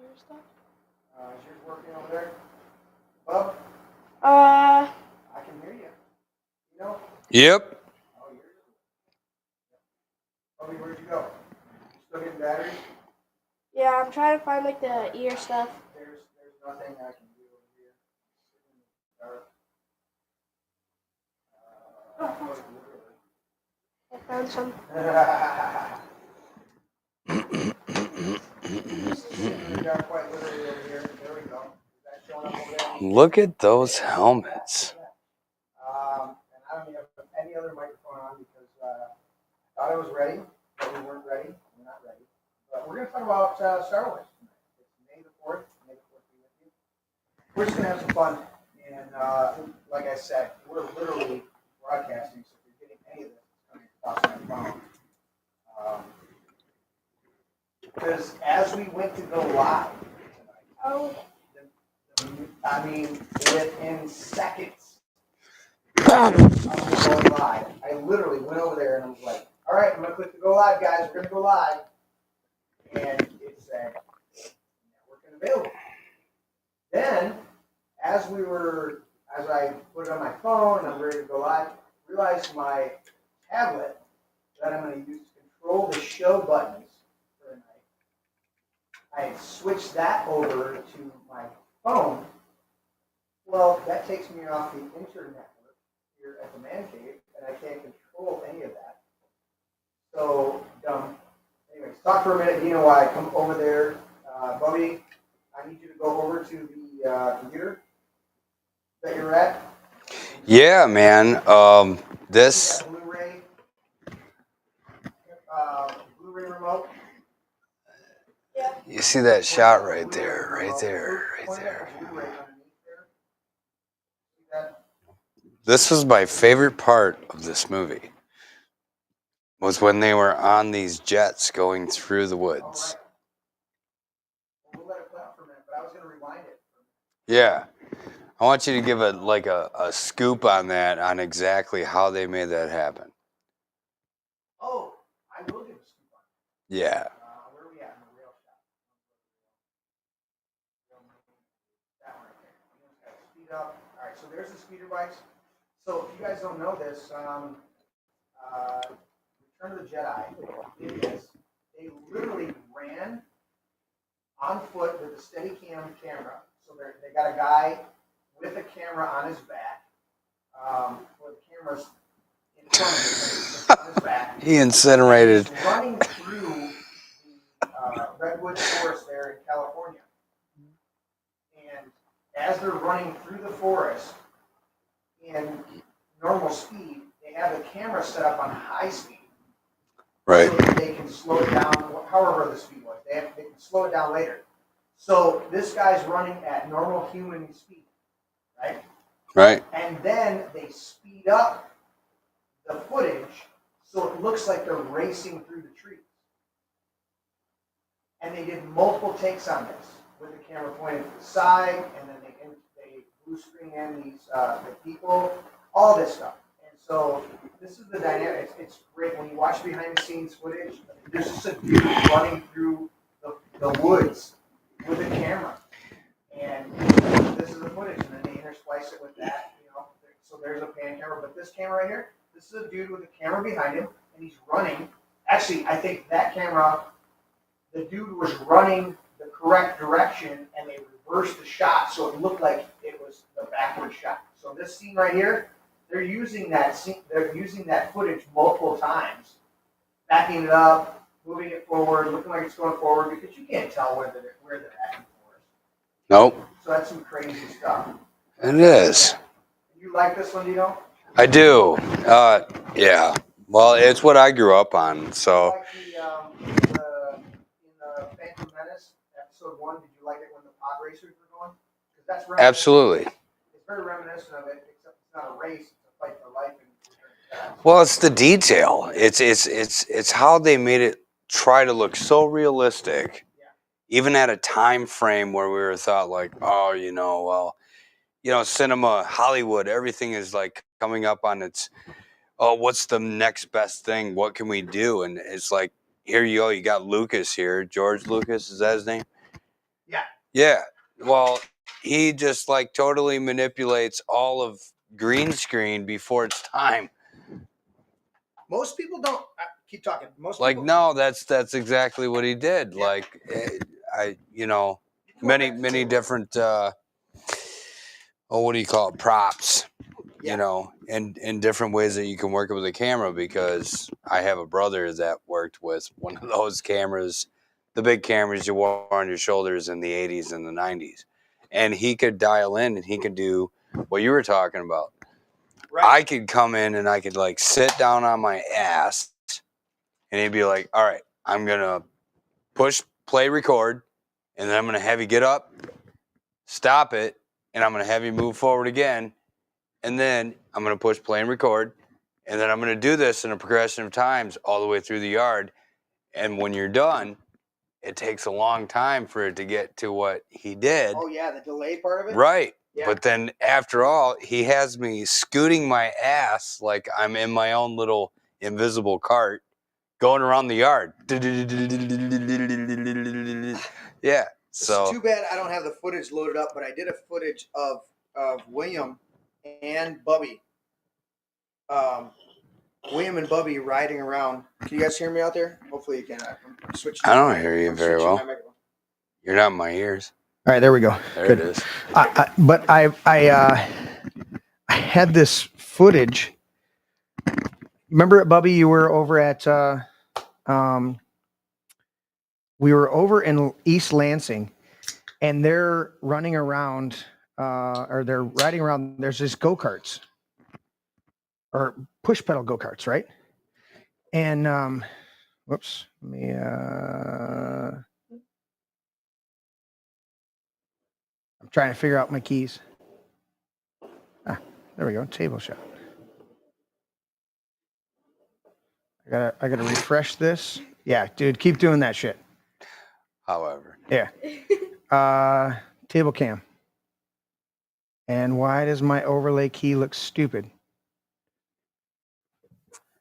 Ear stuff? Is yours working over there? Bub? Uh. I can hear you. You know? Yep. Oh, yours is. Bubby, where'd you go? You still getting batteries? Yeah, I'm trying to find like the ear stuff. There's nothing I can do over here. Dark. I found some. Quite literally over here. There we go. Is that showing up over there? Look at those helmets. And I don't have any other microphone on because I thought I was ready, but we weren't ready. We're not ready. But we're going to talk about Star Wars tonight. It's May the 4th. May the 4th be with you. We're just going to have some fun. And like I said, we're literally broadcasting, so if you're getting any of this, it's coming across my phone. Because as we went to go live tonight, I mean, within seconds of going live, I literally went over there and I was like, all right, I'm going to click to go live, guys. We're going to go live. And it said, network unavailable. Then, as I put it on my phone and I'm ready to go live, realized my tablet that I'm going to use to control the show buttons for the night, I had switched that over to my phone. Well, that takes me off the internet here at the man cave, and I can't control any of that. So, anyways, talk for a minute. You know why I come over there. Bubby, I need you to go over to the computer that you're at. Yeah, man. This. Blu-ray remote. Yeah. You see that shot right there, right there, right there. This was my favorite part of this movie. Was when they were on these jets going through the woods. We'll let it play out for a minute, but I was going to rewind it. Yeah. I want you to give a scoop on that, on exactly how they made that happen. Oh, I will give a scoop on it. Yeah. Where are we at in the rail shot? That one right there. I'm just going to speed up. All right, so there's the speeder bikes. So if you guys don't know this, Return of the Jedi did this. They literally ran on foot with a Steadicam camera. So they got a guy with a camera on his back, or the camera's in front of him on his back. He incinerated. He's running through the redwood forest there in California. And as they're running through the forest in normal speed, they have the camera set up on high speed. Right. So that they can slow it down, however the speed was. They can slow it down later. So this guy's running at normal human speed, right? Right. And then they speed up the footage so it looks like they're racing through the trees. And they did multiple takes on this with the camera pointed to the side, and then they blue screen in these the people, all this stuff. And so this is the dynamic. It's great when you watch behind the scenes footage. There's just a dude running through the woods with a camera, and this is the footage, and then they intersplice it with that. So there's a pan camera, but this camera right here, this is a dude with a camera behind him, and he's running. Actually, I think that camera, the dude was running the correct direction, and they reversed the shot so it looked like it was the backward shot. So this scene right here, they're using that footage multiple times, backing it up, moving it forward, looking like it's going forward, because you can't tell where they're at in the forest. Nope. So that's some crazy stuff. It is. You like this one, Dino? I do. Yeah. Well, it's what I grew up on, so. Like in the Phantom Menace, episode 1, did you like it when the pod racers were going? That's Absolutely. It's very reminiscent of it, except it's not a race, it's a fight for life. Well, it's the detail. It's how they made it try to look so realistic, even at a time frame where we were thought like, cinema, Hollywood, everything is like coming up on its, what's the next best thing? What can we do? And it's like, here you go. You got Lucas here. George Lucas, is that his name? Yeah. Well, he just like totally manipulates all of green screen before it's time. Most people don't. Keep talking. Most Like, people, no, that's exactly what he did. Yeah. Like, many different. What do you call it? Props. Yeah. In different ways that you can work it with a camera, because I have a brother that worked with one of those cameras, the big cameras you wore on your shoulders in the 80s and the 90s. And he could dial in and he could do what you were talking about. Right. I could come in and I could like sit down on my ass and he'd be like, all right, I'm going to push play record and then I'm going to have you get up, stop it, and I'm going to have you move forward again. And then I'm going to push play and record. And then I'm going to do this in a progression of times all the way through the yard. And when you're done, it takes a long time for it to get to what he did. Oh, yeah, the delay part of it? Right. Yeah. But then after all, he has me scooting my ass like I'm in my own little invisible cart going around the yard. Yeah. So It's too bad I don't have the footage loaded up, but I did a footage of William and Bubby. William and Bubby riding around. Can you guys hear me out there? Hopefully you can. I'm switching. I don't hear you very well. You're not in my ears. All right, there we go. There Good. it is. But I had this footage. Remember, Bubby, you were over at we were over in East Lansing, and they're running around, or they're riding around. There's this go-karts, or push pedal go-karts, right? And whoops, let me. I'm trying to figure out my keys. Ah, there we go. Table shot. I gotta refresh this. Yeah, dude, keep doing that shit. However. Yeah. Table cam. And why does my overlay key look stupid?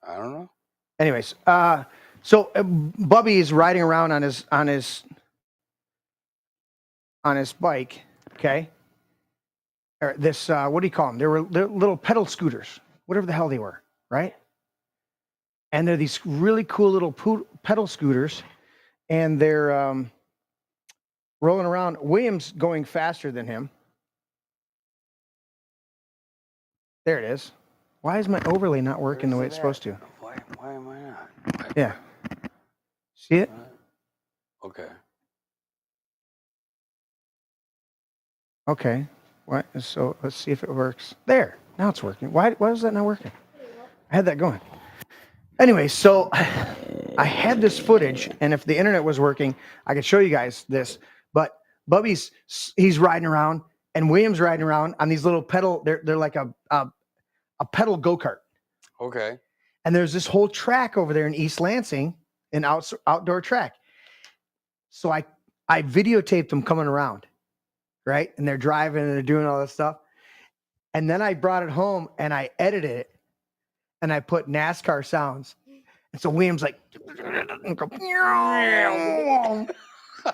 I don't know. Anyways, so Bubby is riding around on his bike, okay? Or this, what do you call them? They're little pedal scooters, whatever the hell they were, right? And they're these really cool little pedal scooters, and they're rolling around. William's going faster than him. There it is. Why is my overlay not working the way it's supposed to? Why am I not? Yeah. See it? Okay. Okay. What? So let's see if it works. There. Now it's working. Why was that not working? I had that going. Anyway, so I had this footage, and if the internet was working, I could show you guys this. But Bubby's he's riding around, and William's riding around on these little pedal. They're like a pedal go-kart. Okay. And there's this whole track over there in East Lansing, an outdoor track. So I videotaped them coming around, right? And they're driving and they're doing all this stuff. And then I brought it home and I edited it and I put NASCAR sounds. And so William's like,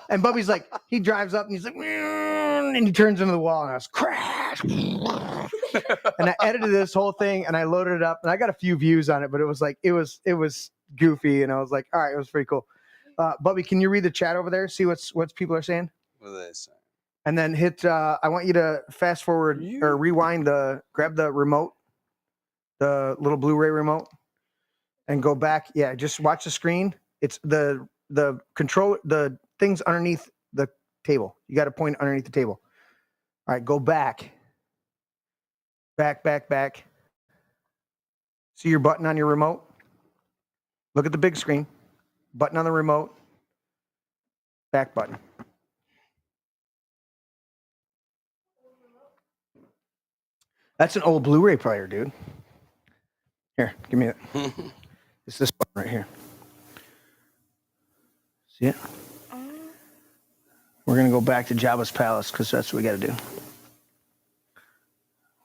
and Bubby's like, he drives up and he's like, and he turns into the wall and I was crash. And I edited this whole thing and I loaded it up and I got a few views on it, but it was like, it was goofy. And I was like, all right, it was pretty cool. Bubby, can you read the chat over there? See what people are saying? What are they saying? And then hit, I want you to fast forward or rewind grab the remote, the little Blu-ray remote and go back. Yeah. Just watch the screen. It's the control, the things underneath the table. You got to point underneath the table. All right. Go back. Back. See your button on your remote? Look at the big screen. Button on the remote. Back button. That's an old Blu-ray player, dude. Here, give me it. It's this button right here. See it? We're going to go back to Jabba's palace because that's what we got to do.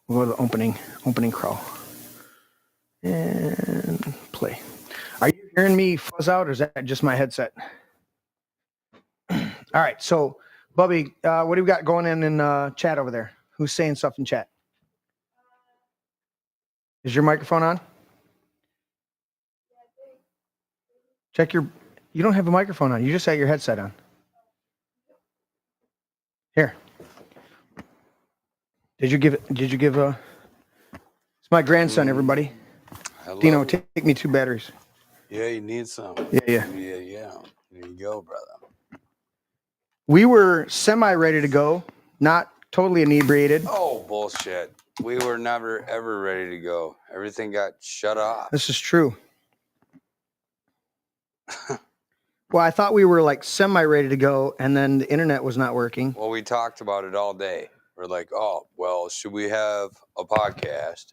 We'll go to the opening crawl. And play. Are you hearing me fuzz out or is that just my headset? All right, so Bubby, what do we got going in chat over there? Who's saying stuff in chat? Is your microphone on? Check your. You don't have a microphone on. You just had your headset on. Here. Did you give? It's my grandson, everybody. Hello. Dino, take me 2 batteries. Yeah, you need some. Yeah. Yeah. There you go, brother. We were semi-ready to go, not totally inebriated. Oh, bullshit. We were never, ever ready to go. Everything got shut off. This is true. Well, I thought we were like semi-ready to go, and then the internet was not working. Well, we talked about it all day. We're like, oh, well, should we have a podcast?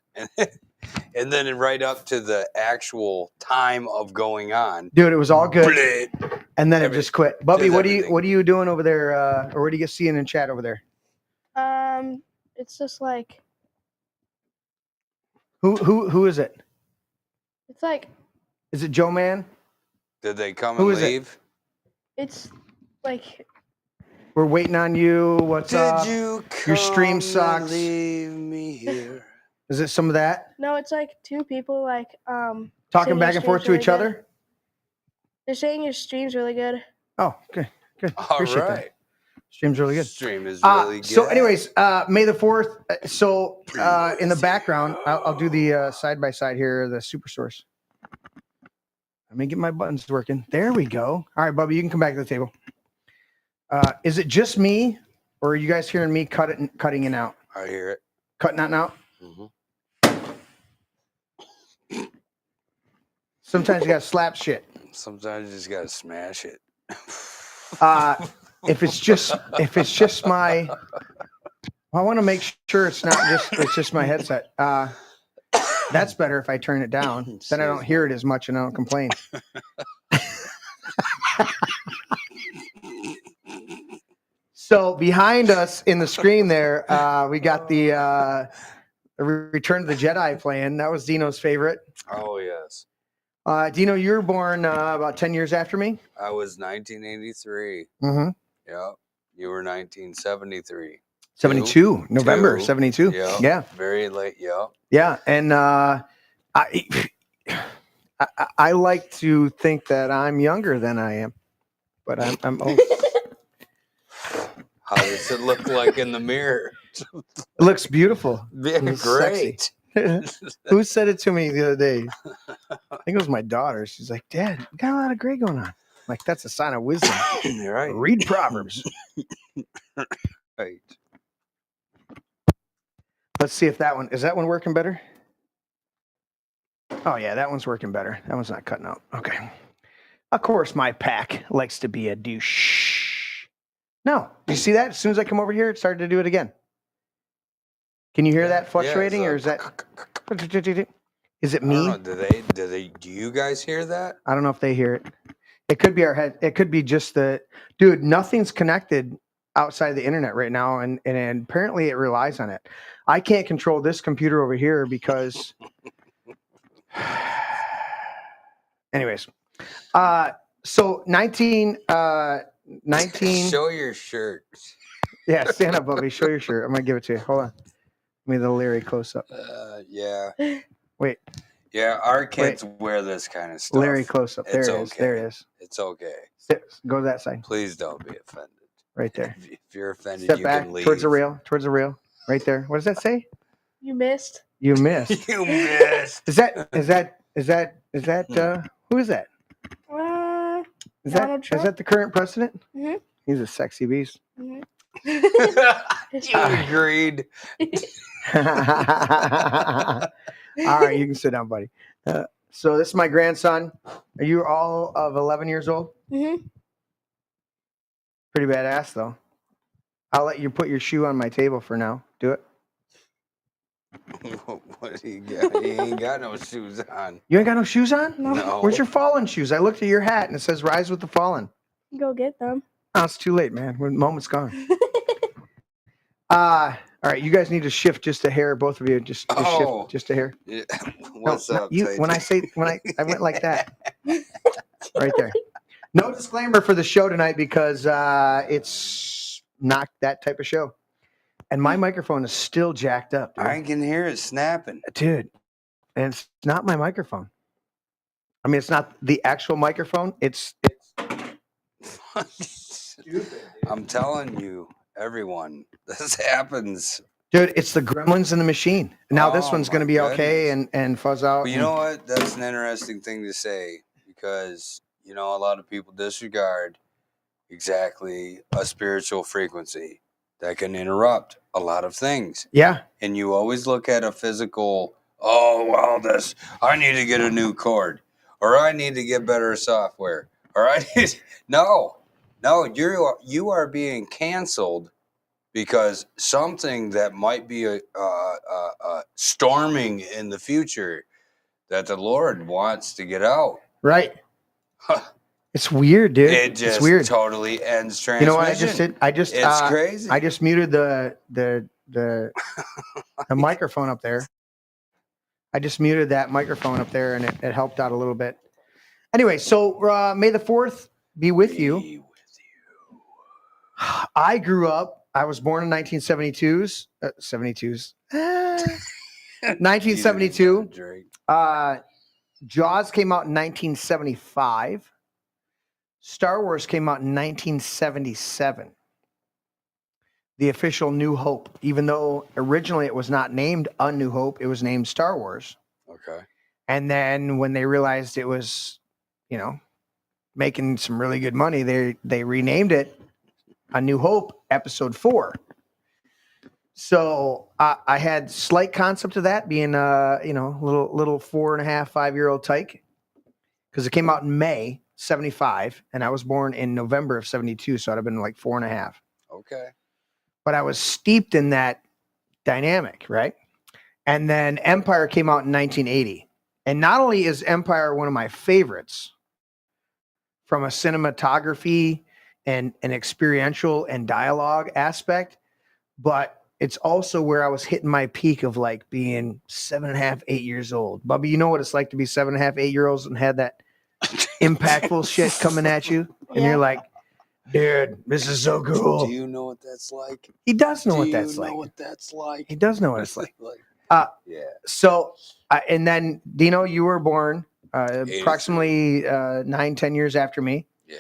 And then right up to the actual time of going on. Dude, it was all good. Bleh. And then it just quit. Bubby, Just what everything. are you doing over there? Or what are you seeing in chat over there? It's just like Who is it? it's like Is it Joe Man? Did they come Who and is it? leave? it's like We're waiting on you. What's up? Did you Your stream come sucks. and leave me here? Is it some of that? no, it's like 2 people like Talking saying back your and forth to stream's each really other? good. They're saying your stream's really good. Oh, good. All Appreciate right. that. Stream's really good. Stream is really good. So, anyways, May the 4th. So, in the background, I'll do the side by side here, the super source. Let me get my buttons working. There we go. All right, Bubby, you can come back to the table. Is it just me, or are you guys hearing me cutting in out? I hear it. Cutting out and out? Mm-hmm. Sometimes you got to slap shit. Sometimes you just gotta smash it. If it's just my, I want to make sure it's just my headset. That's better if I turn it down. Then I don't hear it as much and I don't complain. So behind us in the screen there, we got the Return of the Jedi playing. That was Dino's favorite. Oh yes. Dino, you were born about 10 years after me. I was 1983. Mm-hmm. Yep. You were 1973. 72, November Two. 72. Yep. Yeah. Very late. Yep. Yeah. And I like to think that I'm younger than I am, but I'm old. How does it look like in the mirror? It looks beautiful. Yeah, It's great. Who said it to me the other day? I think it was my daughter. She's like, Dad, you got a lot of gray going on. I'm like, that's a sign of wisdom. You're right. Read Proverbs. Right. Let's see if that one is that one working better? Oh yeah, that one's working better. That one's not cutting out. Okay. Of course, my pack likes to be a douche. No, do you see that? As soon as I come over here, it started to do it again. Can you hear that fluctuating, or is that? Is it I me? don't know. Do you guys hear that? I don't know if they hear it. It could be our head. It could be just the dude. Nothing's connected outside of the internet right now, and apparently it relies on it. I can't control this computer over here because. Anyways, so 19. Show your shirt. Yeah, stand up, Bubby. Show your shirt. I'm gonna give it to you. Hold on. Give me the Larry close up. Yeah. Wait. Yeah, our kids wear this kind of stuff. Larry close up. There It's it is. okay. There it is. It's okay. Go to that side. Please don't be offended. Right there. If you're offended, Step you back can leave. towards the rail. Towards the rail. Right there. What does that say? You missed. You missed. You missed. Is that who is that? Donald Is Trump? that the current president? Mhm. He's a sexy beast. You agreed. All right, you can sit down, buddy. So this is my grandson. Are you all of 11 years old? Mm-hmm. Pretty badass, though. I'll let you put your shoe on my table for now. Do it. What do you got? He ain't got no shoes on. You ain't got no shoes on? No. Where's your fallen shoes? I looked at your hat and it says "Rise with the Fallen." Go get them. Oh, it's too late, man. The moment's gone. All right, you guys need to shift just a hair, both of you. Just shift just a hair. Yeah. What's No, up, you, Tay when Tay? I went like that, right there. No disclaimer for the show tonight because it's knock that type of show. And my microphone is still jacked up, dude. I can hear it snapping. Dude, and it's not my microphone. I mean, it's not the actual microphone. It's Stupid, dude. I'm telling you, everyone, this happens. dude, it's the gremlins in the machine. Now this Oh, one's going to my be okay goodness. and fuzz out. But you know what? That's an interesting thing to say because, you know, a lot of people disregard exactly a spiritual frequency that can interrupt a lot of things. Yeah. And you always look at a physical, oh, well, I need to get a new cord, or I need to get better software, or I need, no, you are being canceled because something that might be storming in the future that the Lord wants to get out. Right. It's weird, dude. It just it's weird. totally ends transmission. You know what I just did? It's crazy. I just muted the microphone up there. I just muted that microphone up there, and it helped out a little bit. Anyway, so May the 4th be with you. I grew up. I was born in 1972s. 1972. Jaws came out in 1975. Star Wars came out in 1977. The official New Hope, even though originally it was not named A New Hope, it was named Star Wars. Okay. And then when they realized it was, making some really good money, they renamed it A New Hope Episode 4. So I had slight concept of that being little 4.5, 5-year-old tyke, because it came out in May 75, and I was born in November of 72, so I'd have been like 4.5. Okay. But I was steeped in that dynamic, right? And then Empire came out in 1980. And not only is Empire one of my favorites from a cinematography and an experiential and dialogue aspect, but it's also where I was hitting my peak of like being 7.5, 8 years old. Bubby, you know what it's like to be 7.5, 8 year olds and had that impactful shit coming at you, and you're like, dude, this is so cool. Do you know what that's like? He does know Do what that's you like. know what that's like? He does know what it's like. Yeah. So, and then Dino, you were born approximately 9-10 years after me. Yeah.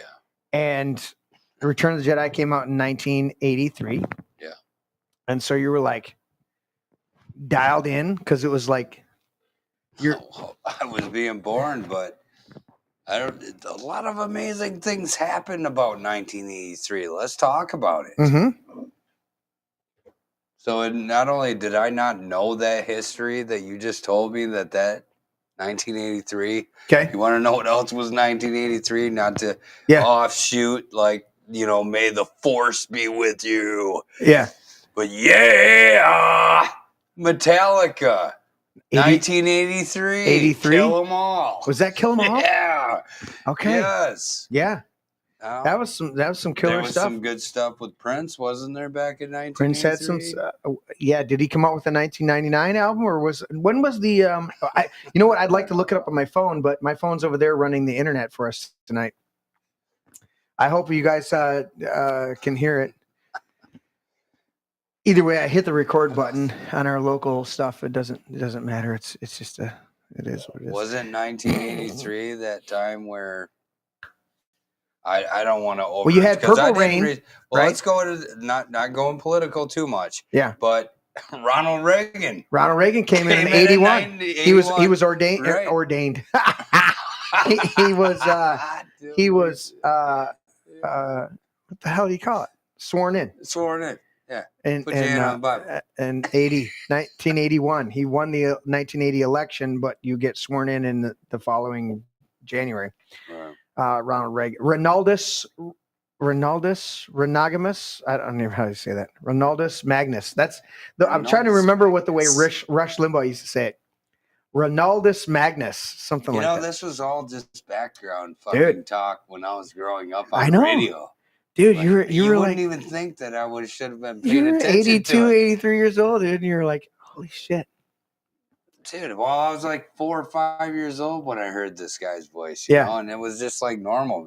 And Return of the Jedi came out in 1983. Yeah. And so you were like dialed in because it was like I was being born, but a lot of amazing things happened about 1983. Let's talk about it. Mm-hmm. So not only did I not know that history that you just told me that 1983. Okay. You want to know what else was 1983? Not to offshoot like, may the force be with you. Yeah. But Metallica. 1983. 83? Kill 'em all. Was that Kill 'em All? Yeah. Okay. Yes. Yeah. That was some killer there was stuff. some good stuff with Prince, wasn't there, back in 1983? Prince had some. Did he come out with a 1999 album, or when was the? You know what? I'd like to look it up on my phone, but my phone's over there running the internet for us tonight. I hope you guys can hear it. Either way, I hit the record button on our local stuff. It doesn't matter. It's just it is what it is. Wasn't 1983 that time where I don't want to over? Well, you had Purple Rain. Right? Let's go to not going political too much. Yeah. But Ronald Reagan. Ronald Reagan came in 81. He was ordained. Right. Ordained. he was what the hell do you call it? Sworn in. Sworn in. Yeah. And Put your hand on the Bible. 1981. He won the 1980 election, but you get sworn in the following January. Right. Ronald Reagan. Ronaldus Renagamus. I don't know how to say that. Ronaldus Magnus. I'm trying to remember what the way Rush Limbaugh used to say it. Ronaldus Magnus, something like that. This was all just background fucking talk when I was growing up on radio. Dude, like, you were like, wouldn't even think that I should have been paying attention 82, to it. 83 years old, dude, and you're like, holy shit. Dude, well, I was like 4 or 5 years old when I heard this guy's voice, you know, and it was just like normal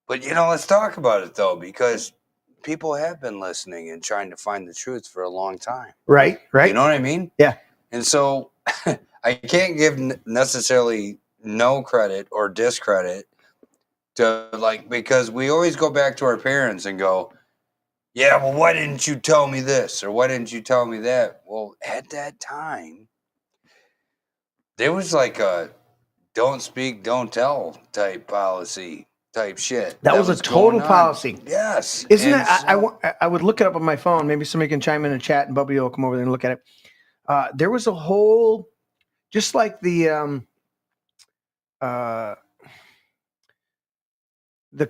but let's talk about it though, because people have been listening and trying to find the truth for a long time. Right. You know what I mean? Yeah. And so I can't give necessarily no credit or discredit to like, because we always go back to our parents and go, yeah, well, why didn't you tell me this? Or why didn't you tell me that? Well, at that time, there was like a don't speak, don't tell type policy type shit. That was a total going on. policy. Yes. Isn't And it? so- I would look it up on my phone. Maybe somebody can chime in the chat and Bubby will come over there and look at it. There was a whole, just like the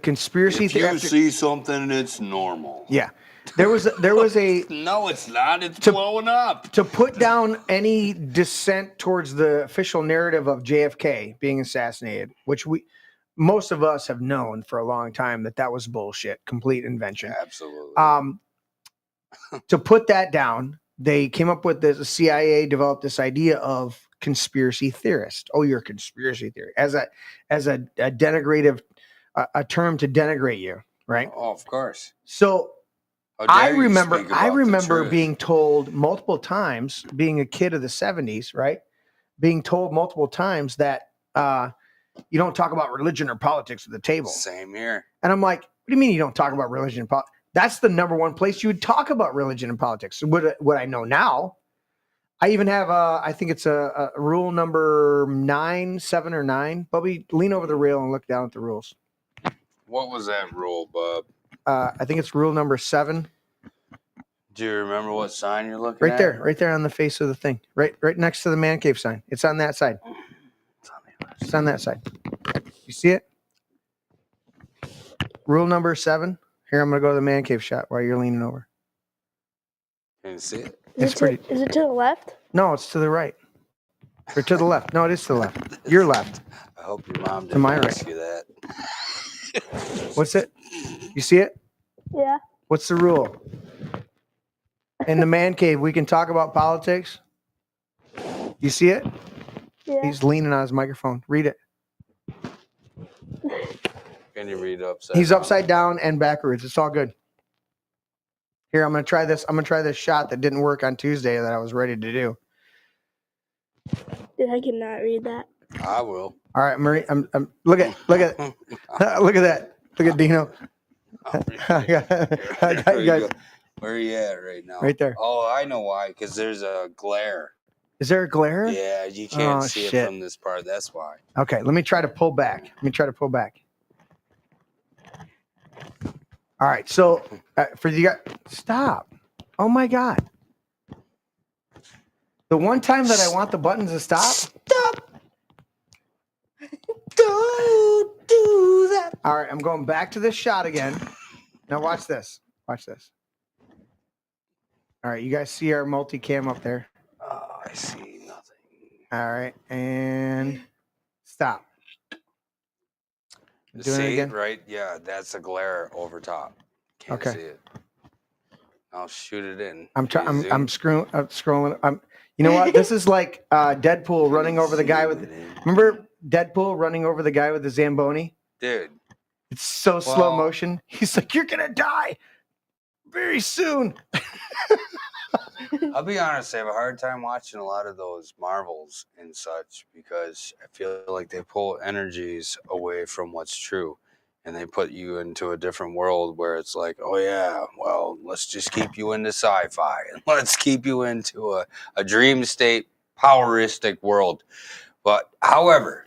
conspiracy if you theory. see something, it's normal. Yeah. There was a No, it's not. It's blowing up. to put down any dissent towards the official narrative of JFK being assassinated, which most of us have known for a long time that was bullshit, complete invention. Absolutely. To put that down, they came up with this. The CIA developed this idea of conspiracy theorist. Oh, you're a conspiracy theory as a denigrative a term to denigrate you, right? Oh, of course. So How dare I you remember speak about the truth. being told multiple times, being a kid of the 70s, right? Being told multiple times that you don't talk about religion or politics at the table. Same here. And I'm like, what do you mean you don't talk about religion and politics? That's the number one place you would talk about religion and politics. What I know now, I even have I think it's a rule number 9, 7 or 9. Bubby, lean over the rail and look down at the rules. What was that rule, bub? I think it's rule number 7. Do you remember what sign you're looking Right at? right there on the face of the thing, right next to the man cave sign. It's on that side. It's on that side. You see it? Rule number 7. Here, I'm gonna go to the man cave shot while you're leaning over. Can you see it? It's pretty. Is it to the left? No, it's to the right. Or to the left. No, it is to the left. Your left. I hope your mom To didn't my ask right. you that. What's it? You see it? Yeah. What's the rule? In the man cave, we can talk about politics. You see it? Yeah. He's leaning on his microphone. Read it. Can you read upside He's down? upside down and backwards. It's all good. Here, I'm gonna try this. I'm gonna try this shot that didn't work on Tuesday that I was ready to do. Dude, I cannot read that. I will. All right, Marie. I'm look at look at that. Look at Dino. I got There you you guys go. Where are you at right now? right there. Oh, I know why. Because there's a glare. Is there a glare? Yeah, you can't Oh, see shit. it from this part. That's why. Okay, let me try to pull back. All right, so for you guys, stop. Oh my God. The one time that I want the buttons to stop. Stop. Don't do that. All right, I'm going back to this shot again. Now watch this. Watch this. All right, you guys see our multicam up there. Oh, I see nothing. All right, and stop. Doing it See again? right? Yeah, that's a glare over top. Can't Okay. see it. I'll shoot it in. I'm Zoom. scrolling. You know what? This is like Deadpool running over the guy with. Zoom it in. Remember Deadpool running over the guy with the Zamboni? Dude. It's so slow Well- motion. He's like, "You're gonna die very soon." I'll be honest, I have a hard time watching a lot of those Marvels and such because I feel like they pull energies away from what's true and they put you into a different world where it's like, oh yeah, well, let's just keep you into sci-fi and let's keep you into a dream state, poweristic world. But however,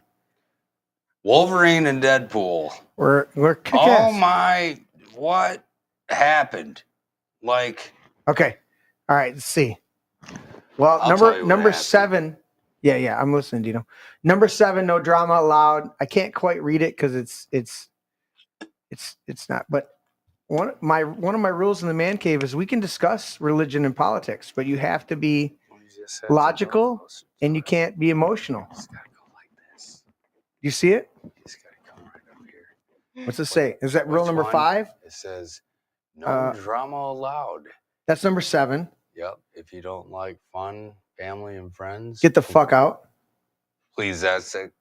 Wolverine and Deadpool, We're kick oh ass. my, what happened? Like, Okay. All right. Let's see. Well, I'll tell you what number happened. 7. Yeah. I'm listening, Dino. Number 7. No drama allowed. I can't quite read it because it's not. But one of my rules in the man cave is we can discuss religion and politics, but you have to be you just had to logical go- and you can't be emotional. Just gotta go like this. You see it? You just gotta come right up here. What's it say? Is that rule Which number one? 5? It says no Uh, drama allowed. That's number 7. Yep. If you don't like fun, family, and friends, Get the fuck out. please exit.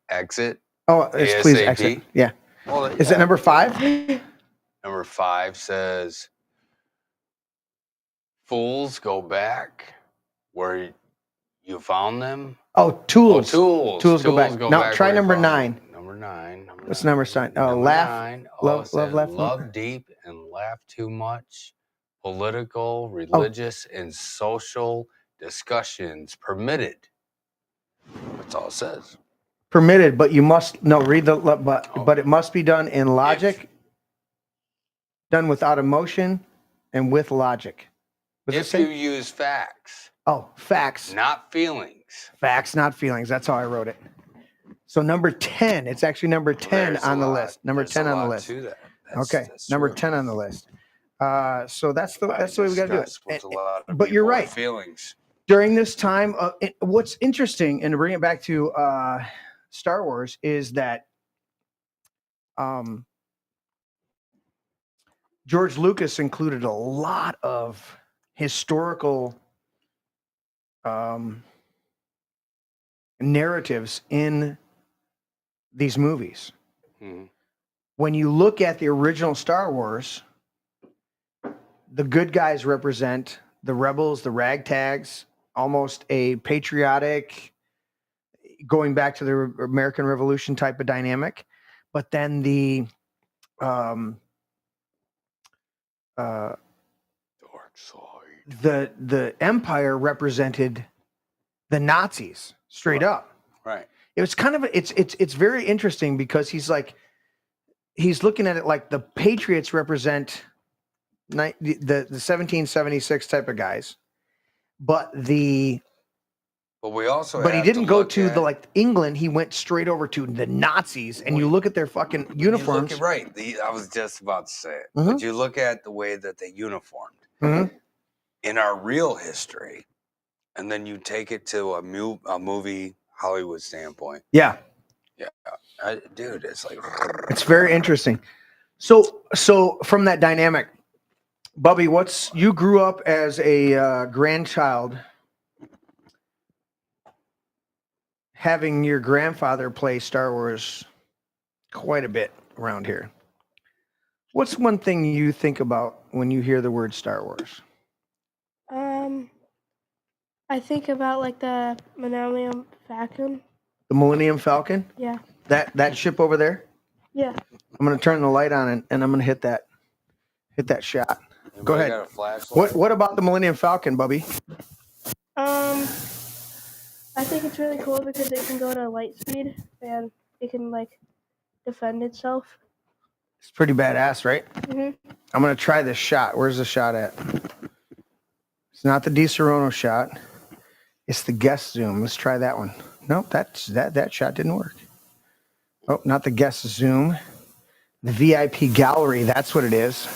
Oh, it's please ASAP. exit. Yeah. Well, Is it number 5? Number 5 says Fools go back where you found them. Oh, tools. Tools. Tools go back. Now back try where you number found 9. them. Number 9. What's number sign? Oh, Number laugh. 9. Love, laugh. Love deep and laugh too much. Political, religious, and social discussions permitted. That's all it says. Permitted, but you must read the but it must be done in logic, done without emotion, and with logic. If you use facts. Oh, facts. Not feelings. Facts, not feelings. That's how I wrote it. So number 10. It's actually number 10 on the list. Number 10 on the list. Okay, number 10 on the list. So that's the way we got to do it. But you're right. Feelings. During this time, what's interesting, and to bring it back to Star Wars, is that George Lucas included a lot of historical narratives in these movies. Mm-hmm. When you look at the original Star Wars, the good guys represent the rebels, the ragtags, almost a patriotic, going back to the American Revolution type of dynamic. But then the dark side, the Empire represented the Nazis straight up. Right. It was kind of it's very interesting because he's looking at it like the Patriots represent the 1776 type of guys, but we also he didn't go to the England. He went straight over to the Nazis, and you look at their fucking uniforms. Right. I was just about to say it. Mm-hmm. But you look at the way that they uniformed in our real history, and then you take it to a movie Hollywood standpoint. Yeah. Dude, it's like it's very interesting. So from that dynamic, Bubby, you grew up as a grandchild, having your grandfather play Star Wars quite a bit around here. What's one thing you think about when you hear the word Star Wars? I think about the Millennium Falcon. The Millennium Falcon? Yeah. That ship over there? Yeah. I'm gonna turn the light on and I'm gonna hit that shot. Anybody go ahead. Got a flashlight? What about the Millennium Falcon, Bubby? I think it's really cool because it can go to light speed and it can defend itself. It's pretty badass, right? Mhm. I'm gonna try this shot. Where's the shot at? It's not the Di Serono shot. It's the guest zoom. Let's try that one. Nope, that shot didn't work. Oh, not the guest zoom. The VIP gallery. That's what it is.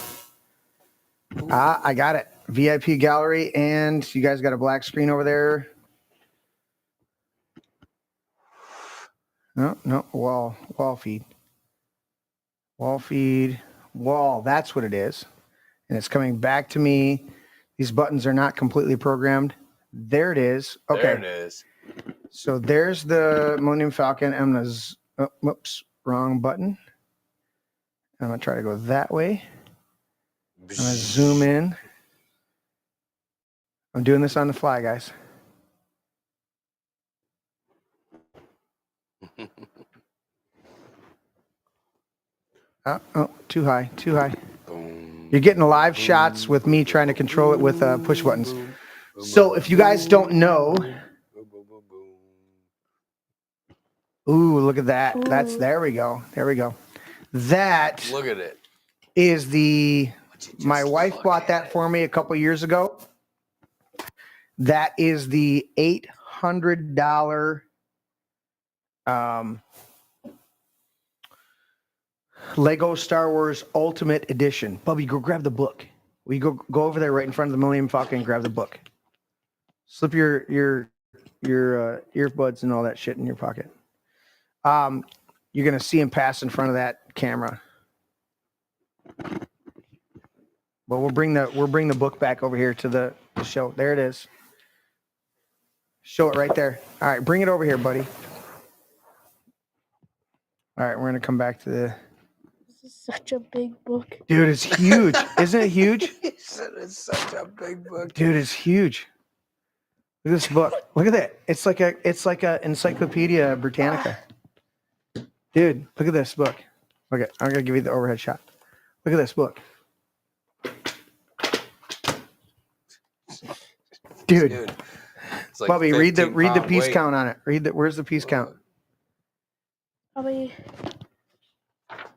I got it. VIP gallery, and you guys got a black screen over there. No, wall feed. Wall feed, wall. That's what it is. And it's coming back to me. These buttons are not completely programmed. There it is. Okay. There it is. So there's the Millennium Falcon. I'm going to, whoops, wrong button. I'm going to try to go that way. I'm going to zoom in. I'm doing this on the fly, guys. Oh, too high. You're getting live shots with me trying to control it with push buttons. So if you guys don't know, ooh, look at that. There we go. That look at it. Is my wife bought that for me a couple years ago. That is the $800 Lego Star Wars Ultimate Edition. Bubby, go grab the book. We go over there right in front of the Millennium Falcon and grab the book. Slip your earbuds and all that shit in your pocket. You're gonna see him pass in front of that camera. Well, we'll bring the book back over here to the show. There it is. Show it right there. All right, bring it over here, buddy. All right, we're gonna come back to the. This is such a big book. Dude, it's huge. Isn't it huge? It's It's such a big book. Dude, it's huge. Look at this book. Look at that. It's like a Encyclopedia Britannica. Dude, look at this book. Okay, I'm gonna give you the overhead shot. Look at this book. Dude. It's like Bobby, read the 15-pound piece weight. count on it. Where's the piece count? Probably.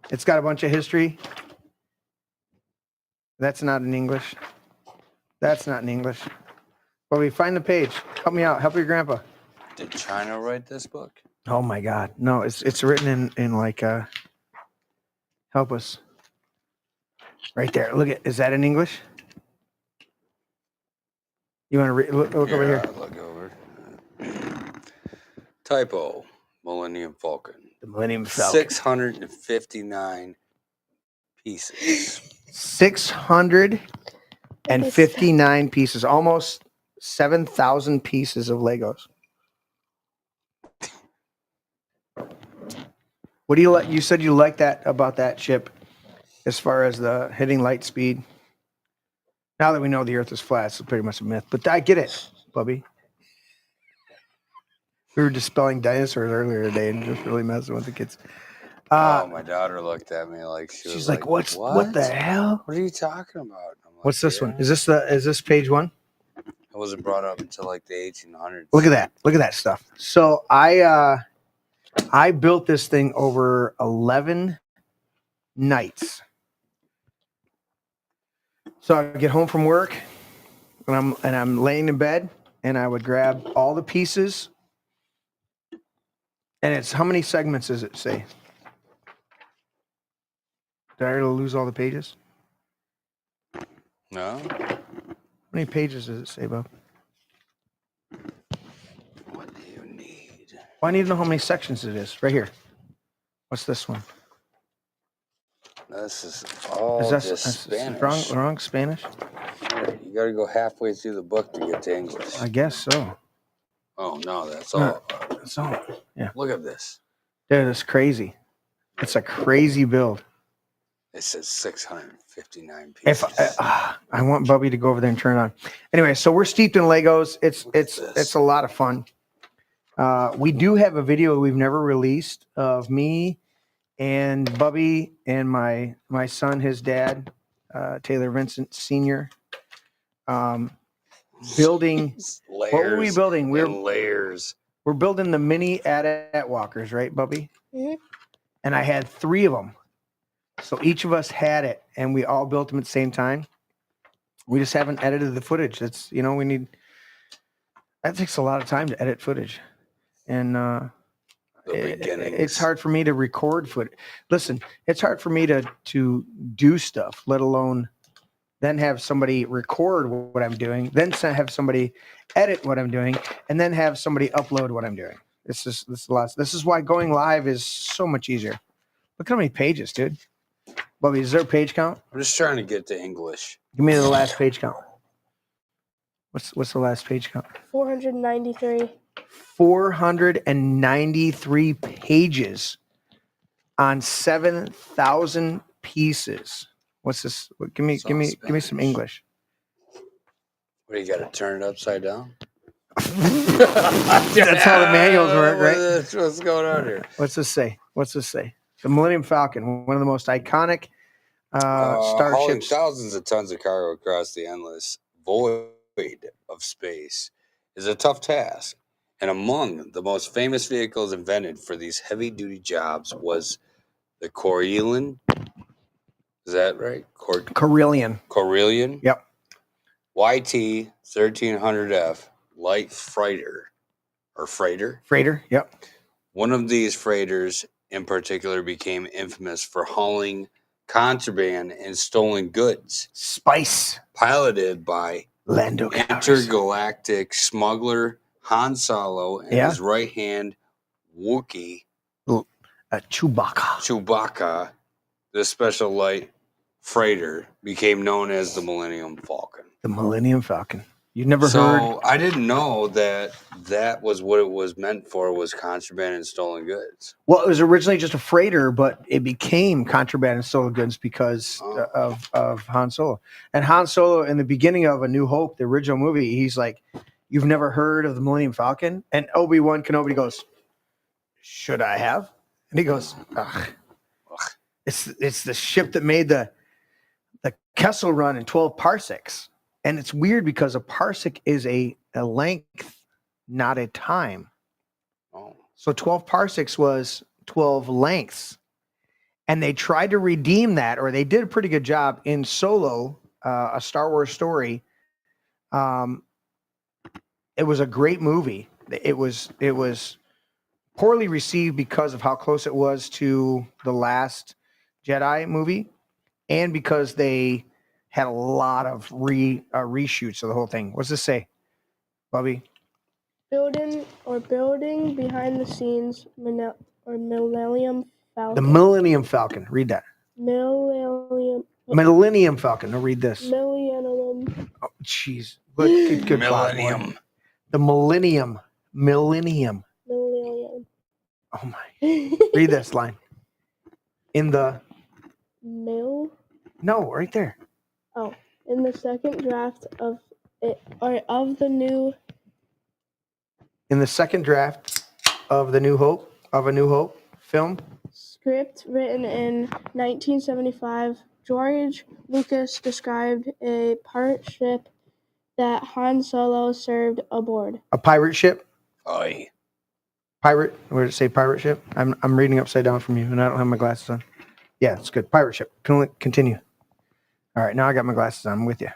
It's got a bunch of history. That's not in English. That's not in English. Bobby, find the page. Help me out. Help your grandpa. Did China write this book? Oh my God. No, it's written in like help us. Right there. Look at, is that in English? You want to look over here? Look over. Typo. Millennium Falcon. The Millennium Falcon. 659 pieces. 659 pieces. Almost 7,000 pieces of Legos. What do you like? You said you like that about that ship as far as the hitting light speed. Now that we know the Earth is flat, it's pretty much a myth. But I get it, Bubby. We were dispelling dinosaurs earlier today and just really messing with the kids. My daughter looked at me like she's like, what the hell? What are you talking about? I'm like, What's this one? Is this page one? It wasn't brought up until like the 1800s. Look at that. Look at that stuff. So I built this thing over 11 nights. So I get home from work and I'm laying in bed and I would grab all the pieces. And it's, how many segments does it say? Did I already lose all the pages? No. How many pages does it say, Bob? What do you need? Well, I need to know how many sections it is. Right here. What's this one? This is all Is that just Spanish. wrong Spanish? You got to go halfway through the book to get to English. I guess so. Oh no, that's No. all. That's all. Yeah. Look at this. Dude, it's crazy. It's a crazy build. It says 659 pieces. If I want Bubby to go over there and turn it on. Anyway, so we're steeped in Legos. It's a lot of fun. We do have a video we've never released of me and Bubby and my son, his dad, Taylor Vincent Sr. Building. Layers What were we building? layers. We're building the mini AT-AT walkers, right, Bubby? Mm-hmm. And I had 3 of them. So each of us had it, and we all built them at the same time. We just haven't edited the footage. That's, that takes a lot of time to edit footage. And it's hard for me to record footage. Listen, it's hard for me to do stuff, let alone then have somebody record what I'm doing, then have somebody edit what I'm doing, and then have somebody upload what I'm doing. This is why going live is so much easier. Look how many pages, dude. Bubby, is there a page count? I'm just trying to get to English. Give me the last page count. What's the last page count? 493. 493 pages on 7,000 pieces. What's this? Give me some English. What, you got to turn it upside down? That's how the manuals work, right? What's going on here? What's this say? The Millennium Falcon, one of the most iconic Hauling starships. thousands of tons of cargo across the endless void of space is a tough task. And among the most famous vehicles invented for these heavy-duty jobs was the Corellian. Is that right? Corellian. Corellian? Yep. YT 1300F light freighter. Or freighter? Freighter, yep. One of these freighters in particular became infamous for hauling contraband and stolen goods. Spice. Piloted by Lando intergalactic smuggler Han Solo and his right-hand Wookiee. Chewbacca, the special light freighter, became known as the Millennium Falcon. The Millennium Falcon. You never heard? So I didn't know that was what it was meant for, was contraband and stolen goods. Well, it was originally just a freighter, but it became contraband and stolen goods because of Han Solo. And Han Solo, in the beginning of A New Hope, the original movie, he's like, "You've never heard of the Millennium Falcon?" And Obi-Wan Kenobi goes, "Should I have?" And he goes, "Ugh. It's the ship that made the Kessel Run in 12 parsecs." And it's weird because a parsec is a length, not a time. Oh. So 12 parsecs was 12 lengths. And they tried to redeem that, or they did a pretty good job in Solo, a Star Wars story. It was a great movie. It was poorly received because of how close it was to the Last Jedi movie, and because they had a lot of reshoots of the whole thing. What's this say, Bubby? Building behind the scenes Millennium Falcon. The Millennium Falcon. Read that. Millennium Falcon. Now read this. Millennium. Oh, jeez. Good Millennium. The Millennium. Oh my. Read this line. In the No, right there. Oh, in the second draft of it, or of the new. In the second draft of A New Hope film. Script written in 1975, George Lucas described a pirate ship that Han Solo served aboard. A pirate ship. Oy. Pirate. Where did it say pirate ship? I'm reading upside down from you, and I don't have my glasses on. Yeah, it's good. Pirate ship. Continue. All right, now I got my glasses on. I'm with you.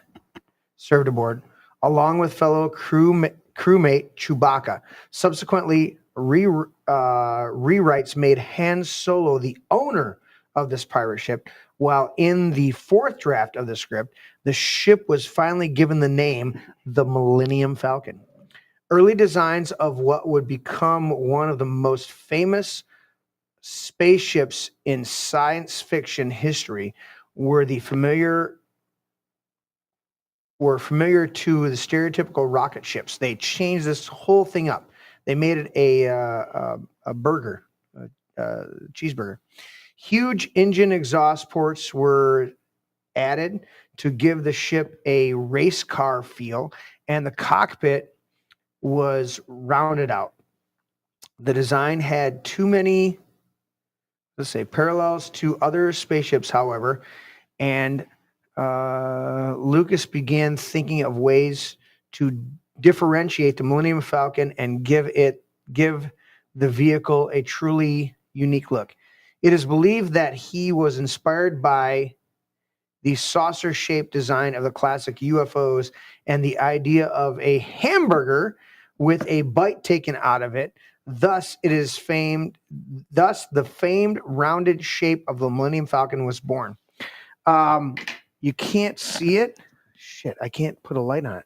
Served aboard, along with fellow crewmate Chewbacca. Subsequently, rewrites made Han Solo the owner of this pirate ship, while in the fourth draft of the script, the ship was finally given the name the Millennium Falcon. Early designs of what would become one of the most famous spaceships in science fiction history were familiar to the stereotypical rocket ships. They changed this whole thing up. They made it a burger, a cheeseburger. Huge engine exhaust ports were added to give the ship a race car feel, and the cockpit was rounded out. The design had too many, parallels to other spaceships, however, and Lucas began thinking of ways to differentiate the Millennium Falcon and give the vehicle a truly unique look. It is believed that he was inspired by the saucer-shaped design of the classic UFOs and the idea of a hamburger with a bite taken out of it. Thus, the famed rounded shape of the Millennium Falcon was born. You can't see it. Shit, I can't put a light on it.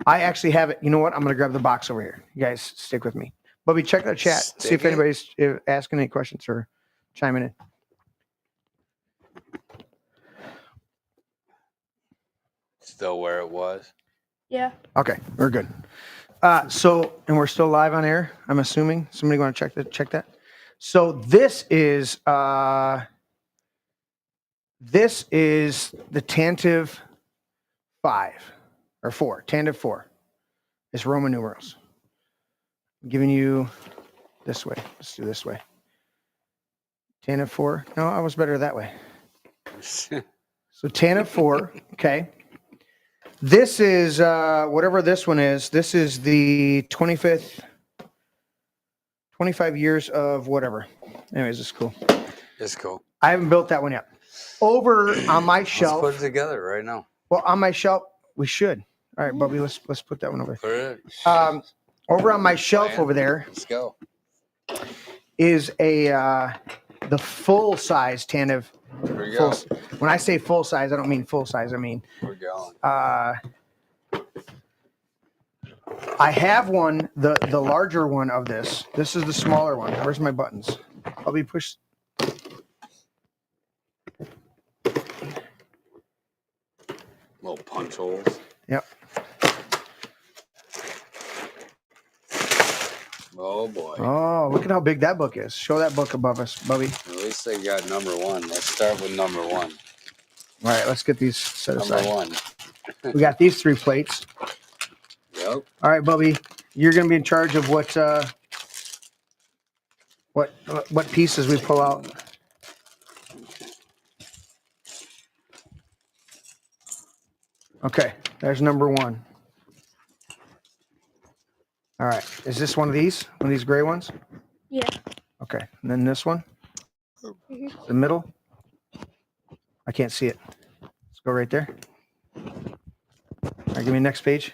I actually have it. You know what? I'm going to grab the box over here. You guys stick with me. Bubby, check the chat. See if anybody's asking any questions or chiming in. Still where it was. Yeah. Okay, we're good. And we're still live on air, I'm assuming. Somebody want to check that? So this is the Tantive 5 or 4. Tantive 4. It's Roman numerals. I'm giving you this way. Let's do this way. Tantive 4. No, I was better that way. So Tantive 4. Okay. This is whatever this one is. This is the 25 years of whatever. Anyways, it's cool. It's cool. I haven't built that one yet. Over on my shelf. Let's put it together right now. Well, on my shelf, we should. All right, Bubby, let's put that one over there. Put it. Over on my shelf over there. Let's go. Is the full size Tantive. Here we go. When I say full size, I don't mean full size. I mean. We're going. I have one, the larger one of this. This is the smaller one. Where's my buttons? I'll be pushed. Little punch holes. Yep. Oh boy. Oh, look at how big that book is. Show that book above us, Bubby. At least they got number one. Let's start with number one. All right, let's get these set aside. Number one. We got these 3 plates. Yep. All right, Bubby, you're going to be in charge of what pieces we pull out. Okay, there's number 1. All right, is this one of these gray ones? Yeah. Okay, and then this one, the middle. I can't see it. Let's go right there. All right, give me next page.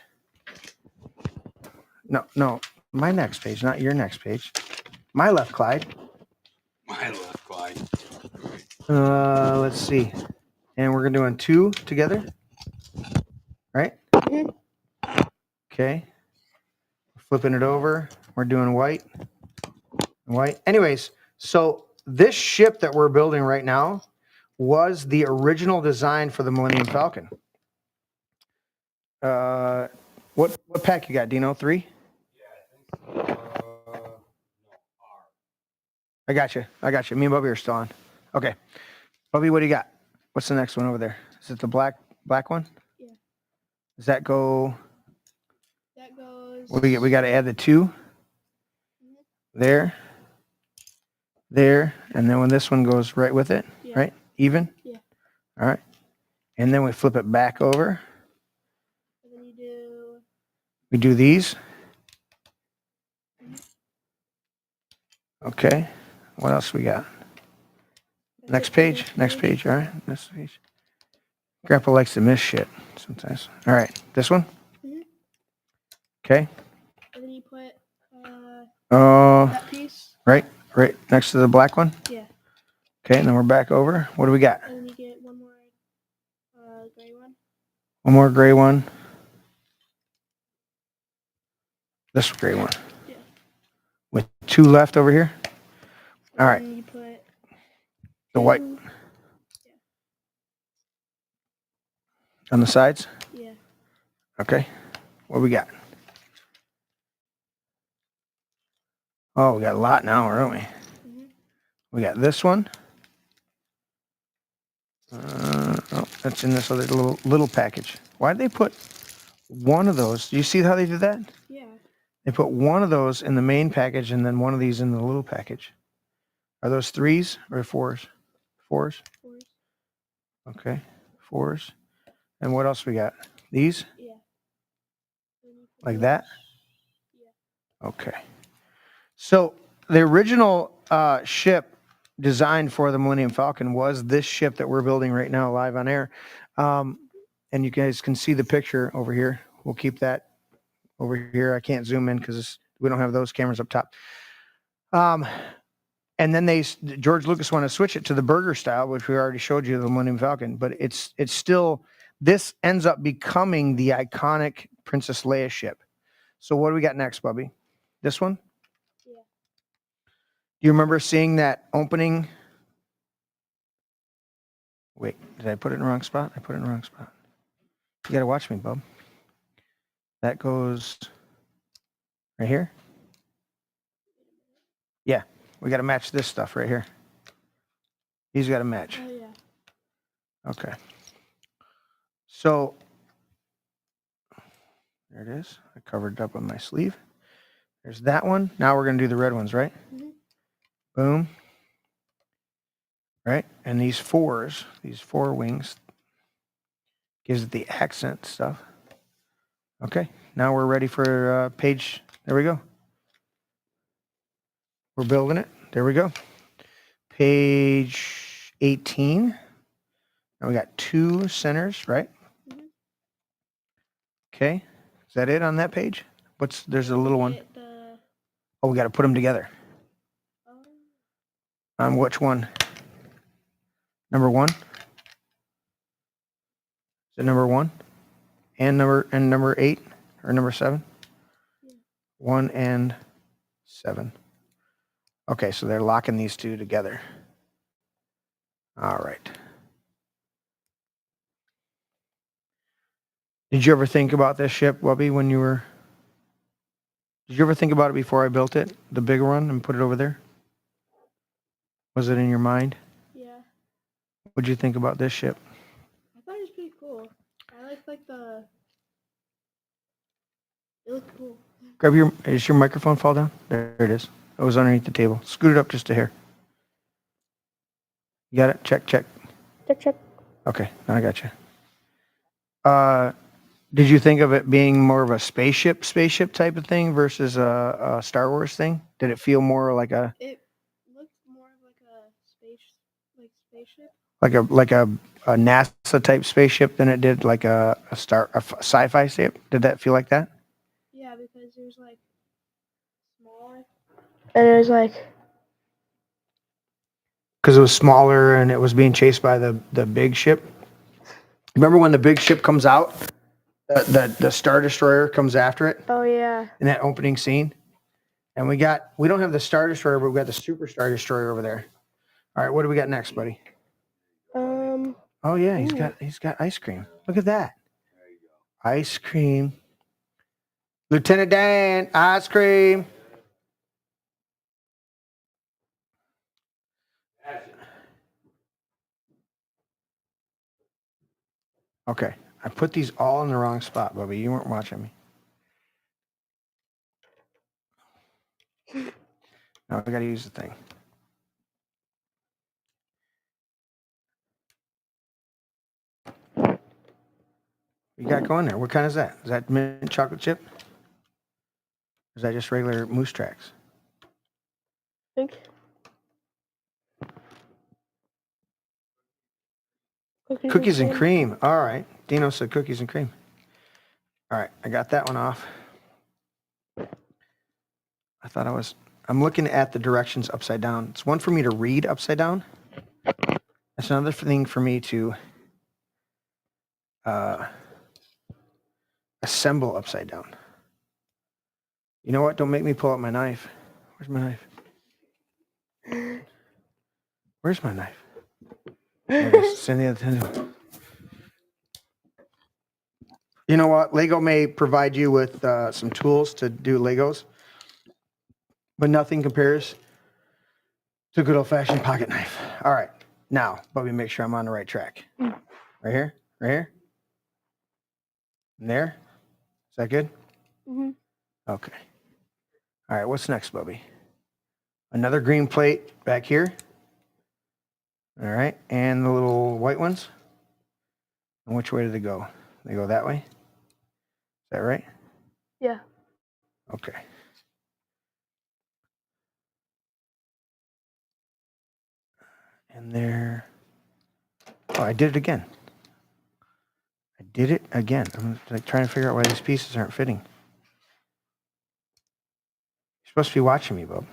No, my next page, not your next page. My left, Clyde. My left, Clyde. Let's see. And we're doing 2 together, right? Mhm. Okay. Flipping it over. We're doing white. White. Anyways, so this ship that we're building right now was the original design for the Millennium Falcon. What pack you got, Dino? 3? I got you. Me and Bubby are still on. Okay. Bubby, what do you got? What's the next one over there? Is it the black one? Yeah. Does that go? That goes. What do we get? We got to add the 2 there, and then when this one goes right with it, Yeah. right? Even? Yeah. All right. And then we flip it back over. And then you do. We do these. Okay. What else we got? Next page. Next page. All right. Next page. Grandpa likes to miss shit sometimes. All right. This one. Mhm. Okay. And then you put Oh, that piece. right next to the black one. Yeah. Okay. And then we're back over. What do we got? And then you get one more gray one. One more gray one. This gray one. Yeah. With 2 left over here. All right. And you put The white 2. on the sides. Yeah. Okay. What we got? Oh, we got a lot now, don't we? Mhm. We got this one. Oh, that's in this other little package. Why did they put one of those? Do you see how they did that? Yeah. They put one of those in the main package and then one of these in the little package. Are those 3s or 4s? 4s? 4s. Okay. 4s. And what else we got? These? Yeah. Then you put Like these- that? Yeah. Okay. So the original ship designed for the Millennium Falcon was this ship that we're building right now live on air. And you guys can see the picture over here. We'll keep that over here. I can't zoom in because we don't have those cameras up top. And then George Lucas wanted to switch it to the burger style, which we already showed you, the Millennium Falcon. But it's still, this ends up becoming the iconic Princess Leia ship. So what do we got next, Bubby? This one? Yeah. Do you remember seeing that opening? Wait, did I put it in the wrong spot? I put it in the wrong spot. You got to watch me, bub. That goes right here. Yeah, we got to match this stuff right here. These got to match. Oh yeah. Okay. So there it is. I covered it up on my sleeve. There's that one. Now we're going to do the red ones, right? Mhm. Boom. Right? And these 4s, these 4 wings, gives it the accent stuff. Okay. Now we're ready for page. There we go. We're building it. There we go. Page 18. Now we got 2 centers, right? Mhm. Okay. Is that it on that page? There's a little one. Get the- Oh, we got to put them together. oh, On which one? Number 1? Is it number 1? And number 8 or number 7? Yeah. 1 and 7. Okay, so they're locking these 2 together. All right. Did you ever think about this ship, Wubby, when you were? Did you ever think about it before I built it, the bigger one, and put it over there? Was it in your mind? Yeah. What'd you think about this ship? I thought it was pretty cool. I like the. It looked cool. Grab your. Is your microphone fall down? There it is. It was underneath the table. Scoot it up just a hair. You got it? Check. Check. Okay, now I got you. Did you think of it being more of a spaceship type of thing versus a Star Wars thing? Did it feel more like a It looked more like a spaceship. like a NASA type spaceship than it did like a sci-fi ship? Did that feel like that? Yeah, because it was like smaller. And it was like. Because it was smaller and it was being chased by the big ship. Remember when the big ship comes out? The Star Destroyer comes after it Oh yeah. in that opening scene. And we don't have the Star Destroyer, but we got the Super Star Destroyer over there. All right, what do we got next, buddy? Oh yeah, he's got ice cream. Look at that. Ice cream. Lieutenant Dan, ice cream. Okay, I put these all in the wrong spot, Bubby. You weren't watching me. Now we got to use the thing. You got going there. What kind is that? Is that mint chocolate chip? Or is that just regular moose tracks? I think. Cookies and cream. All right. Dino said cookies and cream. All right, I got that one off. I'm looking at the directions upside down. It's one for me to read upside down. That's another thing for me to assemble upside down. You know what? Don't make me pull out my knife. Where's my knife? Where's my knife? There it is. It's in the other table. You know what? Lego may provide you with some tools to do Legos, but nothing compares to a good old-fashioned pocket knife. All right. Now, let me make sure I'm on the right track. Right here? Right here? And there? Is that good? Mm-hmm. Okay. All right, what's next, Bubby? Another green plate back here. All right, and the little white ones. And which way do they go? They go that way? Is that right? Yeah. Okay. And there. Oh, I did it again. I'm like trying to figure out why these pieces aren't fitting. You're supposed to be watching me, Bub.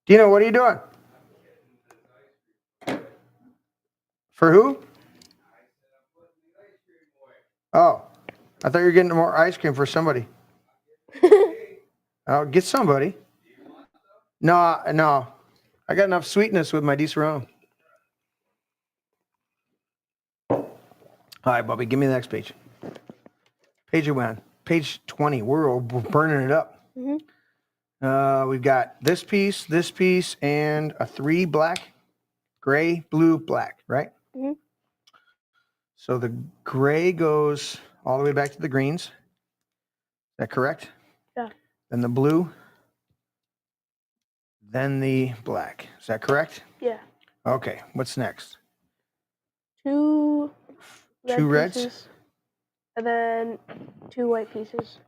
Dino, what are you doing? For who? Oh, I thought you were getting more ice cream for somebody. Oh, get somebody. No. I got enough sweetness with my Disaronno. All right, Bubby, give me the next page. Page you went on. Page 20. We're burning it up. Mm-hmm. We've got this piece, and a 3 black, gray, blue, black, right? Mm-hmm. So the gray goes all the way back to the greens. Is that correct? Yeah. Then the blue, then the black. Is that correct? Yeah. Okay, what's next? Two reds? pieces, and then 2 white pieces.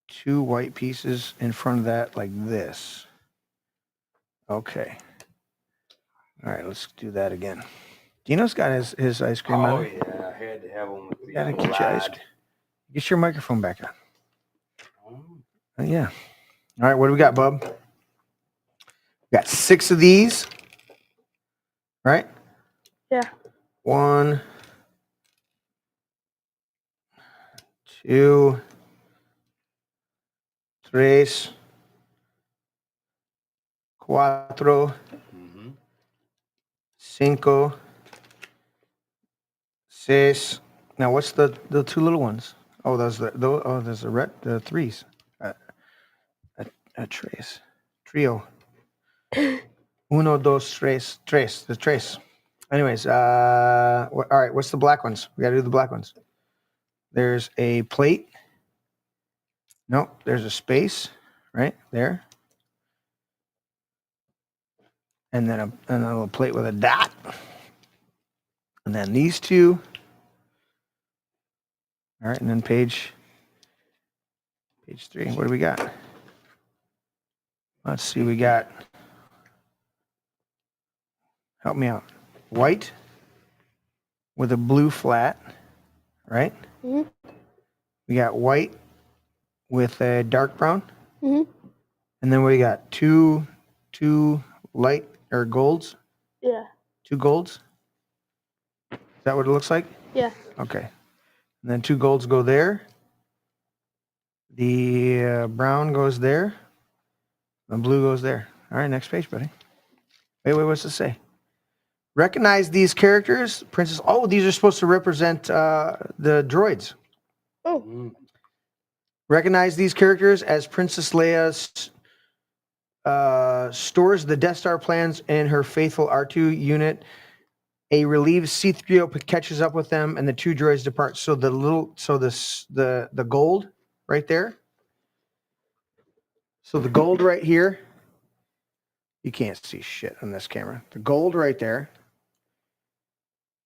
2 white pieces in front of that like this. Okay. All right, let's do that again. Dino's got his ice cream on. Oh yeah, I had to have them. Gotta get your ice cream. Get your microphone back on. Yeah. All right, what do we got, bub? We got 6 of these. Right? Yeah. 1, 2, 3, 4, 5, 6, Now, what's the two little ones? Oh, there's the threes. A trace. Trio. Uno, dos, tres. Tres. The trace. Anyways, all right, what's the black ones? We got to do the black ones. There's a plate. Nope, there's a space right there. And then a little plate with a dot. And then these two. All right, and then page 3. What do we got? Let's see, we got, help me out, white with a blue flat, right? Mm-hmm. We got white with a dark brown. Mm-hmm. And then we got two light or golds. Yeah. 2 golds. Is that what it looks like? Yeah. Okay. And then 2 golds go there. The brown goes there. The blue goes there. All right, next page, buddy. Wait, what's it say? Recognize these characters, Princess. Oh, these are supposed to represent the droids. Oh. Recognize these characters as Princess Leia stores the Death Star plans in her faithful R2 unit. A relieved C-3PO catches up with them, and the 2 droids depart. So the gold right there. So the gold right here. You can't see shit on this camera. The gold right there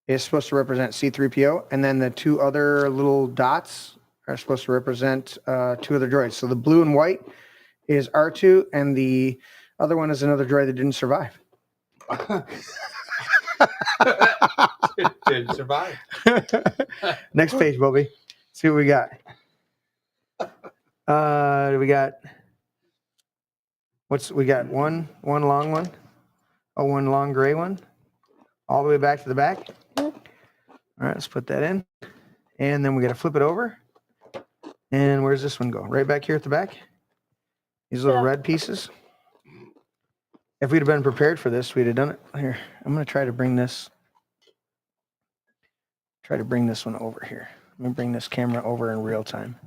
is supposed to represent C-3PO, and then the 2 other little dots are supposed to represent 2 other droids. So the blue and white is R2, and the other one is another droid that didn't survive. Didn't survive. Next page, Bobby. See what we got. We got we got one long one, one long gray one, all the way back to the back. All right, let's put that in, and then we got to flip it over. And where's this one go? Right back here at the back. These little red pieces. If we'd have been prepared for this, we'd have done it. Here, I'm going to try to bring this one over here. I'm going to bring this camera over in real time.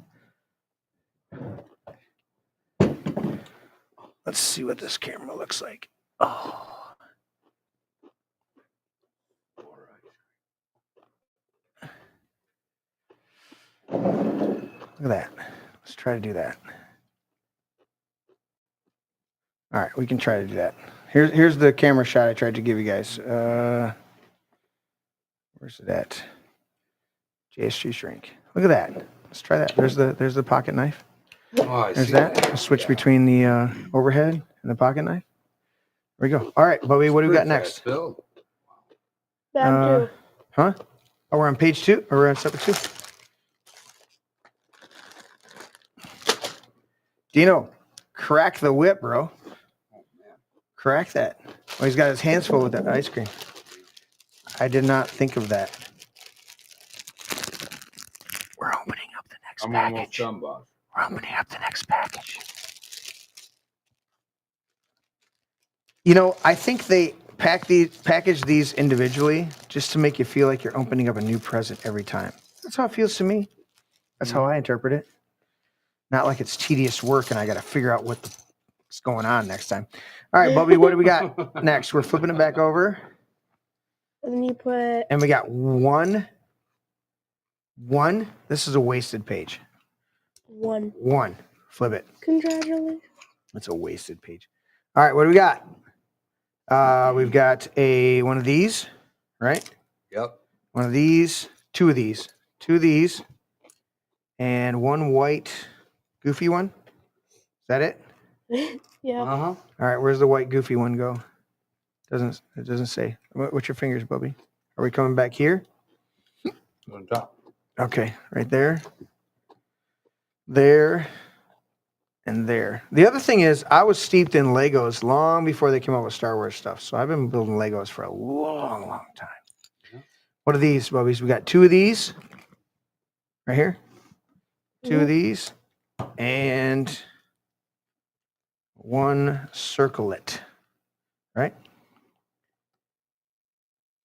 Let's see what this camera looks like. Oh. Look at that. Let's try to do that. All right, we can try to do that. Here's the camera shot I tried to give you guys. Where's it at? JSG shrink. Look at that. Let's try that. There's the pocket knife. Oh, There's that. I'll switch between the overhead and the pocket knife. There we go. All right, Bobby, what do we got next? Bam 2. Huh? Oh, we're on page 2, or we're on separate 2? Dino, crack the whip, bro. Crack that. Oh, he's got his hands full with that ice cream. I did not think of that. We're opening up the next package. We're opening up the next package. You know, I think they package these individually just to make you feel like you're opening up a new present every time. That's how it feels to me. That's how I interpret it. Not like it's tedious work and I got to figure out what's going on next time. All right, Bubby, what do we got next? We're flipping it back over. And then you put. And we got one. This is a wasted page. 1. Flip it. Congratulations. It's a wasted page. All right, what do we got? We've got one of these, right? Yep. One of these, 2 of these, 2 of these, and 1 white goofy one. Is that it? Yeah. Uh-huh. All right, where's the white goofy one go? It doesn't say. What's your fingers, Bubby? Are we coming back here? On top. Okay, right there. There. And there. The other thing is, I was steeped in Legos long before they came out with Star Wars stuff. So I've been building Legos for a long, long time. Yeah. What are these, Bubbies? We got 2 of these. Right here. 2 of these. And 1 circlet. Right?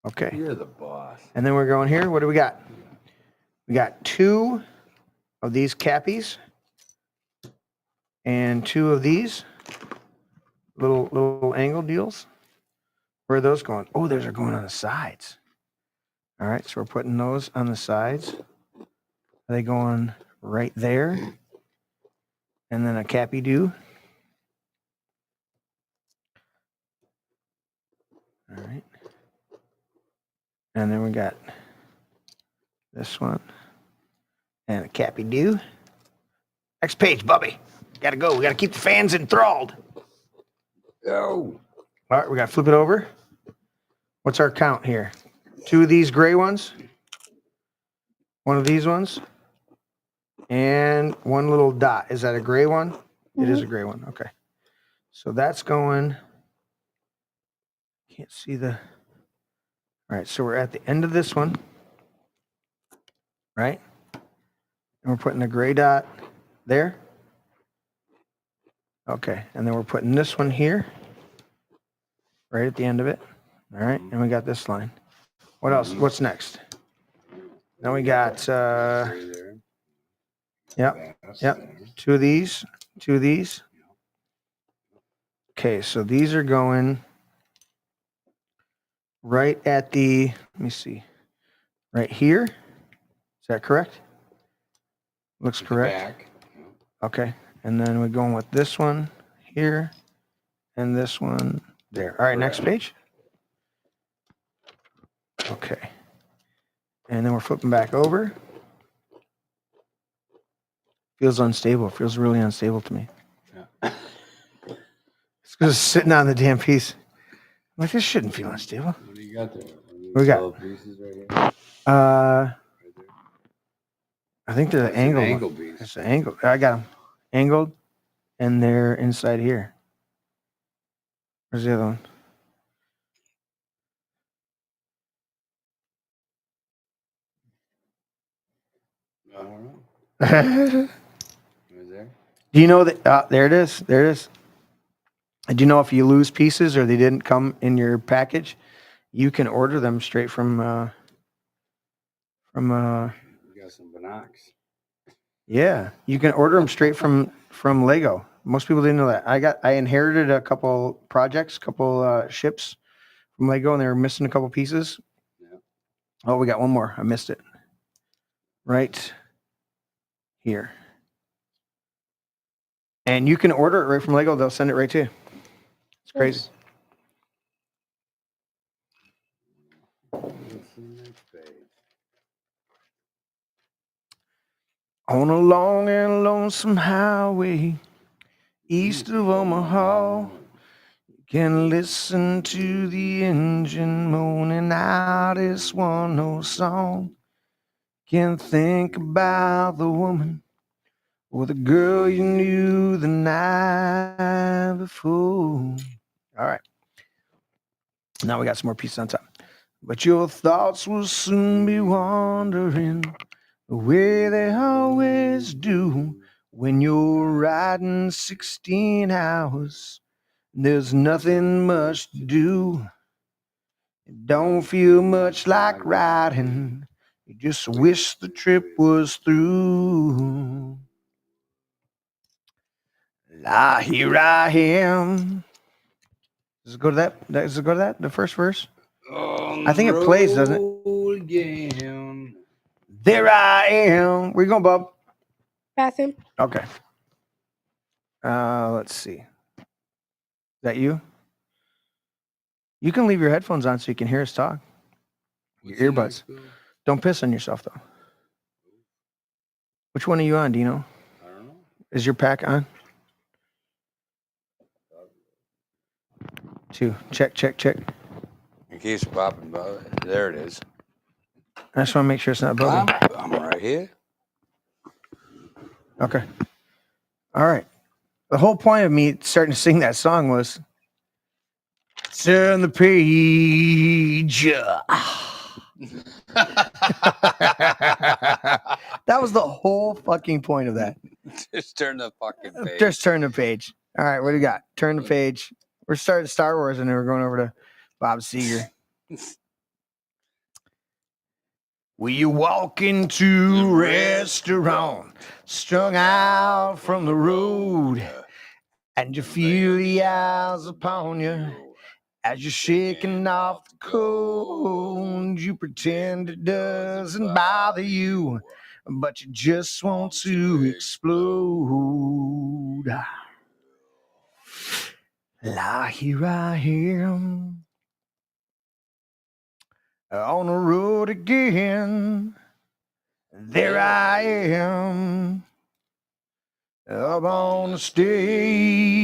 Okay. You're the boss. And then we're going here. What do we got? We got 2 of these cappies and 2 of these little angle deals. Where are those going? Oh, those are going on the sides. All right, so we're putting those on the sides. Are they going right there? And then a cappy do. All right. And then we got this one and a cappy do. Next page, Bubby. Gotta go. We gotta keep the fans enthralled. Oh. All right, we gotta flip it over. What's our count here? 2 of these gray ones, 1 of these ones, and 1 little dot. Is that a gray one? Mm-hmm. It is a gray one. Okay. So that's going. Can't see the. All right, so we're at the end of this one, right? And we're putting a gray dot there. Okay, and then we're putting this one here, right at the end of it. All right, and we got this line. What else? What's next? Now we got, yep, 2 of these, 2 of these. Okay, so these are going right at the, let me see, right here. Is that correct? Looks correct. Okay, and then we're going with this one here and this one there. All right, next page. Okay. And then we're flipping back over. Feels unstable. Feels really unstable to me. Yeah. It's just sitting on the damn piece. I'm like, this shouldn't feel unstable. What do you got there? We got pieces right here. I think they're the angle. Angle piece. It's the angle. I got them angled, and they're inside here. Where's the other one? I don't know. Was there? Do you know that? There it is. There it is. Do you know if you lose pieces or they didn't come in your package, you can order them straight from. You got some binocs. Yeah, you can order them straight from Lego. Most people didn't know that. I inherited a couple projects, couple ships from Lego, and they were missing a couple pieces. Yeah. Oh, we got one more. I missed it. Right here. And you can order it right from Lego. They'll send it right to you. It's crazy. On a long and lonesome highway east of Omaha, you can listen to the engine moaning out its one old song. Can think about the woman or the girl you knew the night before. All right. Now we got some more pieces on top. But your thoughts will soon be wandering the way they always do when you're riding 16 hours. There's nothing much to do. It don't feel much like riding. You just wish the trip was through. La, here I am. Does it go to that? Does it go to that? The first verse? I think it plays, doesn't it? Again. There I am. Where you going, Bob? Bathroom. Okay. Let's see. Is that you? You can leave your headphones on so you can hear us talk. Your earbuds. Don't piss on yourself, though. Which one are you on? Do you know? I don't know. Is your pack on? 2. Check, check, check. It keeps popping, but there it is. I just want to make sure it's not bubbling. I'm right here. Okay. All right. The whole point of me starting to sing that song was turn the page. That was the whole fucking point of that. Just turn the fucking page. Just turn the page. All right, what do you got? Turn the page. We're starting Star Wars and then we're going over to Bob Seger. you walk into a restaurant, strung out from the road, and you feel the eyes upon you as you're shaking off the cold. You pretend it doesn't bother you, but you just want to explode. Here I am on the road again. There I am up on the stage.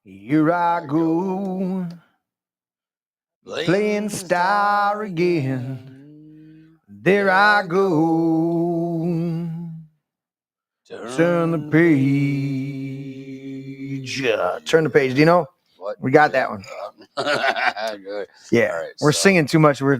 Here I go, playing star again. There I go. Turn the page. Turn the page. Do you know? What? We got that one. Good. Yeah, All right, we're so- singing too much. We're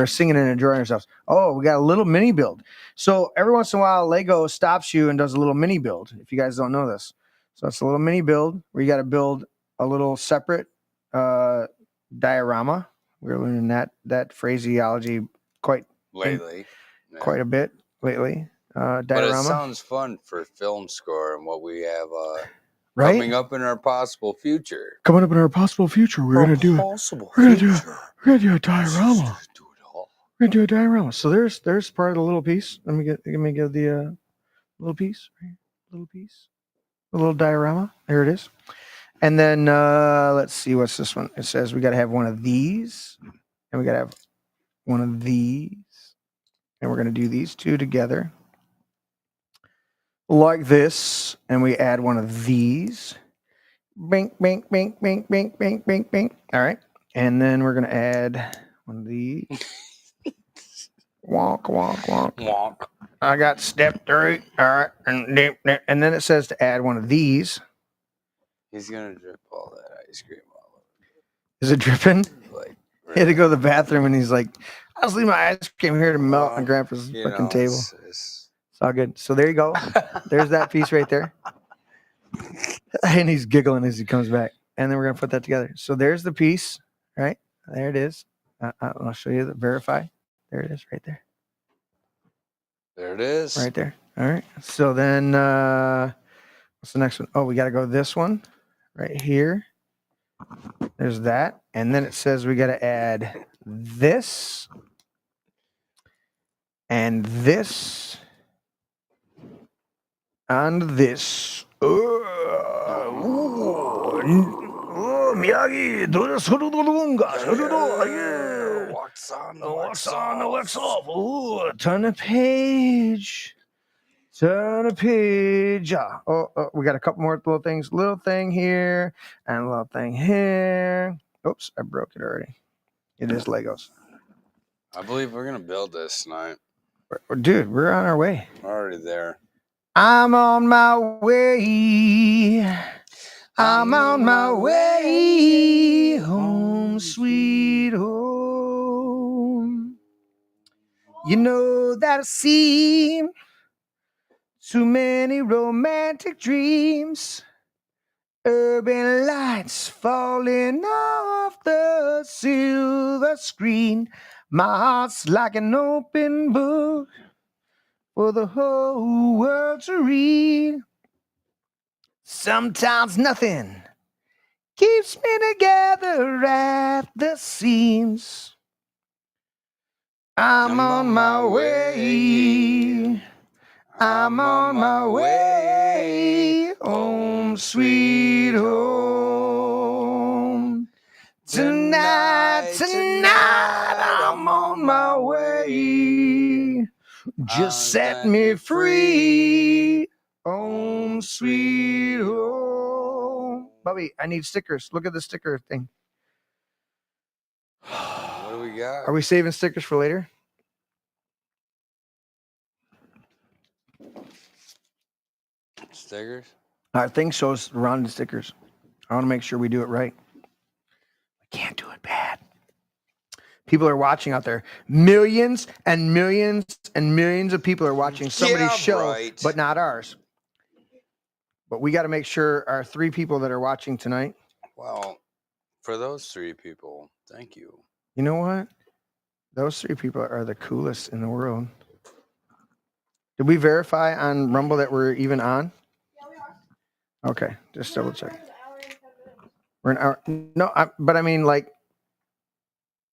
singing and enjoying ourselves. Oh, we got a little mini build. So every once in a while, Lego stops you and does a little mini build. If you guys don't know this, so it's a little mini build where you got to build a little separate diorama. We're learning that phraseology quite lately. Yeah. quite a bit lately. But it Diorama, sounds fun for film score and what we have right? coming up in our possible future. Coming up in our possible future, we're gonna do Possible we're gonna do future. we're gonna do a diorama. Do it all. We're gonna do a diorama. So there's part of the little piece. Let me get the little piece, right? Little piece, a little diorama. There it is. And then let's see, what's this one? It says we got to have one of these, and we got to have one of these, and we're gonna do these two together like this, and we add one of these. Bink, bink, bink, bink, bink, bink, bink, bink. All right, and then we're gonna add one of these. Wonk, wonk, wonk. Wonk. I got step 3. All right. And then it says to add one of these. He's gonna drip all that ice cream all over. Is it dripping? Like He had to go to the bathroom and he's like, I was leaving my ice cream here to melt on Grandpa's you fucking know, table. It's all good. So there you go. There's that piece right there. And he's giggling as he comes back. And then we're going to put that together. So there's the piece, right? There it is. I'll show you the verify. There it is right there. There it is. Right there. All right. So then what's the next one? Oh, we got to go this one right here. There's that. And then it says we got to add this and this and this. Miyagi, wax on, wax off. Ooh, turn the page. Turn the page. We got a couple more little things. Little thing here and a little thing here. Oops, I broke it already. It is Legos. I believe we're gonna build this tonight. Dude, we're on our way. We're already there. I'm on my way. I'm on my way home, sweet home. You know that I see too many romantic dreams, urban lights falling off the silver screen. My heart's like an open book for the whole world to read. Sometimes nothing keeps me together at the seams. I'm on my way. I'm on my way home, sweet home. Tonight, I'm on my way. Just set me free. Home, sweet home. Bubby, I need stickers. Look at the sticker thing. What do we got? Are we saving stickers for later? Stickers? Our thing shows rounded stickers. I want to make sure we do it right. We can't do it bad. People are watching out there. Millions and millions and millions of people are watching somebody's show, right. but not ours. But we got to make sure our 3 people that are watching tonight. Well, for those 3 people, thank you. You know what? Those three people are the coolest in the world. Did we verify on Rumble that we're even on? Yeah, we are. Okay, just double check. An hour and 10 minutes. We're an hour. No, but I mean, like,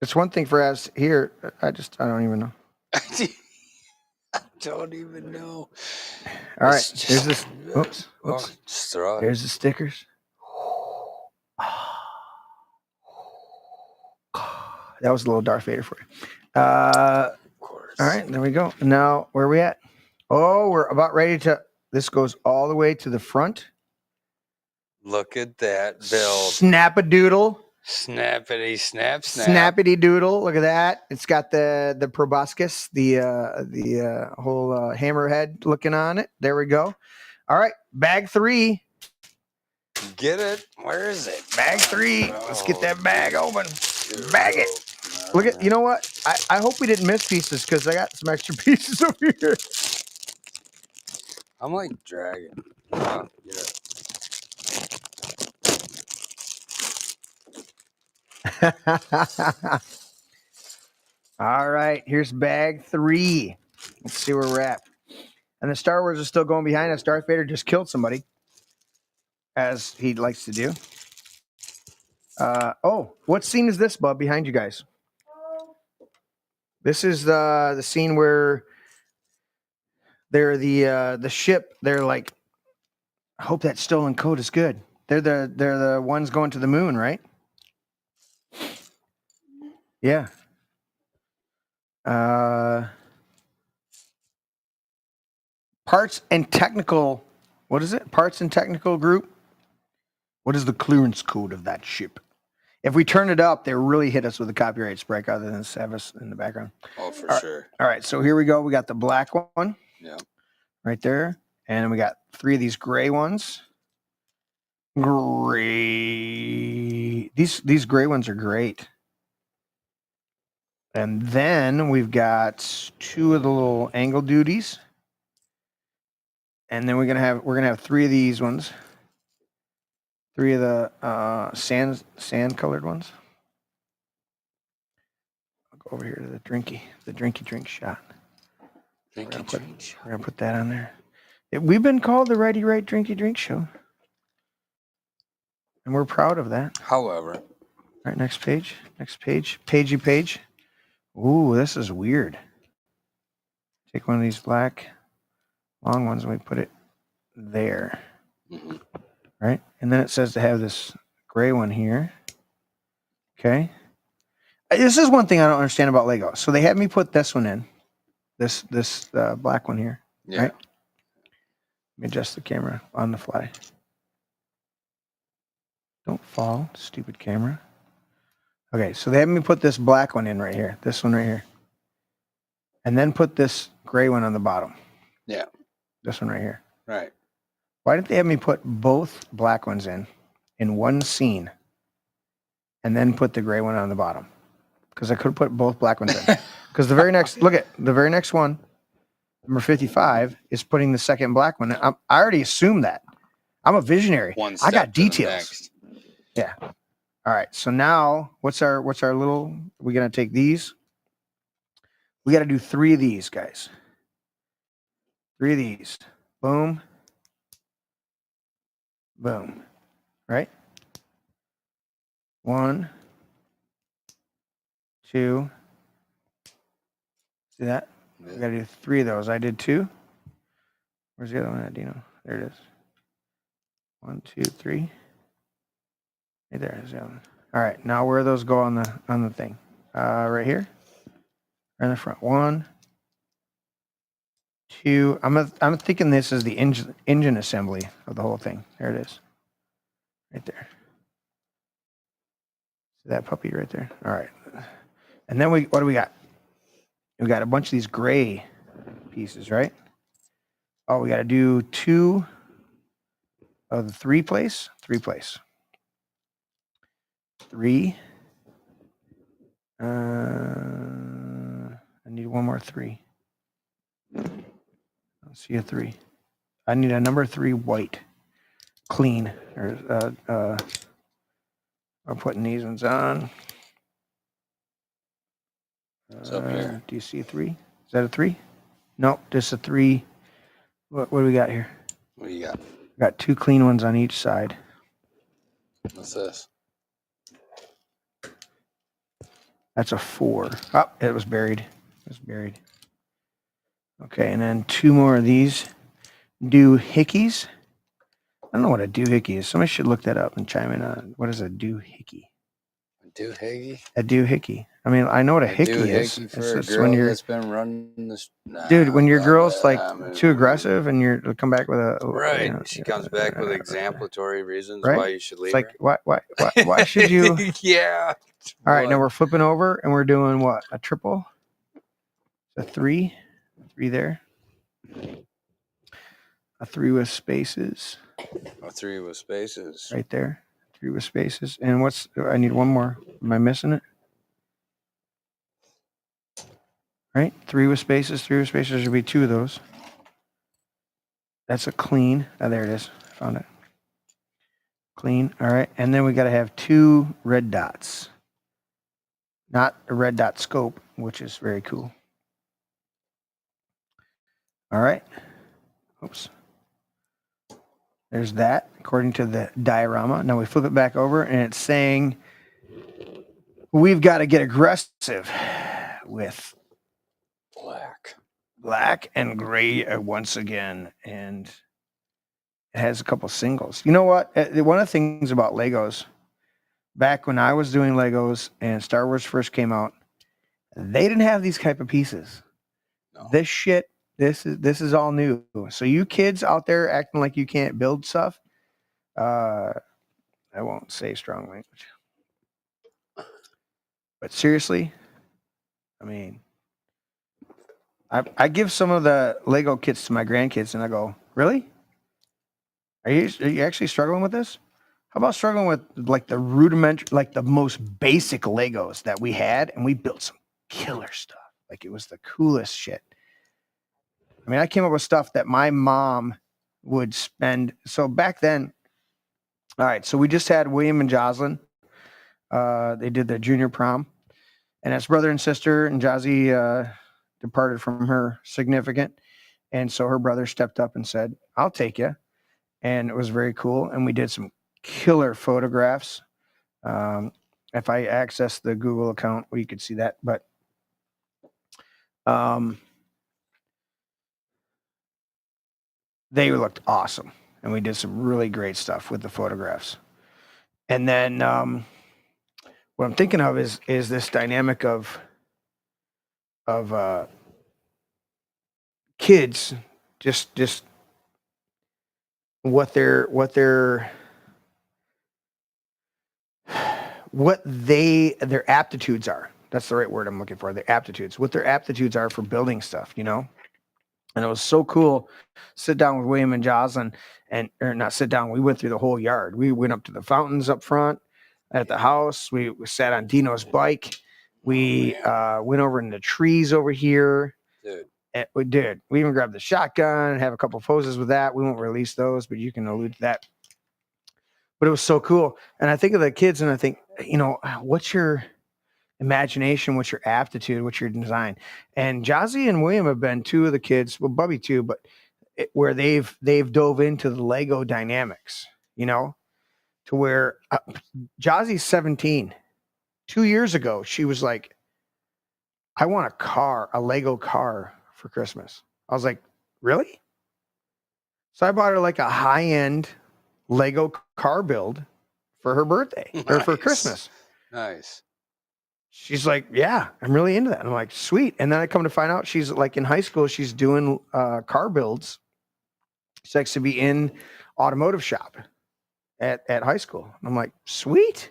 it's one thing for us here. I don't even know. I don't even know. All right, It's here's just- this. Whoops. Oh, just throw it. Here's the stickers. That was a little Darth Vader for you. Of course. All right, there we go. Now, where are we at? Oh, we're about ready to. This goes all the way to the front. Look at that build. Snap-a-doodle. Snappity snap. Snappity doodle. Look at that. It's got the proboscis, the whole hammerhead looking on it. There we go. All right, bag 3. Get it? Where is it? Bag 3. Let's get that bag open. Dude. Bag it. Look at, you know what? I hope we didn't miss pieces because I got some extra pieces over here. I'm like dragging. Get it. All right, here's bag 3. Let's see where we're at. And the Star Wars is still going behind us. Darth Vader just killed somebody, as he likes to do. What scene is this, bub, behind you guys? This is the scene where they're the ship. They're like, I hope that stolen code is good. They're the ones going to the moon, right? Yeah. Parts and technical. What is it? Parts and technical group. What is the clearance code of that ship? If we turn it up, they really hit us with a copyright strike other than have us in the background. Oh, for All sure. All right, so here we go. We got the black one. Yeah. Right there. And we got 3 of these gray ones. Gray. These gray ones are great. And then we've got 2 of the little angle duties. And then we're gonna have 3 of these ones. 3 of the sand colored ones. I'll go over here to the drinky drink shot. We're gonna put that on there. We've been called the Righty Right Drinky Drink Show. And we're proud of that. However. All right, next page. Pagey page. Ooh, this is weird. Take one of these black long ones and we put it there. Mm-hmm. Right? And then it says to have this gray one here. Okay. This is one thing I don't understand about Lego. So they had me put this one in. This black one here. Yeah. Right? Let me adjust the camera on the fly. Don't fall, stupid camera. Okay, so they had me put this black one in right here. This one right here. And then put this gray one on the bottom. Yeah. This one right here. Right. Why didn't they have me put both black ones in one scene and then put the gray one on the bottom? Because I could have put both black ones in. Because the very next one, number 55, is putting the second black one. I already assumed that. I'm a visionary. I got details. Yeah. All right. So now what's our little, we're going to take these. We got to do 3 of these, guys. 3 of these. Boom. Boom. Right? 1, 2. See that? Yeah. We got to do 3 of those. I did 2. Where's the other one at, Dino? There it is. 1, 2, 3. Hey, there's the other one. All right. Now where do those go on the thing? Right here. Right in the front. 1, 2. I'm thinking this is the engine assembly of the whole thing. There it is. Right there. See that puppy right there? All right. And then what do we got? We got a bunch of these gray pieces, right? Oh, we got to do 2 of the 3 place. 3 place. 3. I need one more 3. I don't see a 3. I need a number 3 white, clean. I'm putting these ones on. It's up here. Do you see a 3? Is that a 3? Nope, just a 3. What do we got here? What do you got? Got 2 clean ones on each side. What's this? That's a 4. Oh, it was buried. It was buried. Okay, and then 2 more of these doohickeys. I don't know what a doohickey is. Somebody should look that up and chime in on what is a doohickey. A doohickey? A doohickey. I mean, I know what a hickey is. Doohickey It's for a just girl when you're, that's been running this. dude, when your girl's like too aggressive and you're come back with a Right. you know, She comes back with exemplary reasons right? why you should leave It's like her. why should you? Yeah. All right, now we're flipping over and we're doing what? A triple? A 3? 3 there. A 3 with spaces. A 3 with spaces. Right there. 3 with spaces. And what's, I need one more. Am I missing it? Right? 3 with spaces. 3 with spaces. There should be 2 of those. That's a clean. Oh, there it is. Found it. Clean. All right. And then we got to have 2 red dots. Not a red dot scope, which is very cool. All right. Oops. There's that, according to the diorama. Now we flip it back over, and it's saying we've got to get aggressive with black and gray once again. And it has a couple singles. You know what? One of the things about Legos, back when I was doing Legos and Star Wars first came out, they didn't have these type of pieces. No. This shit, this is all new. So you kids out there acting like you can't build stuff, I won't say strong language. But seriously, I mean, I give some of the Lego kits to my grandkids and I go, really? Are you actually struggling with this? How about struggling with like the rudimentary, like the most basic Legos that we had, and we built some killer stuff. Like it was the coolest shit. I mean, I came up with stuff that my mom would spend. So back then, all right, so we just had William and Jocelyn. They did their junior prom, and as brother and sister, and Jazzy departed from her significant. And so her brother stepped up and said, I'll take you. And it was very cool. And we did some killer photographs. If I access the Google account, well, you could see that. But they looked awesome. And we did some really great stuff with the photographs. And then what I'm thinking of is this dynamic of kids just what their aptitudes are. That's the right word I'm looking for. Their aptitudes. What their aptitudes are for building stuff, you know? And it was so cool. Sit down with William and Jocelyn, or not sit down. We went through the whole yard. We went up to the fountains up front at the house. We sat on Dino's bike. We went over in the trees over here. Dude. And we did. We even grabbed the shotgun and have a couple poses with that. We won't release those, but you can allude to that. But it was so cool. And I think of the kids and I think, you know, what's your imagination? What's your aptitude? What's your design? And Jazzy and William have been 2 of the kids, well, Bubby too, but where they've dove into the Lego dynamics, you know, to where Jazzy's 17. 2 years ago, she was like, I want a Lego car for Christmas. I was like, really? So I bought her like a high-end Lego car build for her birthday or for Christmas. Nice. She's like, yeah, I'm really into that. And I'm like, sweet. And then I come to find out she's like in high school, she's doing car builds. She likes to be in automotive shop at high school. And I'm like, sweet.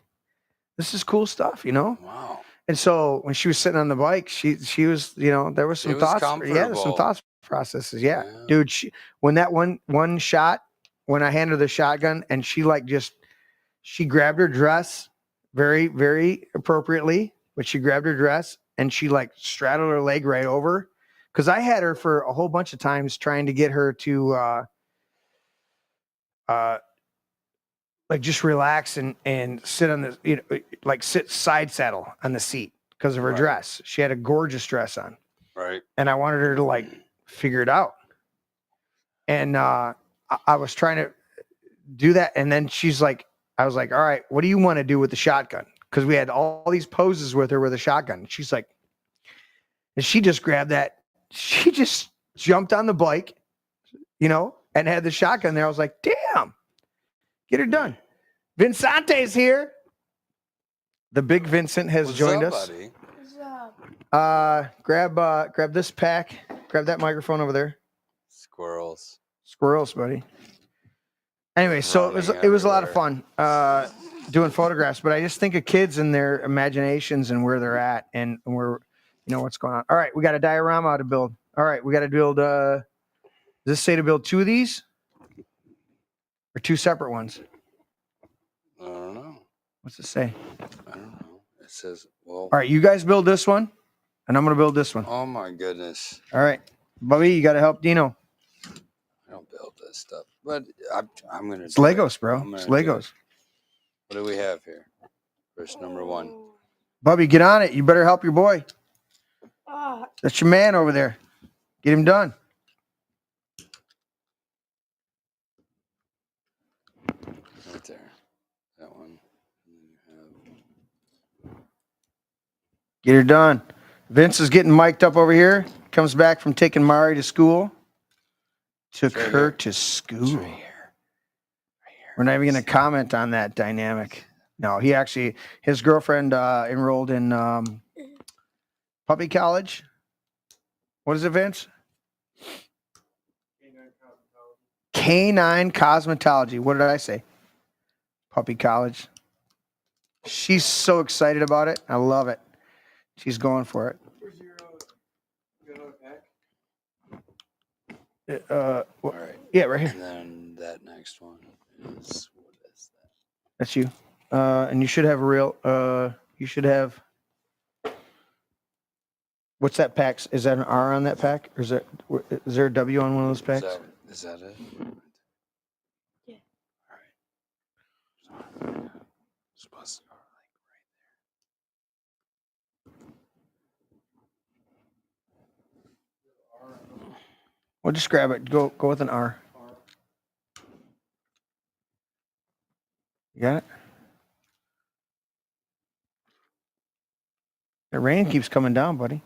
This is cool stuff, you know? Wow. And so when she was sitting on the bike, she was, you know, there was some thoughts. Yeah, some thoughts processes. Yeah. Dude, when that one shot, when I handed her the shotgun and she like she grabbed her dress very, very appropriately, but she grabbed her dress and she like straddled her leg right over. Cause I had her for a whole bunch of times trying to get her to, like just relax and sit on the, you know, like sit side saddle on the seat. because of her Right. dress. She had a gorgeous dress on, Right. and I wanted her to like figure it out. And I was trying to do that, and then she's like, I was like, all right, what do you want to do with the shotgun? Because we had all these poses with her with a shotgun. She's like, and she just grabbed that. She just jumped on the bike, you know, and had the shotgun there. I was like, damn, get her done. Vincente's here. The big Vincent has What's joined up, us. buddy? Grab this pack. Grab that microphone over there. Squirrels. Squirrels, buddy. Anyway, so it was a lot of fun doing photographs, but I just think of kids and their imaginations and where they're at and where, you know, what's going on. All right, we got a diorama to build. All right, we got to build. Does this say to build 2 of these or 2 separate ones? I don't know. What's it say? I don't know. It says, well. All right, you guys build this one, and I'm gonna build this one. Oh my goodness. All right, Bubby, you got to help Dino. I don't build this stuff, but I'm gonna. It's do it. Legos, bro. I'm It's gonna do Legos. it. What do we have here? Verse number 1. Bubby, get on it. You better help your boy. Ah, That's your man over there. Get him done. Right there. That one. Get her done. Vince is getting mic'd up over here. Comes back from taking Mari to school. Took Right her here. to It's school. right here. We're not even going to comment on that dynamic. No, he actually, his girlfriend enrolled in puppy college. What is it, Vince? Canine cosmetology. What did I say? Puppy college. She's so excited about it. I love it. She's going for it. All right. Yeah, right here. And then that next one is, what is that? That's you. And you should have a real, you should have, what's that pack? Is that an R on that pack? Or is there a W on one of those packs? Is that it? Yeah. All right. Supposed to go like right there. Well, just grab it. Go with an R. You got it? The rain keeps coming down, buddy.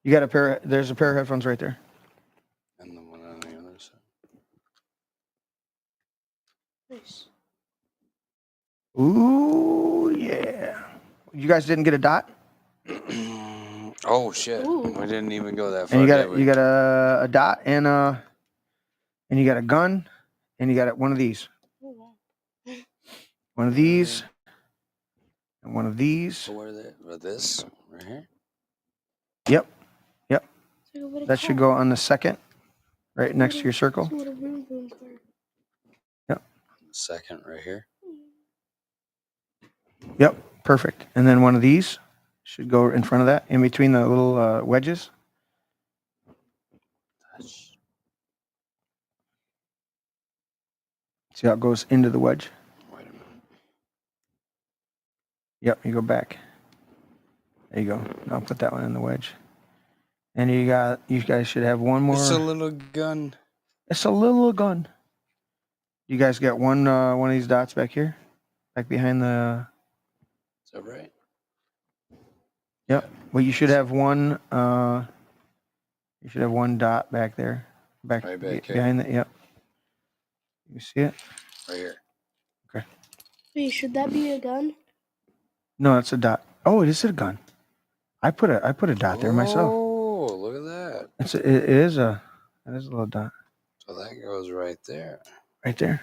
You got there's a pair of headphones right there. And the one on the other side. nice. Ooh, yeah. You guys didn't get a dot? Oh shit! Ooh. We didn't even go that far. And did we? you got a dot and you got a gun and you got one of these. Oh, wow. One of these and one of these. So where they? With this right here. Yep. It's like a little That should car. go on the second, right next to your circle. It's a little vroom vroom car. Second right here. Yep, perfect. And then one of these should go in front of that, in between the little wedges. Touch. See how it goes into the wedge? Wait a minute. Yep, you go back. There you go. Now put that one in the wedge. And you guys should have one more. It's a little gun. It's a little gun. You guys got one of these dots back here, back behind the. Is that right? Yep. Well, you should have one. You should have one dot back there, Right back here. behind the. Yep. You see it? Right here. Wait, should that be a gun? No, it's a dot. Oh, it is a gun. I put a dot there myself. Oh, look at that. It is a little dot So that goes right there. right there.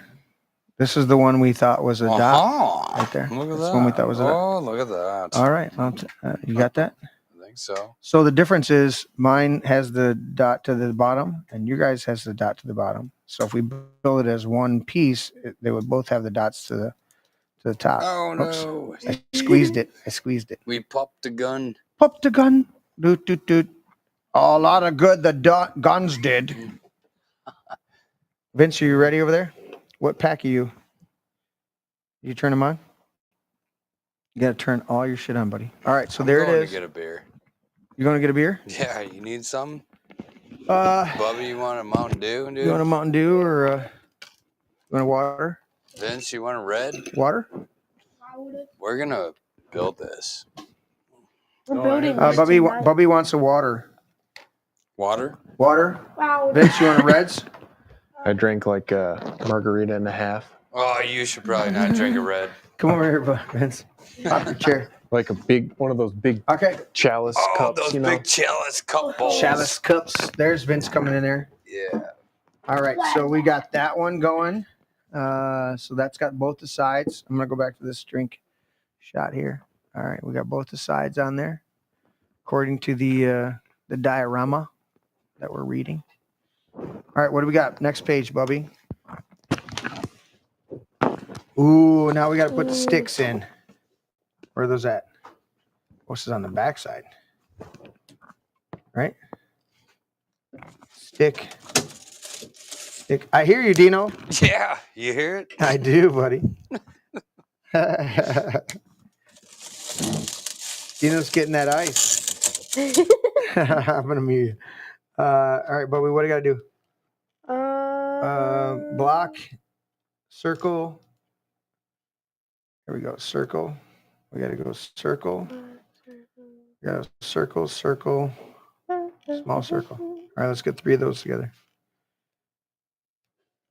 This is the one we thought was a dot Uh-huh. right there. Look at That's that. the one we thought was a dot. Oh, look at that. All right, you got that? I think so. So the difference is mine has the dot to the bottom, and you guys has the dot to the bottom. So if we build it as one piece, they would both have the dots to the top. Oh Oops. no. I squeezed it. We popped the gun. Pop the gun. Doot, doot, doot. A lot of good the guns did. Vince, are you ready over there? What pack are you? You turn them on? You got to turn all your shit on, buddy. All right, so I'm there it going is. to get a beer. You going to get a beer? Yeah, you need some? Uh, Bubby, you want a Mountain Dew, dude? you want a Mountain Dew or you want a water? Vince, you want a red? Water? We're going to build this. We're building this Bubby, tonight. Bubby wants a water. Water? Water? Wow. Vince, you want a Reds? I drank like a margarita and a half. Oh, you should probably not drink a red. Come over here, Vince. Pop your chair. Like a big, one of those big Okay. chalice Oh, cups, those you know? big chalice cup bowls. Chalice cups. There's Vince coming in there. Yeah. All right, so we got that one going. So that's got both the sides. I'm gonna go back to this drink shot here. All right, we got both the sides on there, according to the diorama that we're reading. All right, what do we got? Next page, Bubby. Ooh, now we got to put the sticks in. Where are those at? What's is on the back side? Right? Stick. I hear you, Dino. Yeah, you hear it? I do, buddy. Dino's getting that ice. I'm gonna mute you. All right, Bobby, what do you gotta do? Block, circle. Here we go. Circle. We gotta go circle. We gotta circle, circle, small circle. All right, let's get 3 of those together.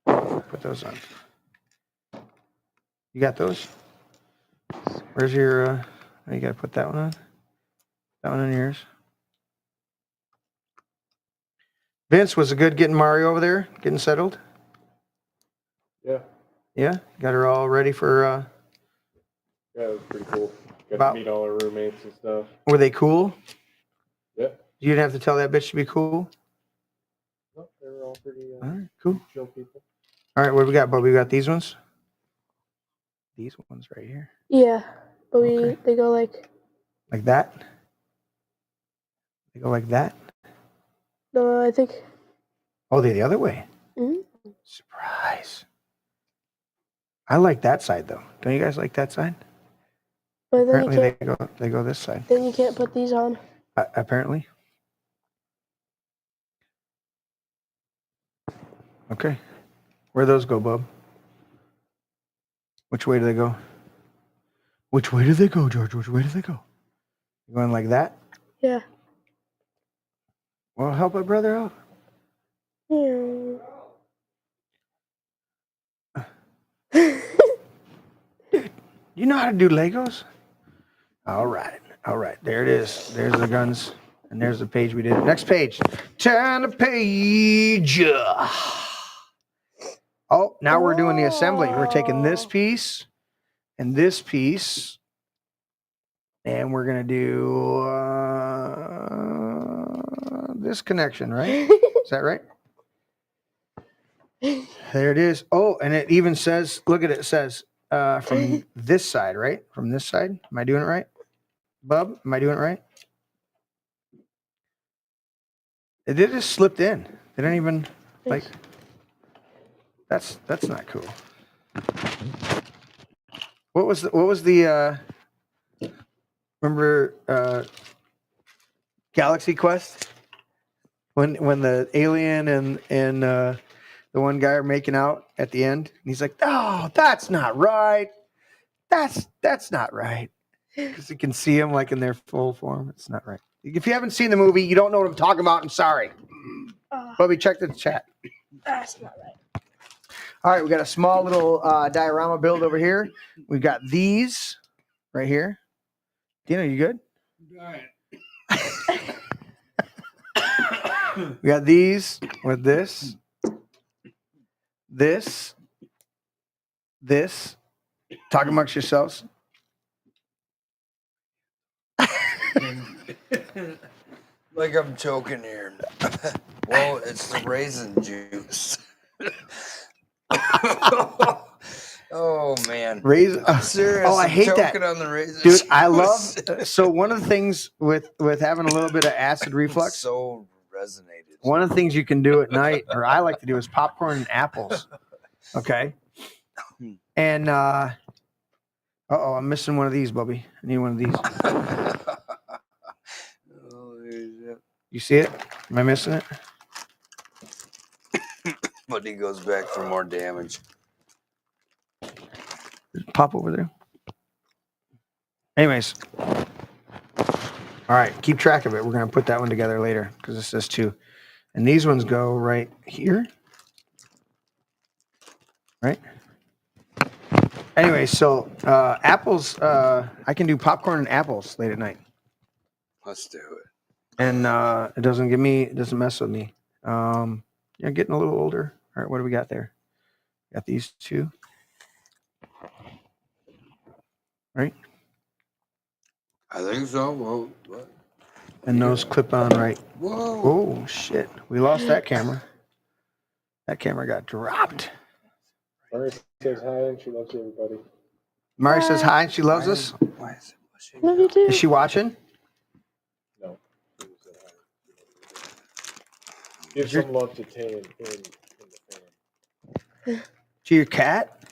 Put those on. You got those? Where's your? You gotta put that one on. That one on yours. Vince, was it good getting Mario over there, getting settled? Yeah. Yeah, got her all ready for. Yeah, it was pretty cool. Got About- to meet all our roommates and stuff. Were they cool? Yeah. You didn't have to tell that bitch to be cool. No, they were all pretty All right, cool. chill people. All right, what do we got, Bubby? We got these ones. These ones right here, Yeah, but Okay. they go like like that. They go like that. no, I think. Oh, they're the other way. Mhm. Surprise. I like that side though. Don't you guys like that side? But then Apparently you can't. they go this side. Then you can't put these on. Apparently. Okay. Where those go, bub? Which way do they go? Which way do they go, George? Which way do they go? You going like that? Yeah. Well, help a brother out. Yeah. You know how to do Legos? All right. All right. There it is. There's the guns. And there's the page we did. Next page. Turn the page. Oh, now we're doing the assembly. We're taking this piece and this piece. And we're going to do this connection, right? Is that right? There it is. Oh, and it even says, look at it. It says from this side, right? From this side. Am I doing it right? Bub, am I doing it right? It just slipped in. They didn't even like. That's not cool. What was the remember Galaxy Quest when the alien and the one guy are making out at the end and he's like, "Oh, that's not right. That's not right." Because you can see them like in their full form. It's not right. If you haven't seen the movie, you don't know what I'm talking about. I'm sorry. Bubby, check the chat. That's not right. All right, we got a small little diorama build over here. We've got these right here. Dino, you good? We got these with this. Talk amongst yourselves. Like I'm choking here. Well, it's the raisin juice. Oh man. Raisin. I'm serious. Oh, I I'm hate that. choking on the raisin Dude, juice. I love. So one of the things with having a little bit of acid reflux, So resonated. one of the things you can do at night, or I like to do, is popcorn and apples. Okay. And Uh-oh, I'm missing one of these, Bubby. I need one of these. You see it? Am I missing it? But he goes back for more damage. Pop over there. Anyways. All right, keep track of it. We're going to put that one together later because it says 2. And these ones go right here. Right? Anyway, so apples, I can do popcorn and apples late at night. Let's do it. And it doesn't mess with me. Yeah, getting a little older. All right, what do we got there? Got these 2. Right? I think so. Well, what? And those clip on right. Whoa. Oh, shit. We lost that camera. That camera got dropped. Mari says hi and she loves everybody. Mari says hi and she loves us. Why is it pushing? Love you too. Is she watching? No. She said hi. Give some love to Tay in the fan. To your cat?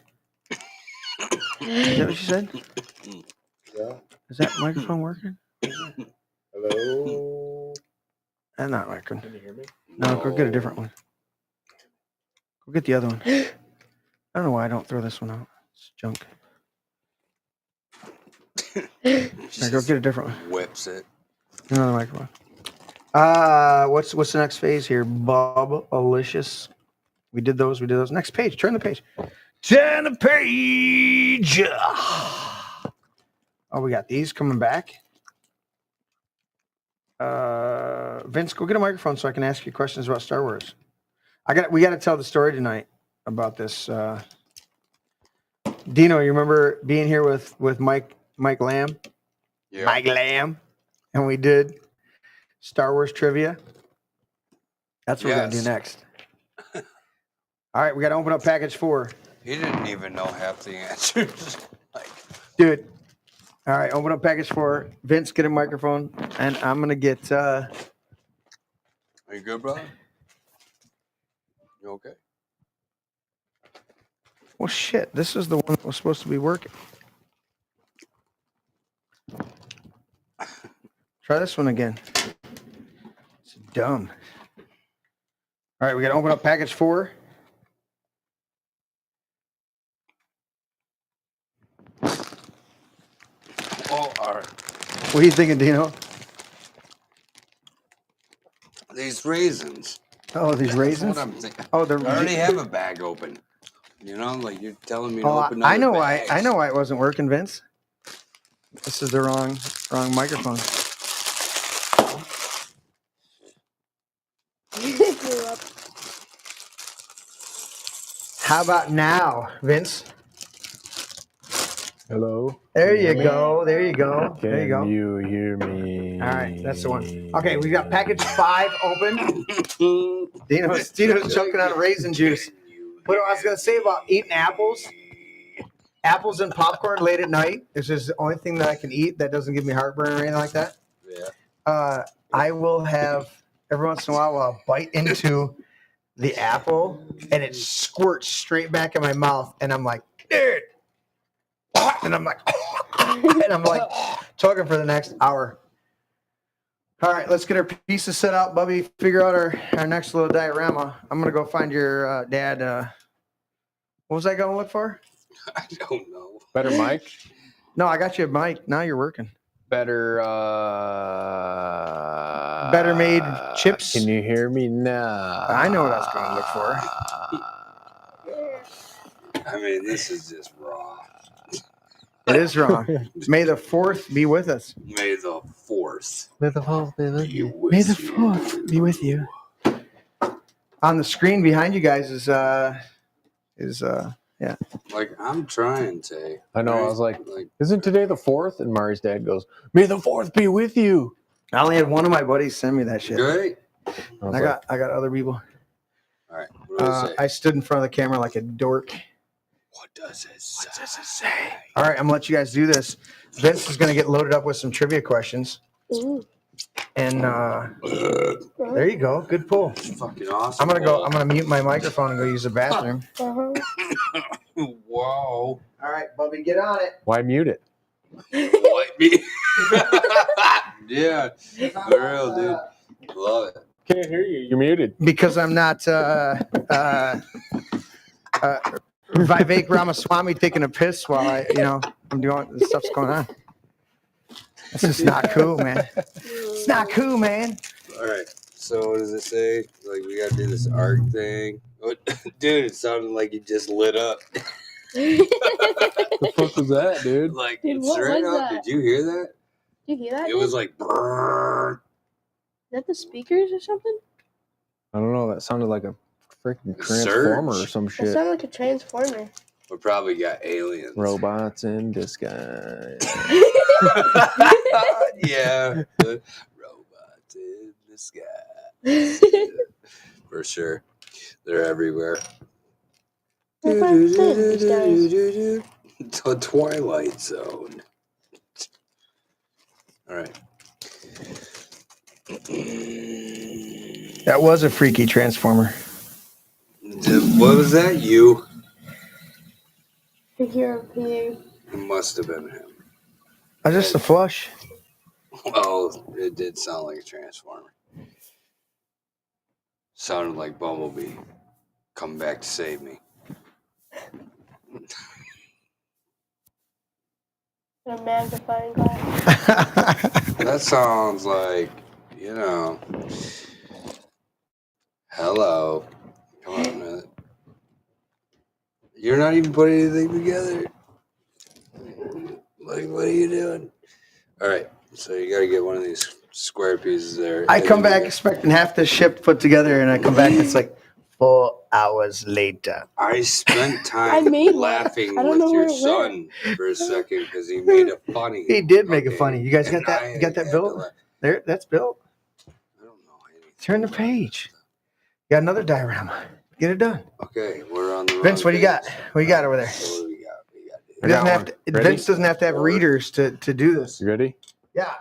Is that what she said? Yeah. Is that microphone working? Hello. That's not working. Can you hear me? No, go get a different one. Go get the other one. I don't know why I don't throw this one out. It's junk. Right, go get a different one. Whips it. Another microphone. What's the next phase here? Bob Alicious. We did those. Next page. Turn the page. Turn the page. Oh, we got these coming back. Vince, go get a microphone so I can ask you questions about Star Wars. We got to tell the story tonight about this. Dino, you remember being here with Mike Lamb? Yeah. Mike Lamb, and we did Star Wars trivia. That's what we're gonna do next. All right, we got to open up package 4. He didn't even know half the answers. Dude. All right, open up package 4. Vince, get a microphone, and I'm gonna get. Are you good, brother? You okay? Well, shit. This is the one that was supposed to be working. Try this one again. It's dumb. All right, we got to open up package 4. Oh, all right. What are you thinking, Dino? These raisins. Oh, these raisins? That's what I'm thinking. Oh, they're. I already have a bag open. You know, like you're telling me to Oh, open I another know why. bags. I know why it wasn't working, Vince. This is the wrong microphone. How about now, Vince? Hello. There you go. There you go. Can There you go. you hear me? All right, that's the one. Okay, we got package 5 open. Dino's choking on raisin juice. What I was gonna say about eating apples and popcorn late at night. This is the only thing that I can eat that doesn't give me heartburn or anything like that. Yeah. I will have every once in a while I'll bite into the apple and it squirts straight back in my mouth, and I'm like, dude, and I'm like, talking for the next hour. All right, let's get our pieces set out, Bubby. Figure out our next little diorama. I'm gonna go find your dad. What was I gonna look for? I don't know. Better mic? No, I got you a mic. Now you're working. Better Better made chips. Can you hear me now? I know what I was gonna look for. I mean, this is just raw. It is wrong. May the 4th be with us. May the 4th. May the 4th be with you. May the 4th be with you. On the screen behind you guys is yeah. Like, I'm trying to. I know. I was like, isn't today the 4th? And Mari's dad goes, May the 4th be with you. I only had one of my buddies send me that shit. Great. I got other people. All right. What does it say? I stood in front of the camera like a dork. What does it say? All right, I'm gonna let you guys do this. Vince is gonna get loaded up with some trivia questions. Ooh. And there you go. Good pull. It's fucking awesome. I'm gonna mute my microphone and go use the bathroom. Uh-huh. Whoa. All right, Bubby, get on it. Why mute it? Like me. Yeah. For real, dude. Love it. Can't hear you. You're muted. Because I'm not Vivek Ramaswamy taking a piss while I'm doing this stuff's going on. This is not cool, man. It's not cool, man. All right. So what does it say? Like we gotta do this arc thing. Dude, it sounded like you just lit up. The fuck was that, dude? Like Dude, what straight was up. that? Did you hear that? Did you hear that? It dude? was like brrrr. Is that the speakers or something? I don't know. That sounded like a freaking Surge. transformer or some It shit. sounded like a transformer. We probably got aliens. Robots in disguise. Yeah. The robots in the sky. For sure. They're everywhere. Robots in disguise. The Twilight Zone. All right. That was a freaky transformer. What was that? You? Figure peeing. It must have been him. Oh, just a flush. Well, it did sound like a transformer. Sounded like Bumblebee. Come back to save me. A magnifying glass. That sounds like, hello. Come on, man. You're not even putting anything together. Like, what are you doing? All right, so you got to get one of these square pieces there. I come back expecting half the ship put together, and I come back and it's like 4 hours later. I spent I time made laughing I don't with know your where it son for a second because he made it funny. He did make it Okay, funny. You guys got and that? I You got that had to built? laugh. There, that's built. I don't know anything. Turn the page. You got another diorama. Get it done. Okay, we're on the wrong Vince, what do you got? page. What you got over there? So what do we got? He doesn't have to, Ready? Vince doesn't have to have readers to do this. You ready? Yeah.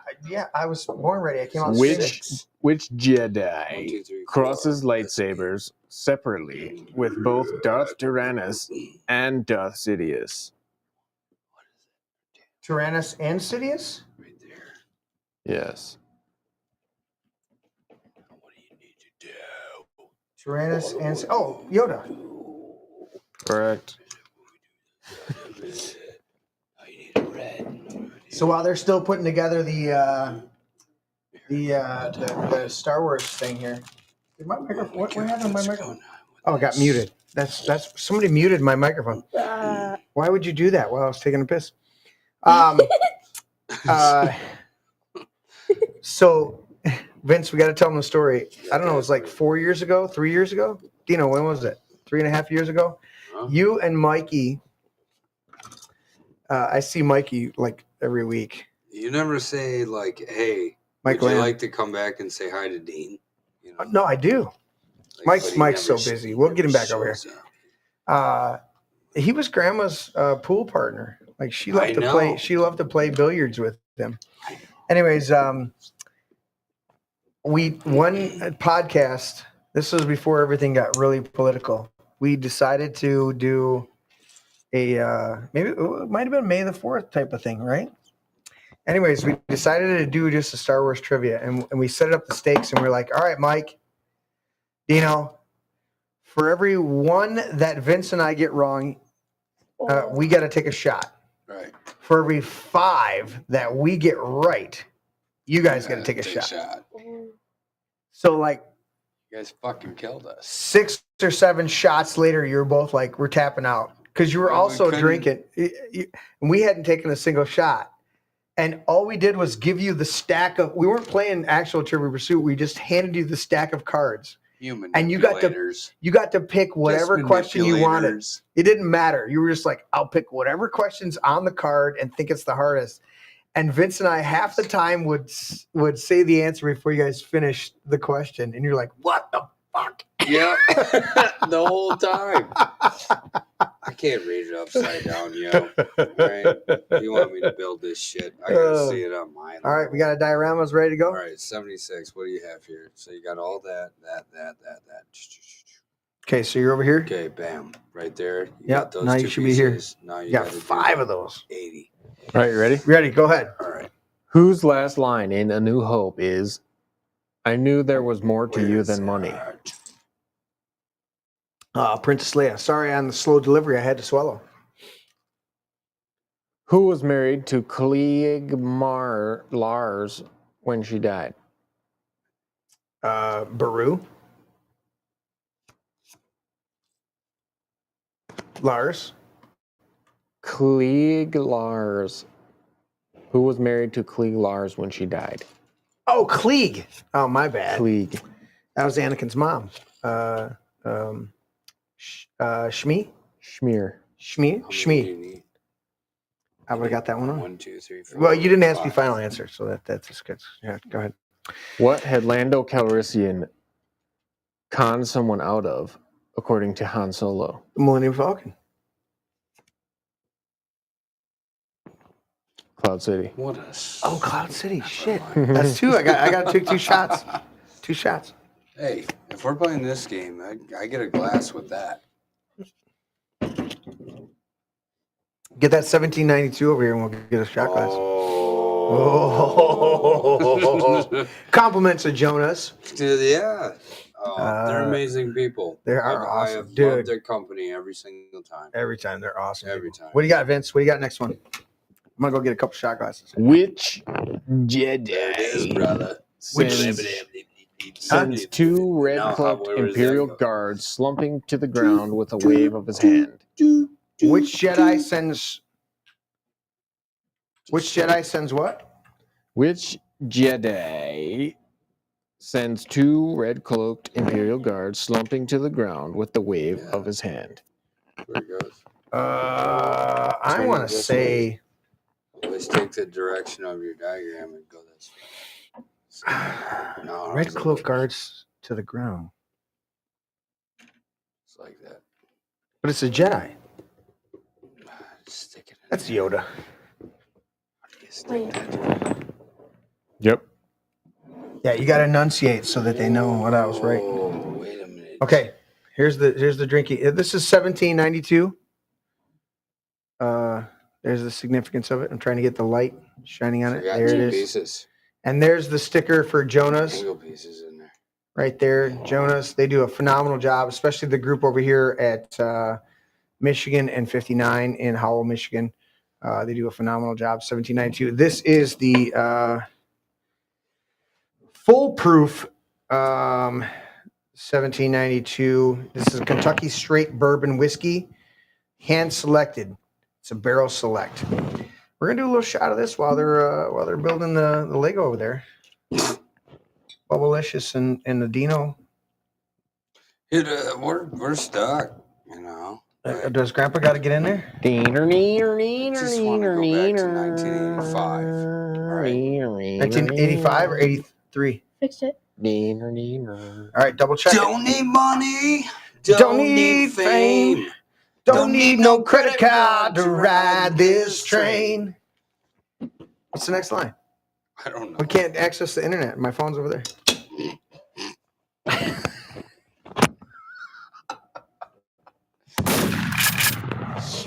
I was born ready. I came out Which sick. which 1, Jedi 2, 3, 4. crosses lightsabers separately with both Darth Tyrannus and Darth Sidious? Tyrannus and Sidious? Right there. Yes. What do you need to do? Tyrannus and Yoda. Correct. I need a red. So while they're still putting together the Star Wars thing here, did my microphone? What happened to my microphone? Oh, it got muted. That's somebody muted my microphone. Why would you do that while I was taking a piss? So, Vince, we got to tell them the story. I don't know. It was like 4 years ago, 3 years ago. Dino, when was it? 3.5 years ago. Huh? You and Mikey. I see Mikey like every week. You never say like, "Hey, Mike would you Lamb. like to come back and say hi to Dean?" You know, No, I do. like, but he Mike's so never busy. We'll get him back over here. shows up. He was Grandma's pool partner. Like she I loved to play. know. She loved to play billiards with him. Anyways, one podcast. This was before everything got really political. We decided to do maybe it might have been May the 4th type of thing, right? Anyways, we decided to do just a Star Wars trivia, and we set up the stakes, and we're like, all right, Mike, for every one that Vince and I get wrong, we got to take a shot. Right. For every 5 that we get right, you guys got to take a shot. So like You guys fucking killed us. 6 or 7 shots later, you're both like, we're tapping out because you were Well, we also couldn't- drinking. And we hadn't taken a single shot. And all we did was give you the stack of, we weren't playing actual Trivial Pursuit. We just handed you the stack of cards. Human And you got to pick whatever question you wanted. It didn't matter. You were just like, I'll pick whatever question's on the card and think it's the hardest. And Vince and I half the time would say the answer before you guys finished the question. And you're like, what the fuck? Yeah. The whole time. I can't read it upside down, yo. Right? You want me to build this shit? I gotta see it on mine. All right, we got a dioramas ready to go. All right, 76. What do you have here? So you got all that. Okay, so you're over here. Okay, bam, right there. You Yep, got those now you two should be here. pieces. Now You got gotta do 5 of those. 80. All right, you ready? Ready? Go ahead. All right. Whose last line in A New Hope is, "I knew there was more to you than money"? Princess Leia. Sorry on the slow delivery. I had to swallow. Who was married to Cleagmar Lars when she died? Baru. Lars. Klieg Lars. Who was married to Klieg Lars when she died? Oh, Klieg. Oh, my bad. Klieg. That was Anakin's mom. Shmi? Schmear. Shmi. I would have got that one on. 1, 2, 3, 4. Well, you didn't ask me 5. final answer, so that's just good. Yeah, go ahead. What had Lando Calrissian conned someone out of, according to Han Solo? The Millennium Falcon. Cloud City. What a Oh, Cloud City. Shit. That's 2. I got to take 2 shots. 2 shots. Hey, if we're playing this game, I get a glass with that. Get that 1792 over here and we'll get a shot glass. Oh. Compliments of Jonas. Dude, yeah. Oh, they're amazing people. They are I awesome. have Dude. loved their company every single time. Every time. They're awesome. Every people. time. What do you got, Vince? What do you got next one? I'm going to go get a couple shot glasses. Which Jedi There it is, brother. sends 2 red-cloaked where does that Imperial go? guards slumping to the ground with a wave of his hand? Which Jedi sends what? Which Jedi sends 2 red-cloaked Imperial guards slumping to the ground with the wave of his hand? Where it goes. I Turn want it to this say Always take the direction of your diagram and go this way. No, red cloak guards to the ground. It's like that. But it's a Jedi. Stick it in. That's Yoda. Yep. Yeah, you got to enunciate so that they know what I was right. Oh, wait a minute. Okay, here's the drinking. This is 1792. There's the significance of it. I'm trying to get the light shining on it. Forgot There it 2 is. pieces. And there's the sticker for Jonas Single pieces in there. right there. Jonas, they do a phenomenal job, especially the group over here at Michigan and 59 in Howell, Michigan. They do a phenomenal job. 1792. This is the foolproof 1792. This is a Kentucky straight bourbon whiskey, hand selected. It's a barrel select. We're gonna do a little shot of this while they're building the Lego over there. Bubblicious and the Dino. We're stuck, you know. Does Grandpa got to get in there? I just want to go back to 1985. All right. 1985 or 83? Fixed it. All right, double check. Don't need money. Don't need fame. Don't need no credit card to ride this train. What's the next line? I don't know. We can't access the internet. My phone's over there.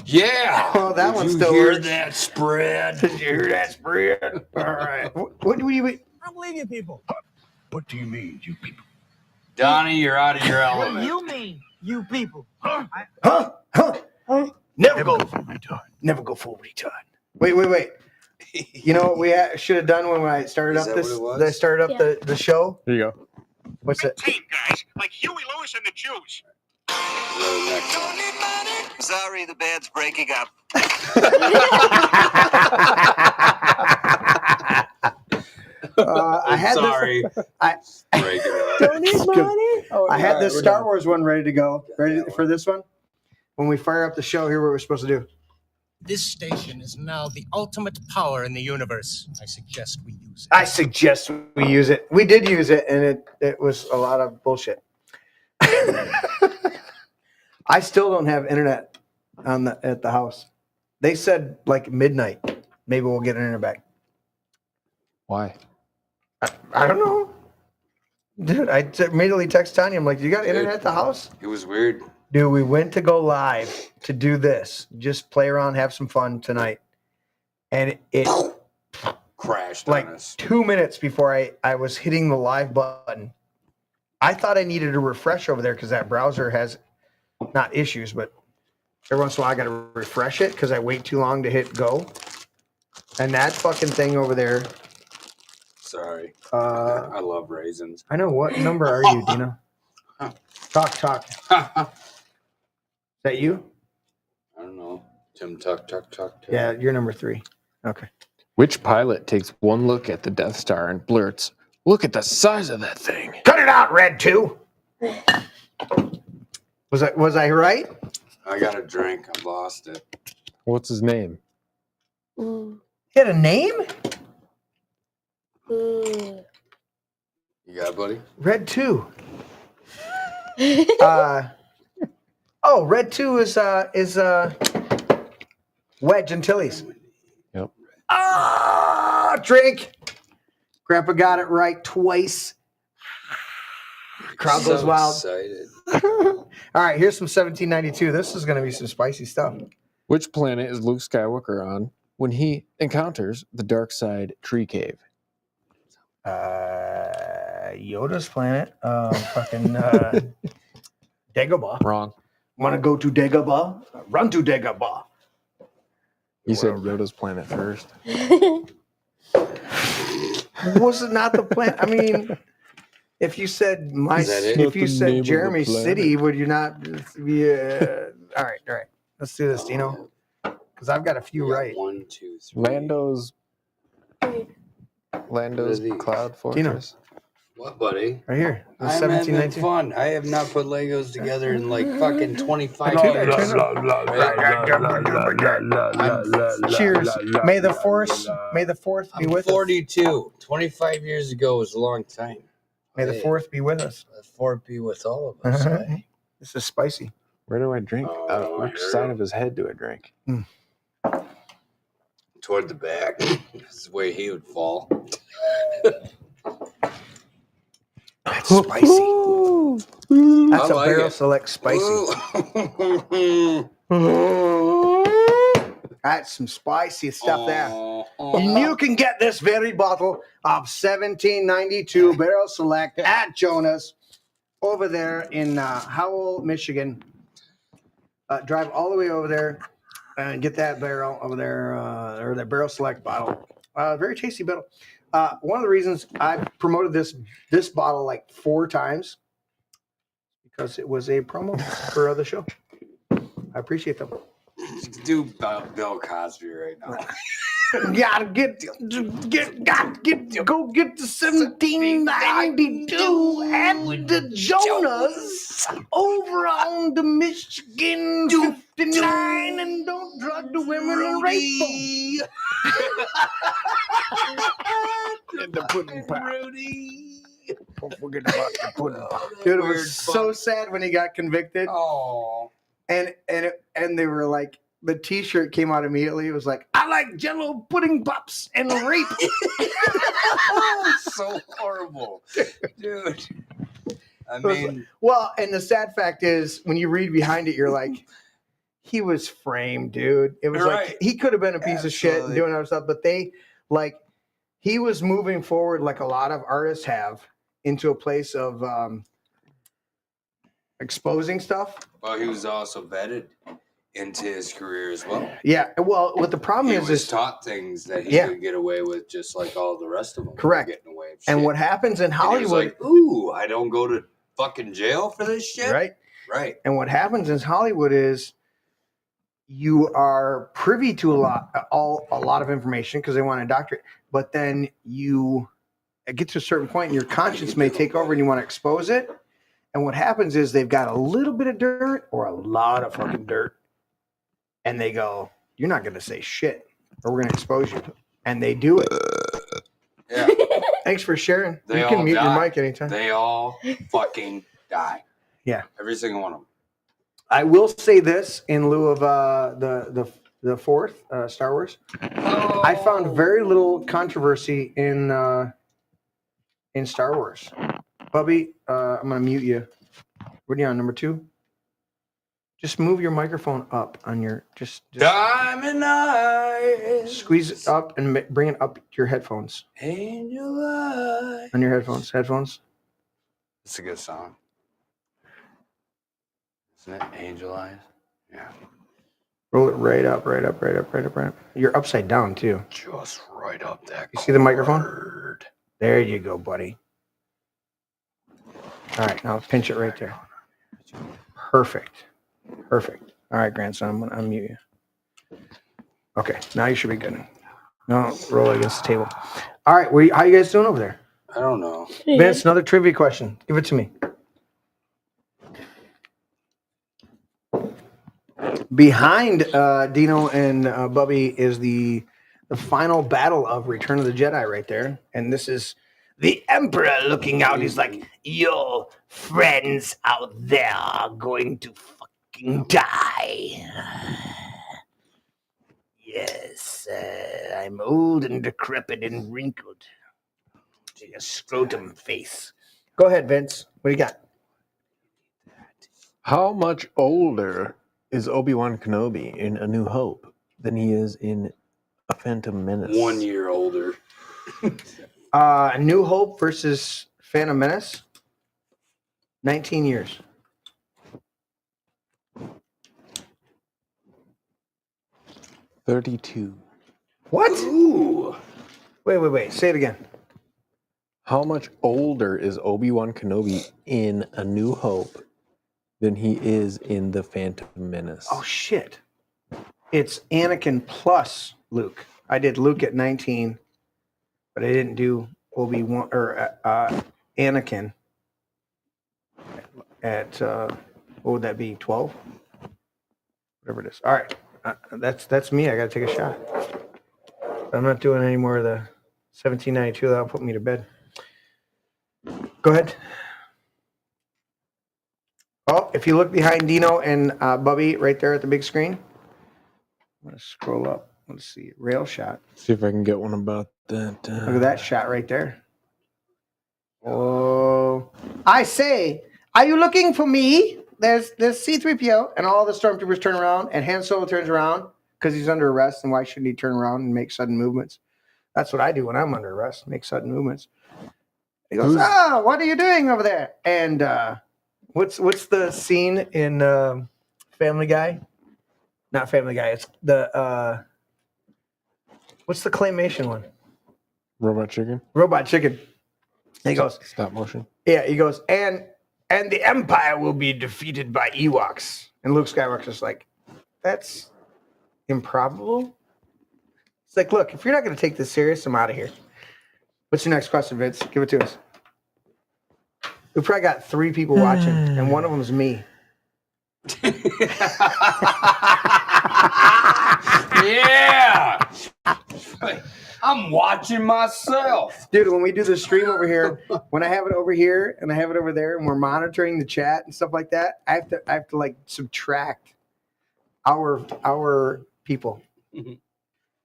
Yeah. Oh, that Did one you still hear works. that spread? Did you hear that spread? All right. What do we? I don't believe you people. What do you mean, you people? Donnie, you're out of your What do element. you mean, you people? Huh? Never go. full retard. Never go full retard. Wait. You know what we should have done when I started Is up that this? what it was? I started up Yeah. the show. Here you go. What's it? Team guys, like Huey Lewis and the Jews. The next one. Sorry, the band's breaking up. I had Sorry. I- Break it up. Don't need money. Oh, I had all this right, we're Star done. Wars one ready to go. Ready Yeah, for this one? When we fire up the show, here what we're supposed to do. This station is now the ultimate power in the universe. I suggest we use it. I suggest we use it. We did use it, and it was a lot of bullshit. I still don't have internet at the house. They said like midnight. Maybe we'll get internet back. Why? I don't know. Dude, I immediately text Tanya. I'm like, you got internet at the house? It was weird. Dude, we went to go live to do this. Just play around, have some fun tonight. And it Crashed like on us. 2 minutes before I was hitting the live button. I thought I needed a refresh over there because that browser has not issues, but every once in a while I got to refresh it because I wait too long to hit go. And that fucking thing over there. Sorry. Uh, I love raisins. I know. What number are you, Dino? Talk. Is that you? I don't know. Tim Tuck. Yeah, you're number 3. Okay. Which pilot takes one look at the Death Star and blurts, "Look at the size of that thing"? Cut it out, Red 2. Was I right? I got a drink. I lost it. What's his name? Ooh. He had a name? Ooh. You got it, buddy? Red 2. Red 2 is Wedge Antilles. Yep. Drink. Grandpa got it right twice. Crowd goes So wild. excited. All right, here's some 1792. This is going to be some spicy stuff. Which planet is Luke Skywalker on when he encounters the dark side tree cave? Yoda's planet. Dagobah. Wrong. Want to go to Dagobah? Run to Dagobah. You said Yoda's planet first. Was it not the planet? I mean, if you said Is that it? if you Not the name said of the Jeremy planet. City, would you not be? All right. Let's do this, Dino, because I've got a few You got right. 1, 2, 3. Lando's Wait. What are these? Cloud Dino. Fortress. What, buddy? Right here. The I'm having 1792. fun. I have not put Legos together in like fucking 25 I years. Cheers. May the fourth be I'm with us. 42. 25 years ago was a long time. May the Hey, fourth be with us. the fourth be with all of us. Hey. This is spicy. Where do I drink? Oh, Which here. side of his head do I drink? Toward the back. This is where he would fall. That's spicy. That's I a like barrel it. select spicy. That's some spicy stuff there. And you can get this very bottle of 1792 Barrel Select at Jonas over there in Howell, Michigan. Drive all the way over there and get that barrel over there, or that Barrel Select bottle. Very tasty bottle. One of the reasons I promoted this bottle like 4 times because it was a promo for the show. I appreciate them. Do Bill Cosby right now. Gotta go get the 1792 at the Jonas over on the Michigan 59 and don't drug the women and rape them. And the pudding pop. Rudy. Don't forget about the pudding pop. Dude, it was so sad when he got convicted. Oh. And they were like, the T-shirt came out immediately. It was like, I like Jello pudding pops and rape. So horrible, dude. I mean, Well, and the sad fact is, when you read behind it, you're like, he was framed, dude. It was You're like right. he could have been a piece of shit and Absolutely. doing other stuff, but he was moving forward like a lot of artists have into a place of exposing stuff. well, he was also vetted into his career as well. Yeah. Well, what the problem He is was taught things that he Yeah. could get away with, just like all the rest of them. were Correct. Getting away with and shit. what happens in And he was Hollywood, like, "Ooh, I don't go to fucking jail for this shit." right? Right. And what happens in Hollywood is you are privy to a lot of information because they want to doctorate, but then you get to a certain point and your conscience may take over and you want to expose it. And what happens is they've got a little bit of dirt or a lot of fucking dirt, and they go, "You're not going to say shit, or we're going to expose you." And they do it. Yeah. Thanks for sharing. They You can all mute die. your mic anytime. They all fucking die. Yeah. Every single one of them. I will say this in lieu of the fourth Star Wars. I found very little controversy in Star Wars. Bubby, I'm gonna mute you. What are you on, number 2? Just move your microphone up on your just Diamond eyes. squeeze it up and bring it up to your headphones. Angel eyes. On your headphones. It's a good song. Isn't it? Angel eyes. Yeah. Roll it right up. You're upside down too. Just right up that. You see the microphone? cord. There you go, buddy. All right, now pinch it right there. Perfect. All right, grandson, I'm gonna unmute you. Okay, now you should be good. No, roll it against the table. All right, how you guys doing over there? I don't know. Vince, another trivia question. Give it to me. Behind Dino and Bubby is the final battle of Return of the Jedi right there. And this is the Emperor looking out. He's like, your friends out there are going to fucking die. Yes, I'm old and decrepit and wrinkled. A scrotum face. Go ahead, Vince. What do you got? How much older is Obi-Wan Kenobi in A New Hope than he is in A Phantom Menace? 1 year older. New Hope versus Phantom Menace. 19 years. $32. What? Ooh. Wait. Say it again. How much older is Obi-Wan Kenobi in A New Hope than he is in The Phantom Menace? Oh, shit. It's Anakin plus Luke. I did Luke at 19, but I didn't do Obi-Wan or Anakin at, what would that be, 12? Whatever it is. All right. That's me. I got to take a shot. I'm not doing any more of the 1792. That'll put me to bed. Go ahead. Oh, if you look behind Dino and Bubby right there at the big screen, I'm going to scroll up. Let's see. Rail shot. See if I can get one about that. Look at that shot right there. Oh. I say, are you looking for me? There's C-3PO, and all the stormtroopers turn around, and Han Solo turns around because he's under arrest, and why shouldn't he turn around and make sudden movements? That's what I do when I'm under arrest, make sudden movements. He goes, what are you doing over there? And what's the scene in Family Guy? Not Family Guy. It's the what's the claymation one? Robot Chicken? Robot Chicken. And he goes, Stop motion. yeah, he goes, and the Empire will be defeated by Ewoks. And Luke Skywalker's just like, that's improbable. It's like, look, if you're not going to take this serious, I'm out of here. What's your next question, Vince? Give it to us. We probably got 3 people watching, and one of them is me. Yeah. I'm watching myself. Dude, when we do the stream over here, when I have it over here and I have it over there, and we're monitoring the chat and stuff like that, I have to like subtract our people. Mhm.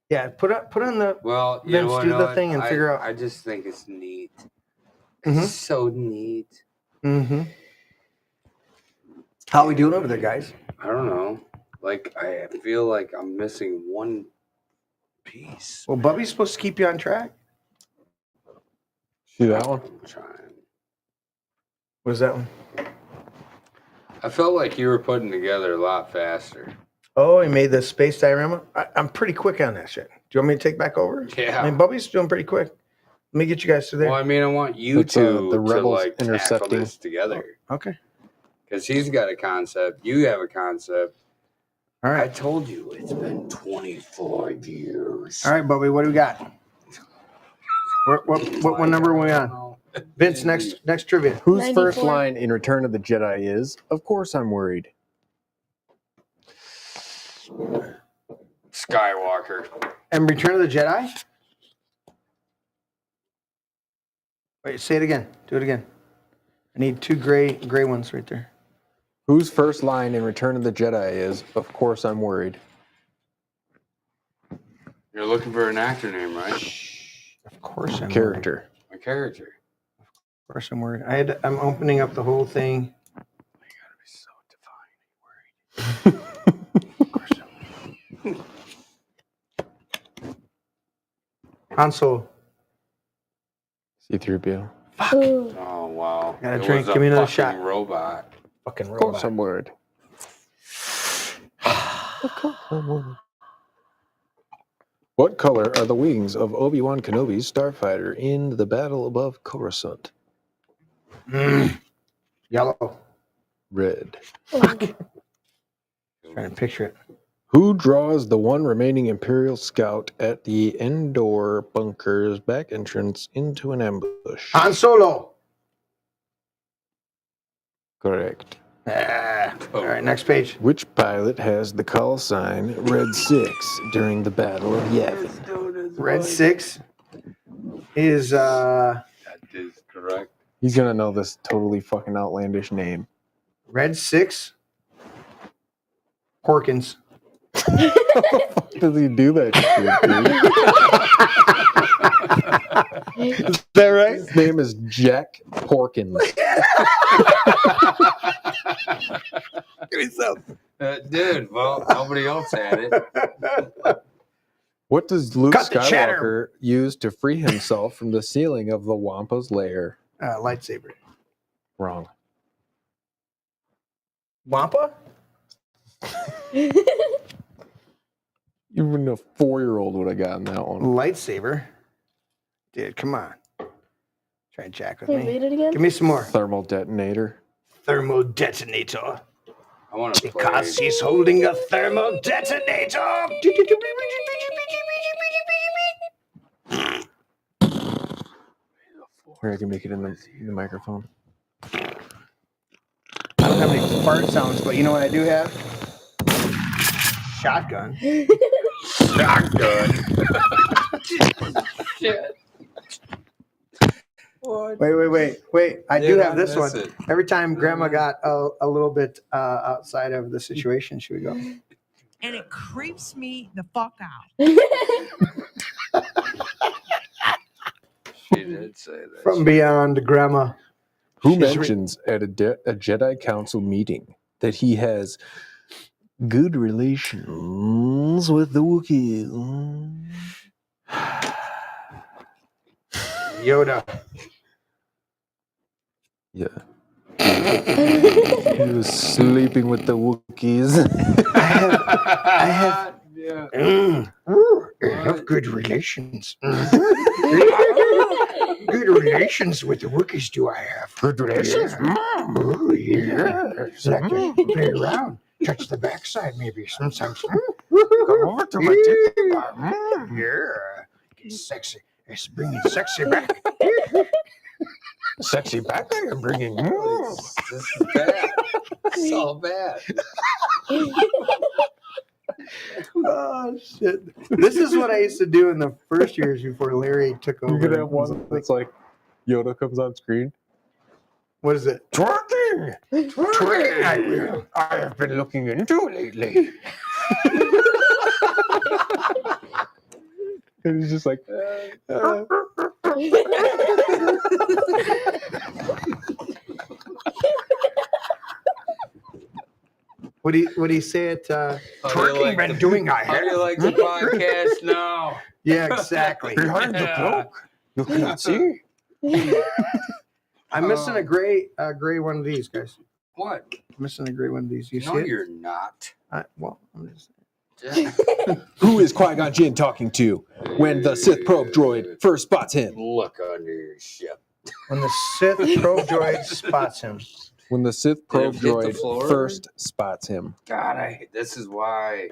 Yeah, put on the Well, you Vince, know do the what? thing and figure out. I just think it's neat. Mhm. It's so neat. Mm-hmm. How are we doing over there, guys? I don't know. Like, I feel like I'm missing one piece. Well, Bubby's supposed to keep you on track. See that one? I'm trying. What is that one? I felt like you were putting together a lot faster. Oh, he made the space diorama. I'm pretty quick on that shit. Do you want me to take back over? Yeah. I mean, Bubby's doing pretty quick. Let me get you guys to there. Well, I mean, I want you It's, two the to rebels like tackle intercepting. this together. Okay. Because he's got a concept. You have a concept. All I right. told you it's been 25 years. All right, Bubby, what do we got? What number are we on? Vince, next trivia. Whose 94. first line in Return of the Jedi is, "Of course I'm worried"? Skywalker. And Return of the Jedi? Wait, say it again. Do it again. I need 2 gray ones right there. Whose first line in Return of the Jedi is, "Of course I'm worried"? You're looking for an actor name, right? Of course I'm Character. A character. Or some word. I'm opening up the whole thing. Han Solo. C-3PO. Ooh. Oh wow! Got a It drink. was Give me another fucking shot. Robot. Fucking Of course, robot. some word. Of course, some word. What color are the wings of Obi-Wan Kenobi's starfighter in the battle above Coruscant? Yellow. Red. Trying to picture it. Who draws the one remaining Imperial scout at the Endor bunker's back entrance into an ambush? Han Solo. Correct. All right, next page. Which pilot has the call sign Red 6 during the Battle of Yavin? Red 6 is That is correct. He's gonna know this totally fucking outlandish name. Red 6 Porkins. How the fuck does he do that shit, dude? Is that right? His name is Jack Porkins. Dude, well, nobody else had it. What does Luke Cut the chatter. Skywalker use to free himself from the ceiling of the Wampa's lair? Lightsaber. Wrong. Wampa? Even a 4-year-old would have gotten that one. Lightsaber. Dude, come on. Try and jack with Can you me. read it again? Give me some more. Thermal detonator. Thermal detonator. I want to play. Because he's holding a thermal detonator. Here, I can make it in the microphone. I don't have any fart sounds, but you know what I do have? Shotgun. Shotgun. Shit. Wait. I do Dude, have this one. miss it. Every time Grandma got a little bit outside of the situation, she would go. And it creeps me the fuck out. She did say that. From beyond, Grandma. Who She's mentions at a Jedi Council meeting that he has good relations with the Wookiees? Yoda. Yeah. He was sleeping with the Wookiees. I have Yeah. I have good relations. Good relations with the Wookiees, do I have? Good relations? Oh, yeah. So I can play around, touch the backside maybe sometimes. Come over to my titty bar. Yeah. It's sexy. It's bringing sexy back. Sexy back I am bringing. This is bad. It's all bad. Oh, shit. This is what I used to do in the first years before Larry took over. You're going to have one that's like Yoda comes on screen. What is it? Twerking! Twerking! I have been looking into lately. And he's just like, What do you say it? How do you like Been the- doing I How do you have. like the podcast now? Yeah, exactly. behind the cloak. You can't see. I'm missing a gray one of these, guys. What? I'm missing a gray one of these. You see No, it? you're not. Well, I'm just. Who is Qui-Gon Jinn talking to when the Sith probe droid first spots him? Look under your ship. When the Sith probe droid spots him. When the Sith probe Did it hit the droid floor? first spots him. God, this is why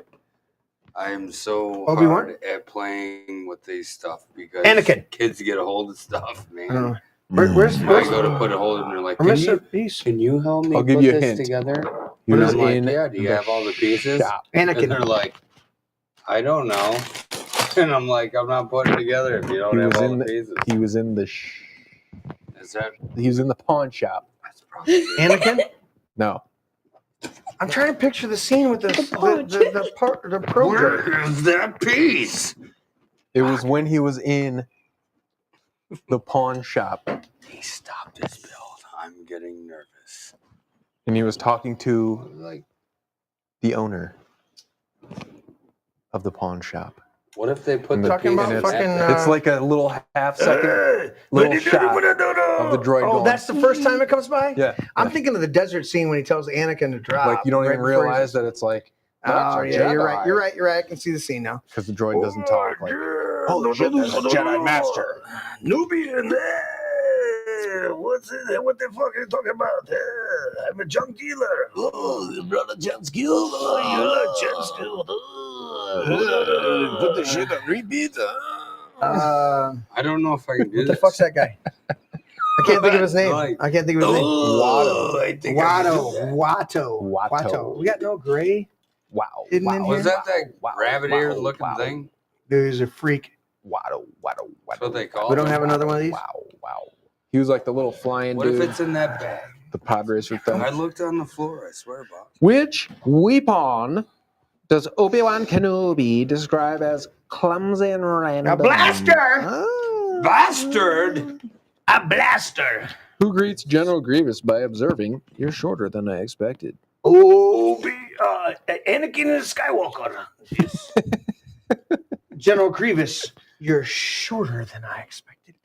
I am so Obi-Wan? hard at playing with these stuff because Anakin. kids get a hold of stuff, I don't know. man. Where's I go to put a hold of them, they're like, We're can missing a you, piece. can you help me I'll give put you a this hint. together? He And was I'm like, in yeah, do you have all the pieces? shop. And they're Anakin. like, I don't know. And I'm like, I'm not putting it together if you don't He have was all in the the- pieces. He was in the Is that he was in the pawn shop. that's probably Anakin? No. I'm trying to picture the scene with the probe droid. Where is that piece? It was when he was in the pawn shop, Hey, stop this build. I'm getting nervous. and he was talking to like the owner of the pawn shop. What if they put And the Talking piece about in fucking, that bag? It's like a little half-second little shot of the droid Oh, going. that's the first time it comes by? Yeah. I'm thinking of the desert scene when he tells Anakin to drop. Like you don't right even before realize that it's like. Oh, yeah, you're right. You're right. You're right. I can see the scene now. Because the droid doesn't talk like. Holy shit, that's a Jedi Master. Newbie in there. What's it? What the fuck are you talking about? I'm a junk dealer. Oh, you brought a junk skill? Oh, you like junk skill? Put the shit on repeat. I don't know if I can do What this. the fuck's that guy? I can't think of his name. I can't think of his name. Oh, I think I can do that. Watto. We got no gray Wow. hidden in Was here. that rabbit ear looking thing? Dude, he's a freak. That's what they call We don't it. have another one of these? Wow. He was like the little flying What dude. if it's in that bag? The pod racer thing. I looked on the floor, I swear, Bob. Which weapon does Obi-Wan Kenobi describe as clumsy and random? A blaster! Bastard! A blaster. Who greets General Grievous by observing, "You're shorter than I expected." Anakin Skywalker. Yes. General Grievous, you're shorter than I expected.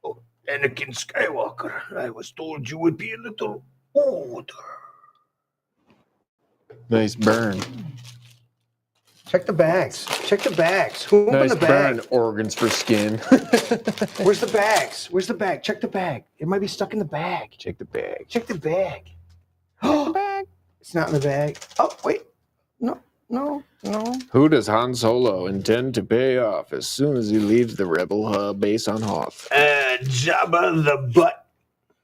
Oh, Anakin Skywalker, I was told you would be a little older. Nice burn. Check the bags. Check the bags. Who opened Nice the bag? burn. Organs for skin. Where's the bags? Where's the bag? Check the bag. It might be stuck in the bag. Check the bag. Check the bag. It's not in the bag. Oh, wait. No. Who does Han Solo intend to pay off as soon as he leaves the Rebel hub base on Hoth? Jabba the Butt.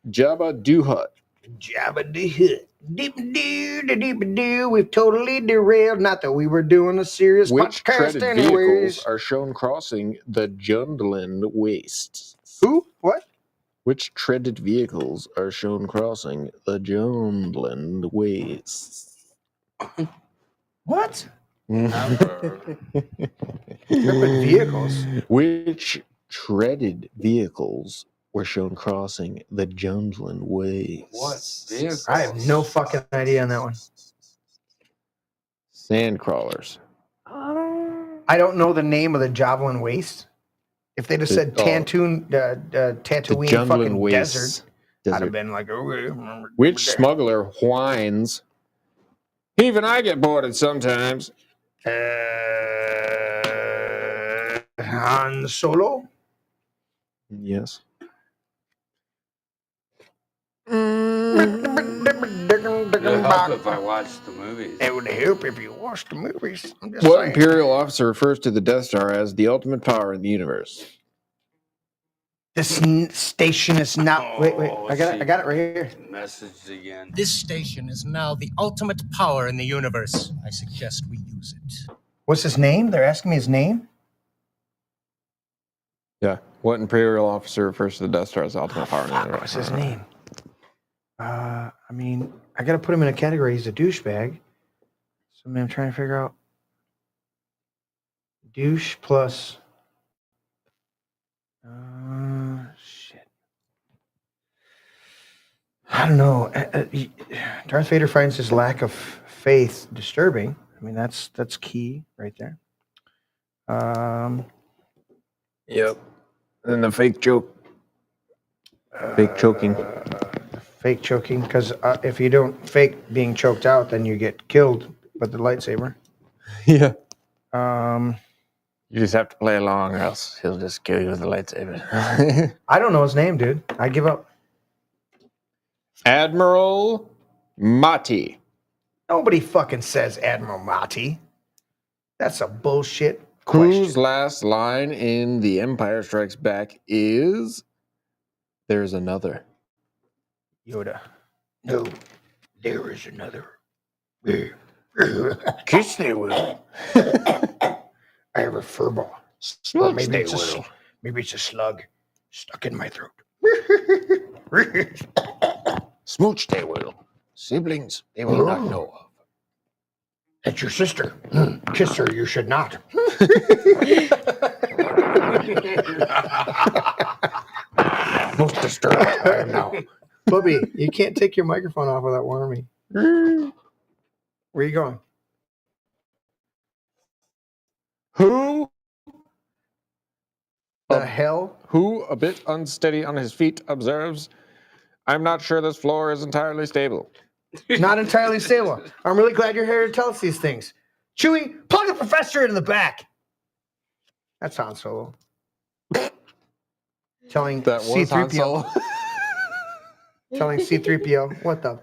Jabba the Hutt. Jabba the Hutt. Deep-a-doo. We've totally derailed. Not that we were doing a serious Which podcast treaded anyways. vehicles are shown crossing the Jundland Wastes? Who? What? Which treaded vehicles are shown crossing the Jundland Wastes? What? Treaded vehicles? Which treaded vehicles were shown crossing the Jundland Wastes? What vehicles? I have no fucking idea on that one. Sandcrawlers. I don't know the name of the Javelin Waste. If they'd have said Tatooine The Tatooine fucking Jundland Wastes. desert, I'd have been like, okay. Which smuggler whines? Even I get bored sometimes. Han Solo? Yes. It'd help if I watched the movies. It would help if you watched the movies. I'm just What saying. Imperial officer refers to the Death Star as the ultimate power in the universe? This station is now. Wait. I got it right here. Message again. This station is now the ultimate power in the universe. I suggest we use it. What's his name? They're asking me his name. Yeah. What Imperial officer refers to the Death Star as the ultimate power in the universe? What's his name? I mean, I got to put him in a category. He's a douchebag. So I'm trying to figure out douche plus. Shit. I don't know. Darth Vader finds his lack of faith disturbing. I mean, that's key right there. Yep. And the fake joke. Fake choking. Fake choking, because if you don't fake being choked out, then you get killed with the lightsaber. Yeah. You just have to play along, or else he'll just kill you with the lightsaber. I don't know his name, dude. I give up. Admiral Mati. Nobody fucking says Admiral Mati. That's a bullshit question. Whose last line in The Empire Strikes Back is, "There's another"? Yoda. No, there is another. Kiss they will. I have a fur ball. Or maybe it's a slug stuck in my throat. Smooch they will. Siblings they will not know of. That's your sister. Kiss her, you should not. Most disturbed I am now. Bubby, you can't take your microphone off without warning me. Where you going? Who, The hell? a bit unsteady on his feet, observes, I'm not sure this floor is entirely stable. Not entirely stable. I'm really glad you're here to tell us these things. Chewie, plug the professor in the back. That's Han Solo. Telling That was Han C-3PO. Solo. Telling C-3PO, what the?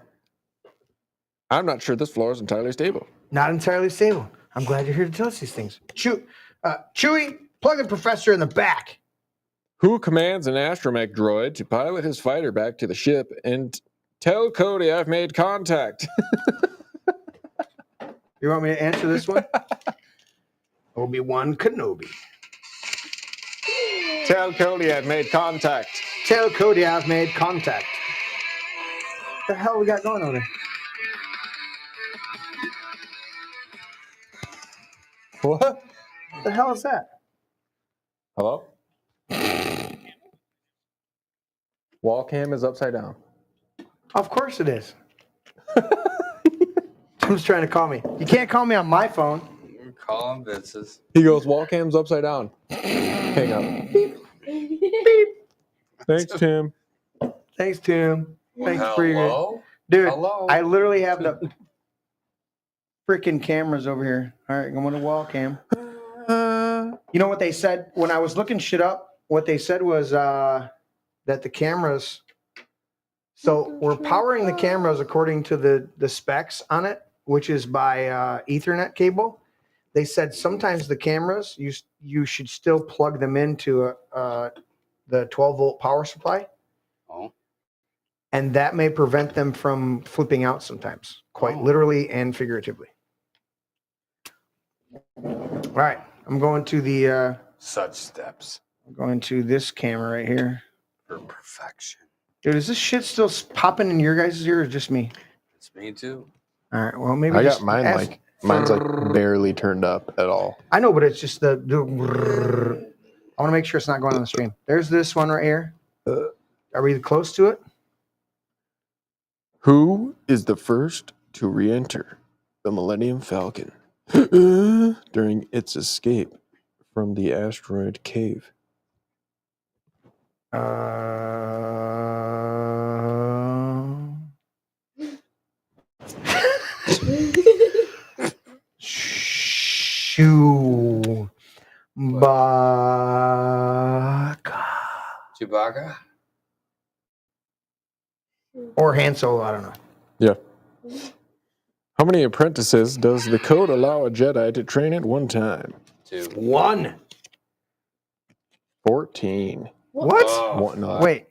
I'm not sure this floor is entirely stable. Not entirely stable. I'm glad you're here to tell us these things. Chewie, plug the professor in the back. Who commands an astromech droid to pilot his fighter back to the ship and tell Cody I've made contact? You want me to answer this one? Obi-Wan Kenobi. Tell Cody I've made contact. Tell Cody I've made contact. What the hell we got going on there? What? What the hell is that? Hello? Wall cam is upside down. Of course it is. Tim's trying to call me. You can't call me on my phone. Call him Vince's. He goes, wall cam's upside down. Hang up. Beep. Beep. Thanks, Tim. Thanks, Tim. Thanks for your... Hello? Dude, Hello? I literally have the freaking cameras over here. All right, going to wall cam. You know what they said? When I was looking shit up, what they said was that the cameras... So we're powering the cameras according to the specs on it, which is by Ethernet cable. They said sometimes the cameras, you should still plug them into the 12-volt power supply. Oh. And that may prevent them from flipping out sometimes, quite literally and figuratively. All right, I'm going to the... Such steps I'm going to this camera right here. for perfection. Dude, is this shit still popping in your guys' ear or just me? It's me too. All right, well, maybe I just got mine ask- mine's like barely turned up at all. I know, but it's just the I want to make sure it's not going on the stream. There's this one right here. Are we close to it? Who is the first to re-enter the Millennium Falcon during its escape from the asteroid cave? Chewbacca? Or Han Solo, I don't know. Yeah. How many apprentices does the code allow a Jedi to train at one time? 2. 1. 14. What? Oh, One, no, Wait.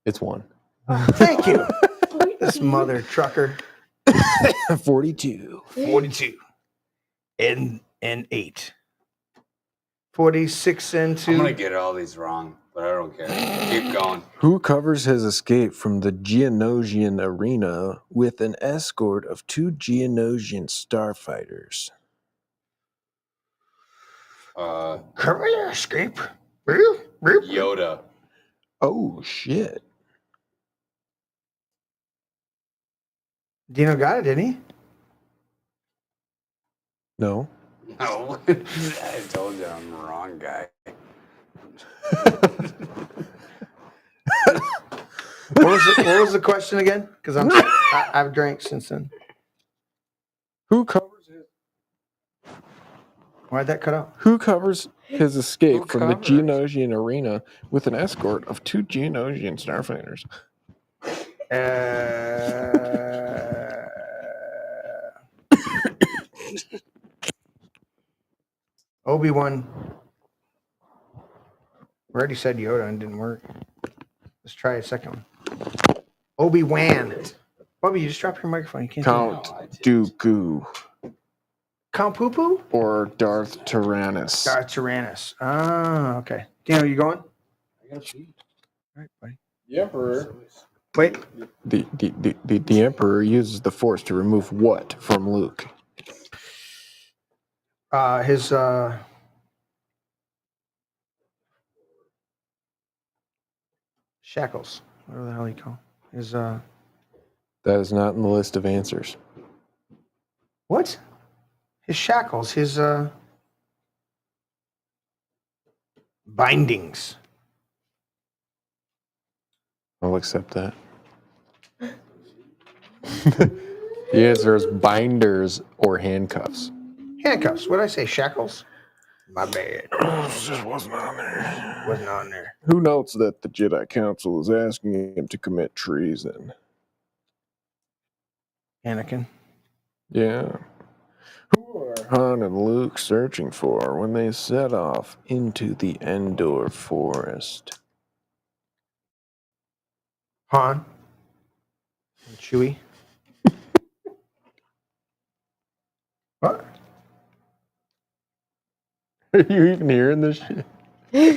it's 1. Thank you. This mother trucker. 42. 42. And 8. 46 and 2. I'm going to get all these wrong, but I don't care. Keep going. Who covers his escape from the Geonosian arena with an escort of 2 Geonosian starfighters? Cover your escape. Yoda. Oh, shit. Dino got it, didn't he? No. No. I told you I'm the wrong guy. What was the question again? Because I've drank since then. Who covers his Why'd that cut out? Who covers his escape Who from the covers? Geonosian arena with an escort of 2 Geonosian starfighters? Obi-Wan. We already said Yoda and it didn't work. Let's try a second one. Obi-Wan. Bobby, you just dropped your microphone. You can't do Count No, I didn't. Dooku that. Count Poo-Poo? or Darth Tyrannus? Darth Tyrannus. Ah, okay. Dino, you going? All right, buddy. The Emperor. Wait. The Emperor uses the Force to remove what from Luke? His Shackles. Whatever the hell he call is That is not in the list of answers. what? His shackles, his bindings. I'll accept that. The answer is binders or handcuffs. Handcuffs. What did I say? Shackles? My bad. Just wasn't on there. Wasn't on there. Who notes that the Jedi Council is asking him to commit treason? Anakin. Yeah. Who are Han and Luke searching for when they set off into the Endor forest? Han. And Chewie. What? Are you even hearing this shit?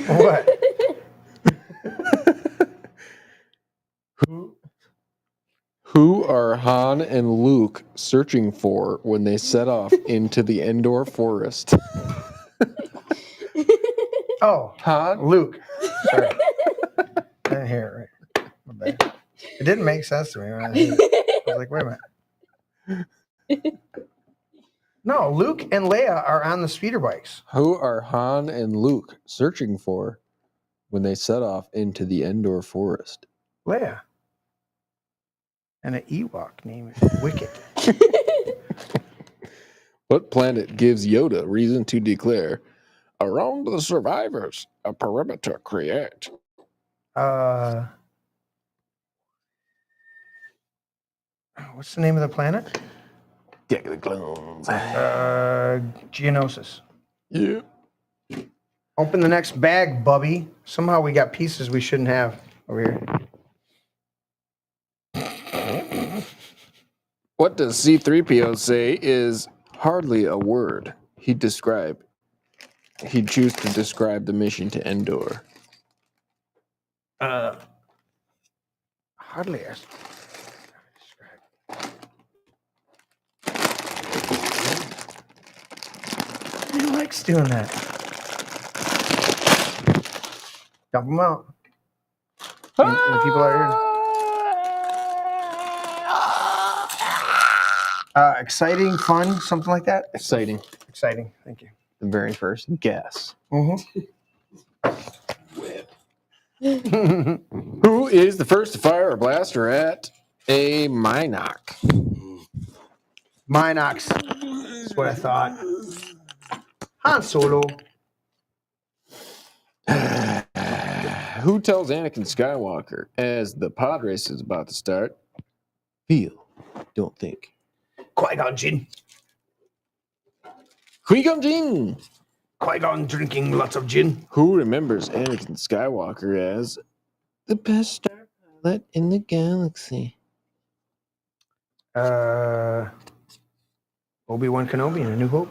What? Who are Han and Luke searching for when they set off into the Endor forest? Oh, Han? Luke. Sorry. I didn't hear it right. My bad. It didn't make sense to me when I heard it. I was like, wait a minute. No, Luke and Leia are on the speeder bikes. Who are Han and Luke searching for when they set off into the Endor forest? Leia. And an Ewok named Wicket. What planet gives Yoda reason to declare, around the survivors, a perimeter create? What's the name of the planet? Deck of the Clones. Geonosis. Yeah. Open the next bag, Bubby. Somehow we got pieces we shouldn't have over here. What does C-3PO say is hardly a word? He'd choose to describe the mission to Endor. Hardly a... He likes doing that. Dump them out. And the people are here. Exciting, fun, something like that. Exciting. Exciting. Thank you. The very first guess. Mm-hmm. Who is the first to fire a blaster at a Minoc? Minox. That's what I thought. Han Solo. Who tells Anakin Skywalker as the pod race is about to start? Feel, don't think. Qui-Gon Jinn. Qui-Gon Jinn. Qui-Gon drinking lots of gin. Who remembers Anakin Skywalker as the best star pilot in the galaxy? Obi-Wan Kenobi in A New Hope.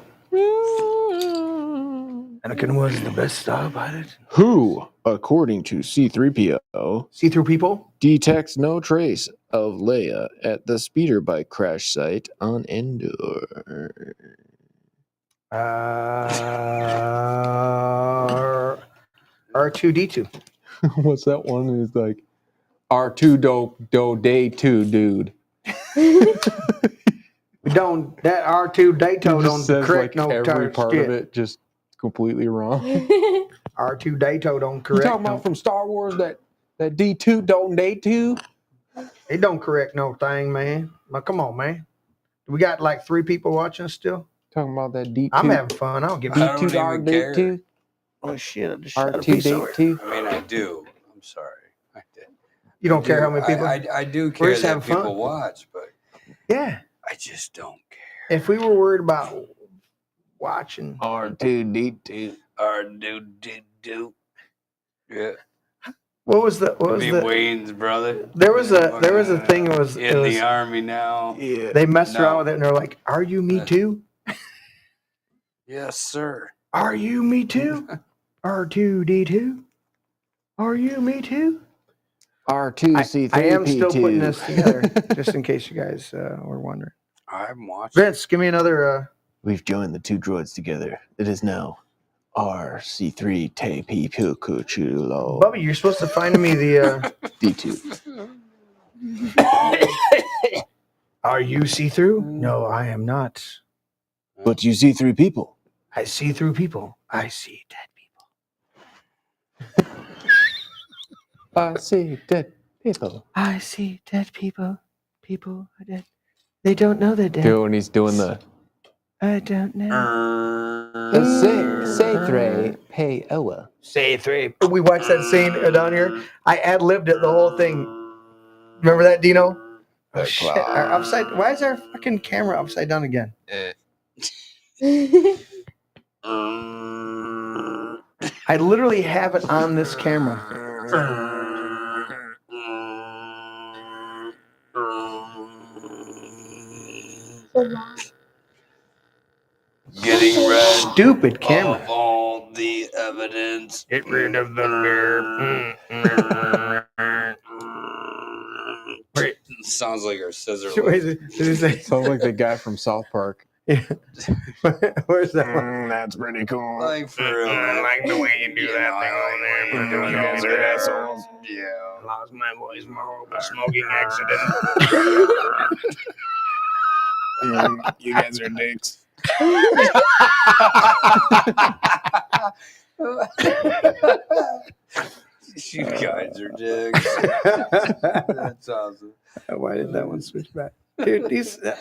Anakin was the best star pilot. Who, according to C-3PO, See-through people? detects no trace of Leia at the speeder bike crash site on Endor? R2-D2. What's that one? Is like R2 day 2 dude. Don't that R2-D2 don't says correct like no every part shit. of it just completely wrong. R2-D2 don't You correct. talking about from Star Wars that D2 don't day 2? It don't correct no thing, man. Well, come on, man. We got like 3 people watching still. Talking about that D2. I'm having fun. I don't give a I D2 don't R even day care. 2. Oh shit! I just shot a R2 piece day over. 2. I mean, I do. I'm sorry. I did. You don't care how many people? I do care just that having fun. people watch, but Yeah. I just don't care. If we were worried about watching, R2D2. Do. Yeah. what was the Wayne's brother. there was a thing. It was the army now. Yeah. they messed around No. with it and they're like, "Are you me too? Yes, sir. Are you me too? R2-D2? Are you me too?" R2C3P2. I am still putting this together, just in case you guys were wondering. I'm watching. Vince, give me another. We've joined the 2 droids together. It is now RC3 Tay P Puku Chulo. Bubby, you're supposed to find me the. D2. Are you see-through? No, I am not. But you see 3 people. I see through people. I see dead people. I see dead people. I see dead people. People are dead. They don't know they're dead. Dude, when he's doing the I don't know. say 3 pay Oa. Say 3. We watched that scene down here. I ad-libbed it the whole thing. Remember that, Dino? Oh shit! Why is our fucking camera upside down again? I literally have it on this camera. Getting rid Stupid camera. of all the evidence. Get rid of the beer. Sounds like our scissor. Did he say? Sounds like the guy from South Park. Yeah. Where's that one? That's pretty cool. Like for real. I like the way you do that thing over there. You're doing You all guys the are assholes. Yeah. Lost my voice, my horrible smoking accident. You guys are dicks. You guys are dicks. That's awesome. Why did that one switch back? Dude,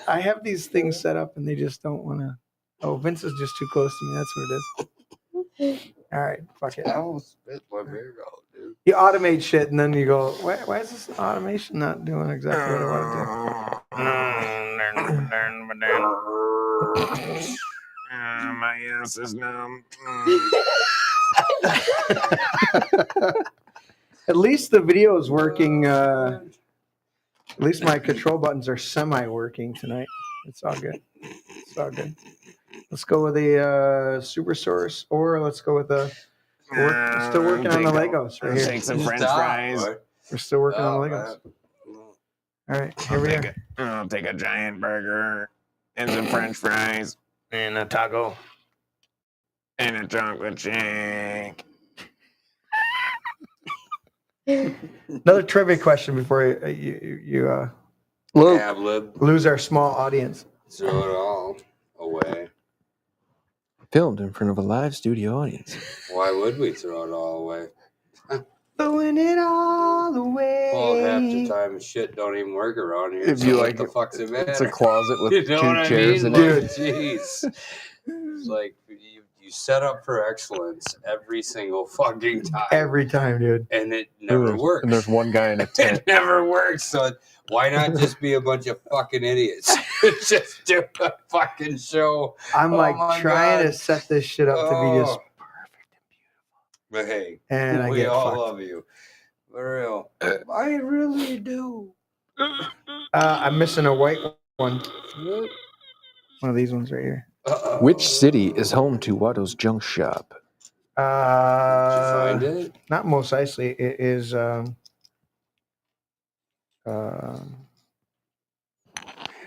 I have these things set up and they just don't want to. Oh, Vince is just too close to me. That's what it is. All right, fuck it. I almost spit my beer out, dude. You automate shit and then you go, why is this automation not doing exactly what I want to do? My ass is numb. At least the video is working. At least my control buttons are semi-working tonight. It's all good. It's all good. Let's go with the super source, or let's go with the. We're still working on the Legos right here. Take some French fries. We're still working on the Legos. All right, here we are. I'll take a giant burger and some French fries and a taco and a chocolate shake. Another trivia question before you lose our small audience. Throw it all away. Filmed in front of a live studio audience. Why would we throw it all away? Throwing it all away. Well, half the time shit don't even work around here. If So you what like the fuck's it matter? It's a closet with You know two what I chairs mean? in Like, it. jeez. It's like you set up for excellence every single fucking time. Every time, dude. And it never works. And there's one guy in a tent. It never works. So why not just be a bunch of fucking idiots? Just do a fucking show. I'm Oh like my trying God. to set this shit up to be just But hey, and I we get all fucked. love you. For real. I really do. I'm missing a white one. One of these ones right here. Which city is home to Watto's junk shop? Did you find it? Not Mos Eisley. It is. Here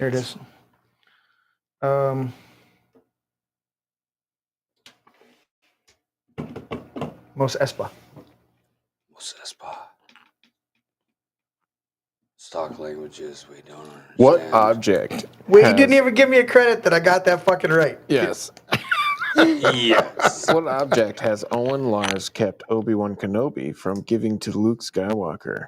it is. Mos Espa. What's that spot? Stock languages we don't understand. What object? Wait, you has- didn't even give me a credit that I got that fucking right. Yes. Yes. What object has Owen Lars kept Obi-Wan Kenobi from giving to Luke Skywalker?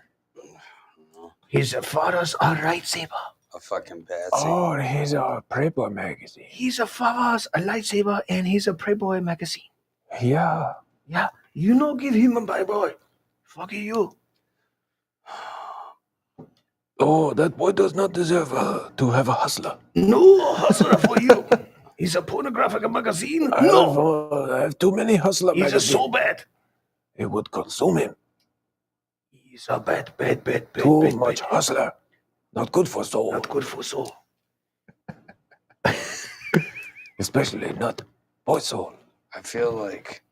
His father's a lightsaber. A fucking patsy. Oh, he's a Playboy magazine. His father's a lightsaber and he's a Playboy magazine. Yeah. Yeah, you know, give him a Playboy. Fuck you. Oh, that boy does not deserve to have a hustler. No hustler for you. He's a pornographic magazine. I have too many hustler He's magazines. so bad. It would consume him. He's a bad. Too much hustler. Not good for soul. Not good for soul. Especially not boy soul. I feel like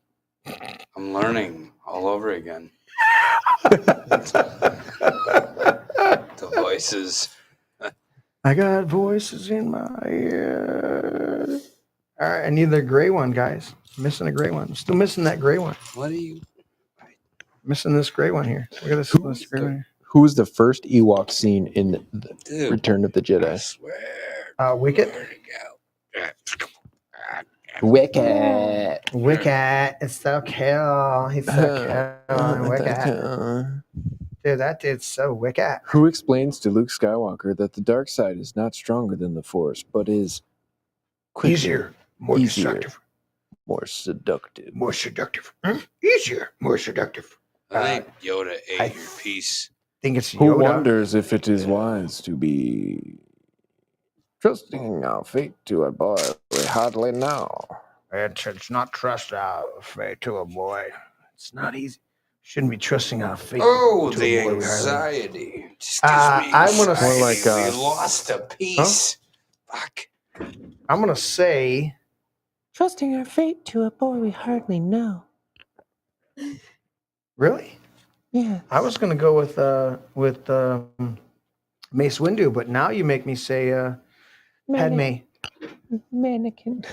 I'm learning all over again. The voices. I got voices in my ear. All right, I need the gray one, guys. Missing a gray one. Still missing that gray one. What are you? Missing this gray one here. Look at this gray one here. Who was the first Ewok seen in the Dude, Return of the I Jedi? swear. Wicket. Where'd it go? Wicket. Wicket. It's so cool. He's so cool. Wicket. Dude, that dude's so wicked. Who explains to Luke Skywalker that the dark side is not stronger than the Force, but is quicker, Easier, more destructive, more seductive? more seductive. Easier, more seductive. I think Yoda ate I your piece. think it's Who Yoda. wonders if it is wise to be trusting our fate to a boy we hardly know? It's not trust our fate to a boy. It's not easy. Shouldn't be trusting our fate. Oh, to the a boy we hardly- anxiety just gives me I'm gonna anxiety. More like, we lost a piece. Fuck. I'm gonna say Trusting our fate to a boy we hardly know. really. Yeah. I was gonna go with Mace Windu, but now you make me say Padme. Mannequin.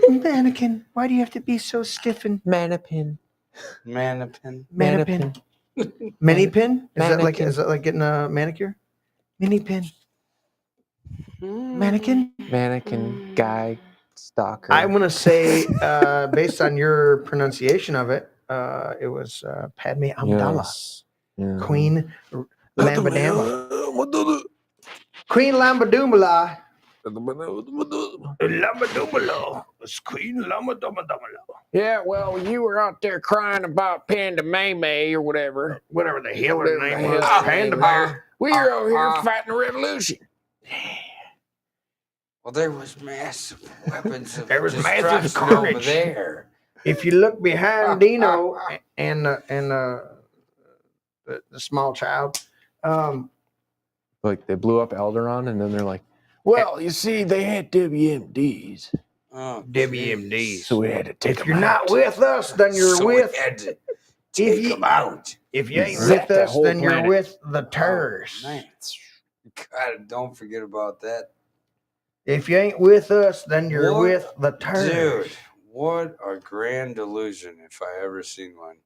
Mannequin. Why do you have to be so stiff and Mannequin. Mannequin. Mannequin? Mini pin? Is Mannequin. that like getting a manicure? Mini pin. Mannequin. Mannequin, guy, stalker. I'm gonna say, based on your pronunciation of it, it was Padme Amidala, Yes. Yeah. Queen Lambadama, Queen Lambadumala. Lamadumalo. It's Queen Lamadumalo. Yeah, well, you were out there crying about Panda May or whatever. Whatever the hell her Whatever name the was. hell. Panda Bear. We were over here fighting a revolution. Well, there was massive weapons of There was massive destruction over carnage. there. If you look behind Dino and the small child, Like, they blew up Alderaan, and then they're like, well, you see, they had WMDs, Oh, WMDs. so we had to take if them you're not out. with us, then you're so with. we had to If take you them out. if you ain't Zap with that us, whole then you're planet. with the terrorists. Man, God, don't forget about that. If you ain't with us, then you're What? with the terrorists. Dude, what a grand illusion if I ever seen one.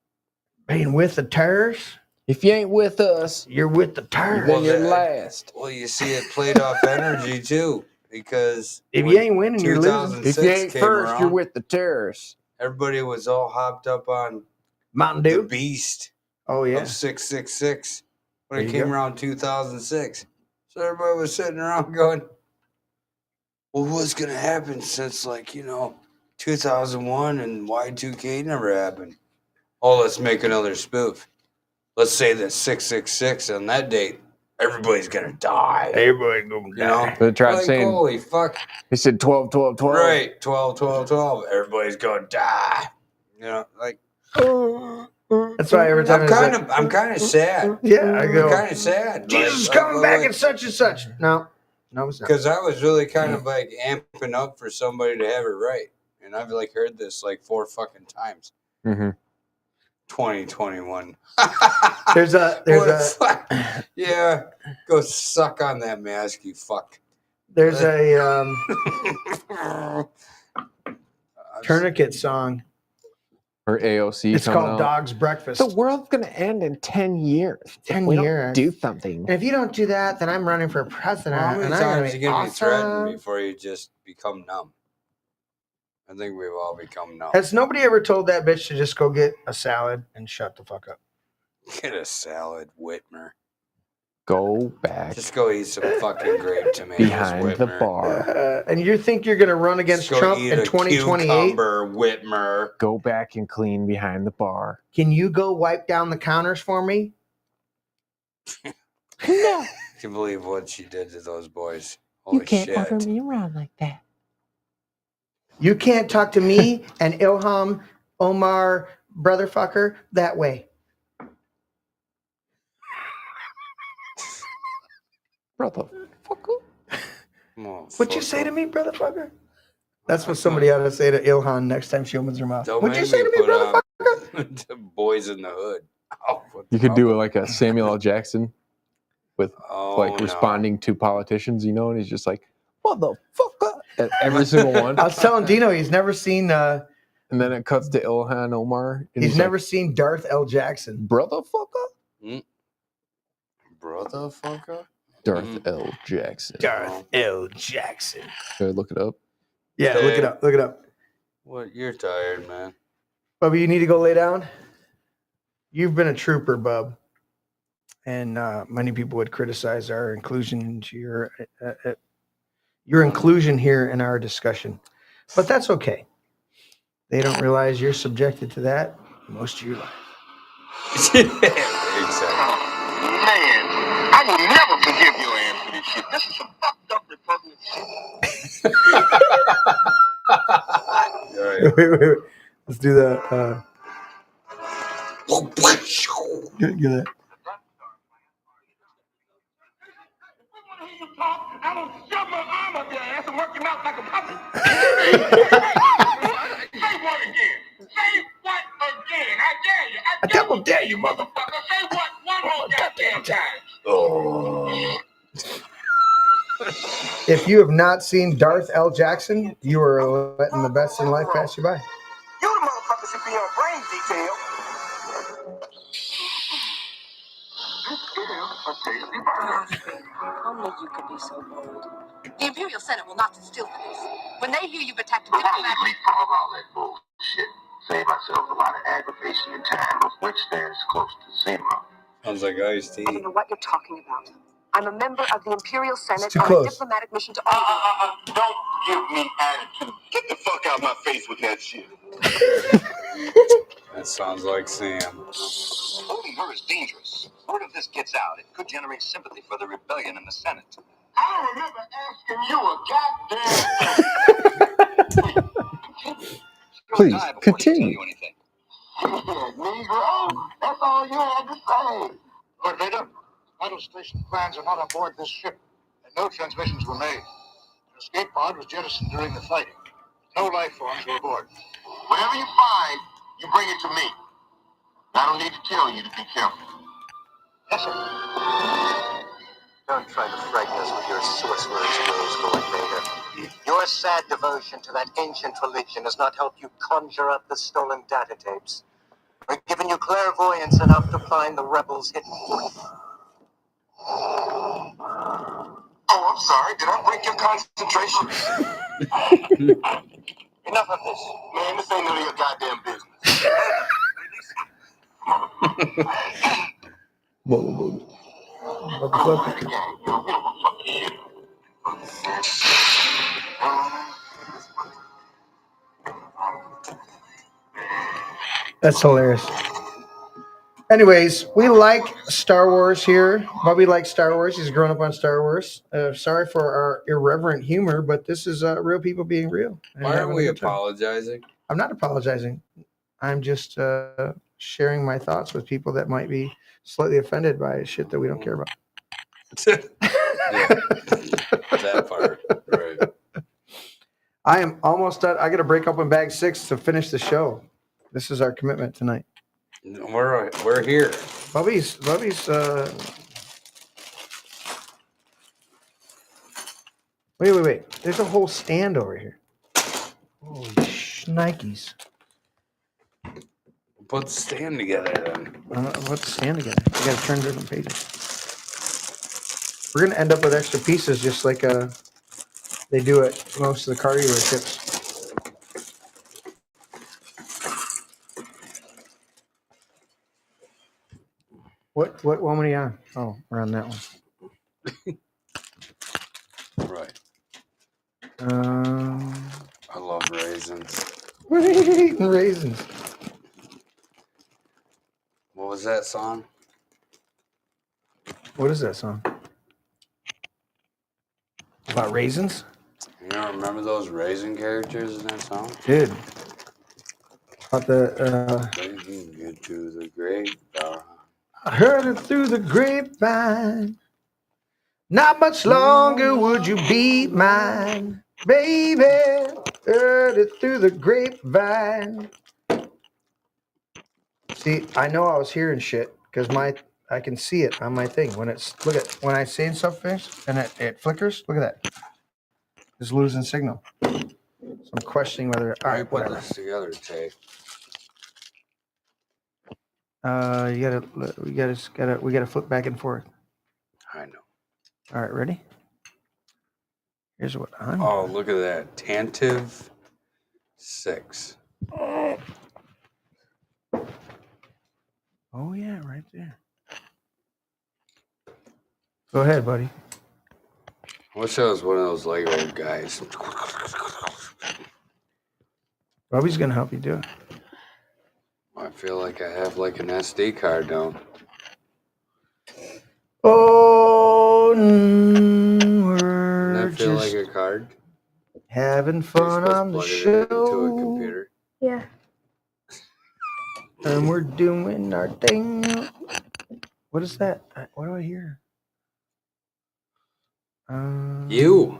Being with the terrorists, If you ain't with us, you're with the terrorists. Well, then you're that- last. Well, you see, it played off energy too, because If when you ain't winning, you're losing. If 2006 you ain't came first, around, you're with the terrorists. everybody was all hopped up on Mountain the Dew. beast Oh yeah. of 666 when There it you came go. around 2006. So everybody was sitting around going, well, what's going to happen since, 2001 and Y2K never happened? Oh, let's make another spoof. Let's say that 666 on that date, everybody's going to die. Everybody's gonna You know? die. They tried Like, saying, holy fuck. they said 12, 12, 12. Right, 12, 12, 12. Everybody's going to die. You know, like, That's why every time I'm kind of sad. yeah, I I'm go. kind of sad. Jesus is coming back at such and such. No, it's not. Because I was really kind of amping up for somebody to have it right. And I've heard this 4 fucking times. Mm-hmm. 2021. There's What the fuck? Yeah, go suck on that mask, you fuck. there's a tourniquet song. Or AOC It's coming called out. Dog's Breakfast. The world's going to end in 10 years. 10 We don't years. do something. And if you don't do that, then I'm running for president. How many and I'm gonna times are be you going to be threatened awesome. before you just become numb? I think we've all become numb. Has nobody ever told that bitch to just go get a salad and shut the fuck up? Get a salad, Whitmer. Go back Just go eat some fucking grape tomatoes, behind Whitmer. the bar. And you think you're going to run against Just go Trump eat in a 2028? cucumber, Whitmer. Go back and clean behind the bar. Can you go wipe down the counters for me? No, I can believe what she did to those boys. Holy you can't shit. order me around like that. You can't talk to me and Ilham Omar brotherfucker that way. Brother. What'd you say to me, brotherfucker? That's what somebody ought to say to Ilhan next time she opens her mouth. Don't What'd you make say me to me, put brotherfucker? on the Boys in the Hood. Oh, what You the could do fuck? like a Samuel L. Jackson with Oh, no. responding to politicians, and he's just like, motherfucker. At every single one. I was telling Dino he's never seen. And then it cuts to Ilhan Omar. And He's never like, seen Darth L. Jackson. Brother fucker? Brother fucker? Darth L. Jackson. Darth L. Jackson. Should I look it up? Yeah, look it up. Look it up. What? You're tired, man. Bubba, you need to go lay down. You've been a trooper, Bub. And many people would criticize our inclusion into your inclusion here in our discussion. But that's okay. They don't realize you're subjected to that most of your life. Exactly. Man, I will never forgive your ass for this shit. This is some fucked up repugnant shit. All right. Wait. Let's do that. Get that. I'm gonna shove my arm up your ass and work your mouth like a puppet. Say what again? Say what again? I dare you. I double dare you, motherfucker. Say what one more goddamn time. Oh. If you have not seen Darth L. Jackson, you are letting the best in life pass you by. You the motherfucker should be on brain detail. Only you could be so bold. The Imperial Senate will not sit still for this. When they hear you've attacked a diplomat... All that bullshit. Save myself a lot of aggravation and time, which stands close to zero. Sounds like Ice-T. I don't know what you're talking about. I'm a member of the Imperial Senate too on close. a diplomatic mission to all... Don't give me attitude. Get the fuck out my face with that shit. That sounds like Sam. Holding her is dangerous. Word of this gets out, it could generate sympathy for the rebellion in the Senate. I don't remember asking you a goddamn thing. Please, Die before she continue. tell you anything. Negro, that's all you had to say. Lord Vader, battle station plans are not on board this ship, and no transmissions were made. The escape pod was jettisoned during the fighting. No life forms were aboard. Whatever you find, you bring it to me. I don't need to tell you to be careful. Yes, sir. Don't try to frighten us with your sorcerer's ways, Lord Vader. Your sad devotion to that ancient religion has not helped you conjure up the stolen data tapes, or given you clairvoyance enough to find the rebels' hidden force. Oh, I'm sorry. Did I break your concentration? Enough of this. Man, this ain't none of your goddamn business. That's hilarious. Anyways, we like Star Wars here. Bobby likes Star Wars. He's grown up on Star Wars. Sorry for our irreverent humor, but this is real people being real. Why are we apologizing? I'm not apologizing. I'm just sharing my thoughts with people that might be slightly offended by shit that we don't care about. Yeah, that part, right. I am almost done. I got to break open bag 6 to finish the show. This is our commitment tonight. We're here. Bubby's wait. There's a whole stand over here. Holy shnikes. Put the stand together then. Put the stand together. You got to turn different pages. We're going to end up with extra pieces just like they do at most of the car dealerships. What one are you on? Oh, we're on that one. Right. I love raisins. What are you eating raisins? What was that song? What is that song? About raisins? You don't remember those raisin characters in that song? Dude. About the They can get to the grapevine. I heard it through the grapevine. Not much longer would you be mine, baby. Heard it through the grapevine. See, I know I was hearing shit because I can see it on my thing when it's when I say stuff and it flickers. Look at that. is losing signal. So I'm questioning whether. All right, put whatever. this together, Tay. We gotta flip back and forth. I know. All right, ready? Here's what I'm. Oh, look at that. Tantive 6. Oh yeah, right there. Go ahead, buddy. I wish I was one of those Lego guys. Bobby's gonna help you do it. I feel like I have like an SD card down. Oh, Doesn't we're that feel just like a card? having You're fun supposed on to the plug it into a show, computer. Yeah. and we're doing our thing. What is that? What do I hear? You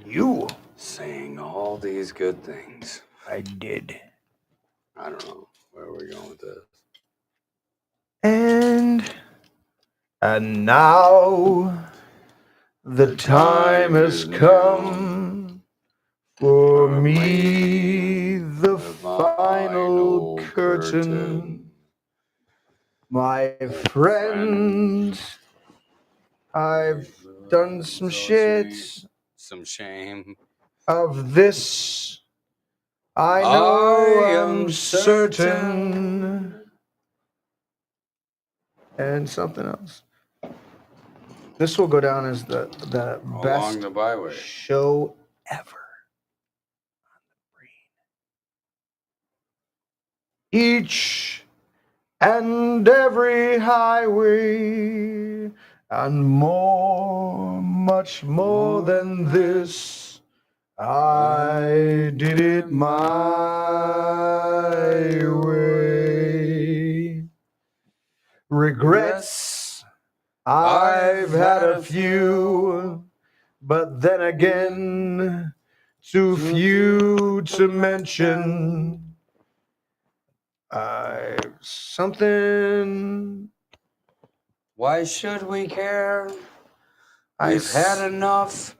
You saying all these good things. I did. I don't know where we're going with this. And now the time has come for me, the final curtain. My friends, I've done some shit. Some shame. Of this, I know I'm certain. And something else. This will go down as the Along best the byway. show ever. Each and every highway, and more, much more than this, I did it my way. Regrets, I've had a few, but then again, too few to mention. Something. Why should we care? We've had enough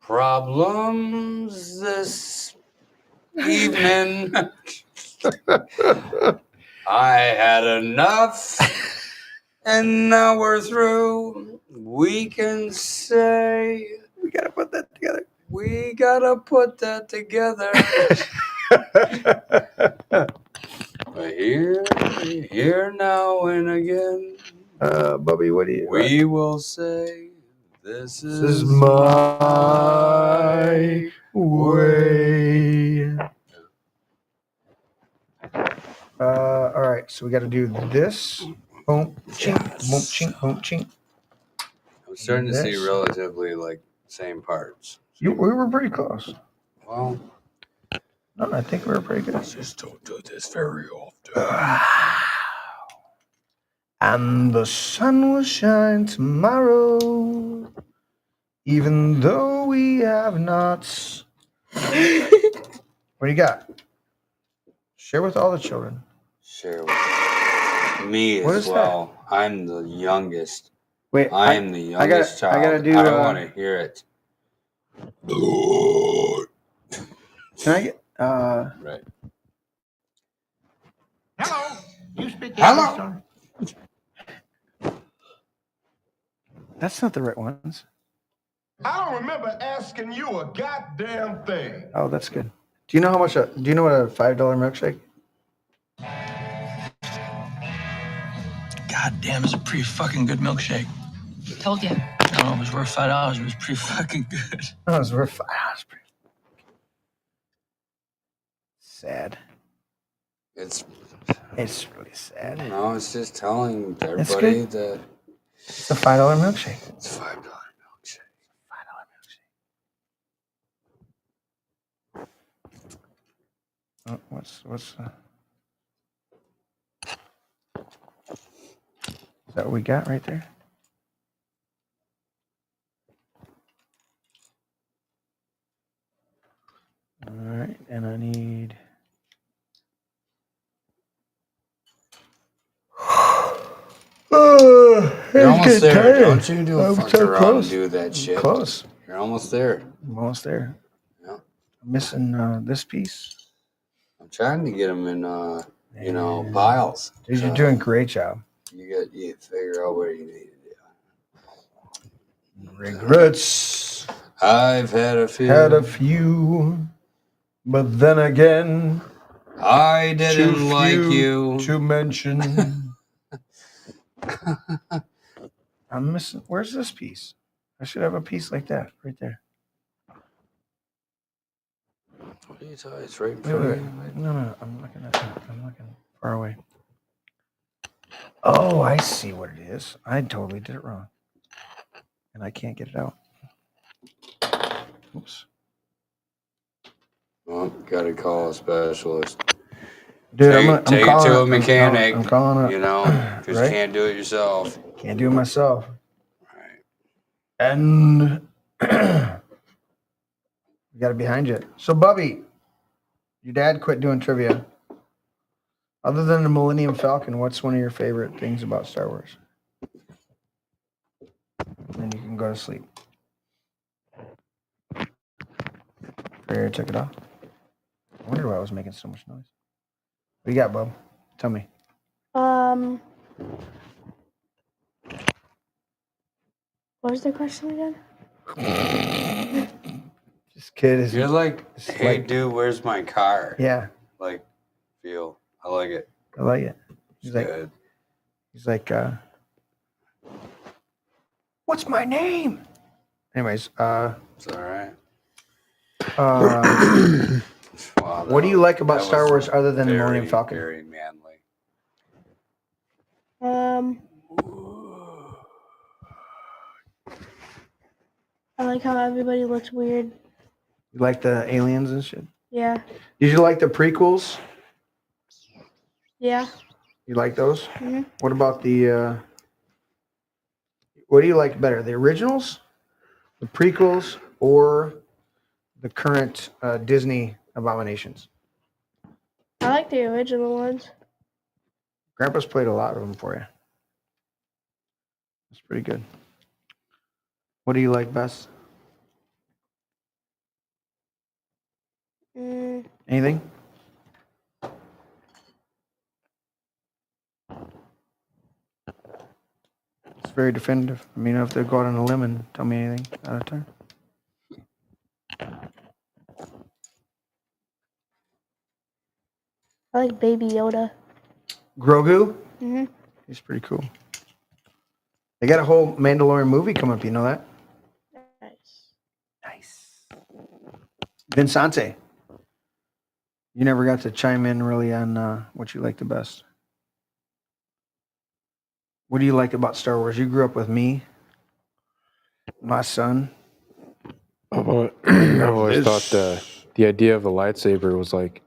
problems this evening. I had enough, and now we're through. We can say We gotta put that together. we gotta put that together. But here now and again, Bubby, what do you? we will say this is my way. All right, so we got to do this. Boom, chink, boom, chink, boom, chink. I'm starting to see This. relatively like same parts. We were pretty close. Well, No, I think we were pretty good. just don't do this very often. And the sun will shine tomorrow, even though we have not. What do you got? Share with all the children. Share with me What as is well. I'm the youngest. Wait, I am the youngest child. I gotta do. I want to hear it. Can I get? Right. Hello. You speak Hello. English, son? That's not the right ones. I don't remember asking you a goddamn thing. Oh, that's good. Do you know how much? Do you know what a $5 milkshake? God damn, it's a pretty fucking good milkshake. Told you. I don't know, it was worth $5. It was pretty fucking good. Oh, it's worth $5. Sad. It's really sad. no, it's just telling everybody that It's a $5 milkshake. it's $5 milkshake. Oh, what's is that what we got right there? All right, and I need. You're almost there. Tired. Don't you do a I'm fuck so around close. and do that shit. Close. You're almost there. I'm almost there. I'm missing this piece. I'm trying to get them in, piles. Dude, you're doing a great job. You figure out what you need to do. Regrets. I've had a few, but then again, I didn't like you to mention. I'm missing. Where's this piece? I should have a piece like that right there. What are you talking? It's right in Wait, front wait, of you. wait. No. I'm looking at that. I'm looking far away. Oh, I see what it is. I totally did it wrong, and I can't get it out. Oops. Well, gotta call a specialist. Dude, Take it to a mechanic. I'm calling it. Because Right? you can't do it yourself. Can't do it myself. Right. And we got it behind you. So, Bubby, your dad quit doing trivia. Other than the Millennium Falcon, what's one of your favorite things about Star Wars? Then you can go to sleep. Prayer took it off. I wonder why I was making so much noise. What you got, Bub? Tell me. What was the question again? This kid is. You're like, hey, dude, where's my car? Yeah. Like, feel. I like it. I like it. He's like, good. He's like, what's my name? Anyways, It's all right. Wow, what do you like about that Star was Wars other than the very, Millennium Falcon? Very manly. I like how everybody looks weird. You like the aliens and shit? Yeah. Did you like the prequels? Yeah. You like those? Mm-hmm. What about the? What do you like better, the originals, the prequels, or the current Disney abominations? I like the original ones. Grandpa's played a lot of them for you. That's pretty good. What do you like best? Anything? It's very definitive. I mean, if they go out on a limb and tell me anything out of turn. I like Baby Yoda. Grogu? Mm-hmm. He's pretty cool. They got a whole Mandalorian movie coming up. You know that? Nice. Vincente. You never got to chime in really on what you like the best. What do you like about Star Wars? You grew up with me, my son. I've always thought the idea of a lightsaber was like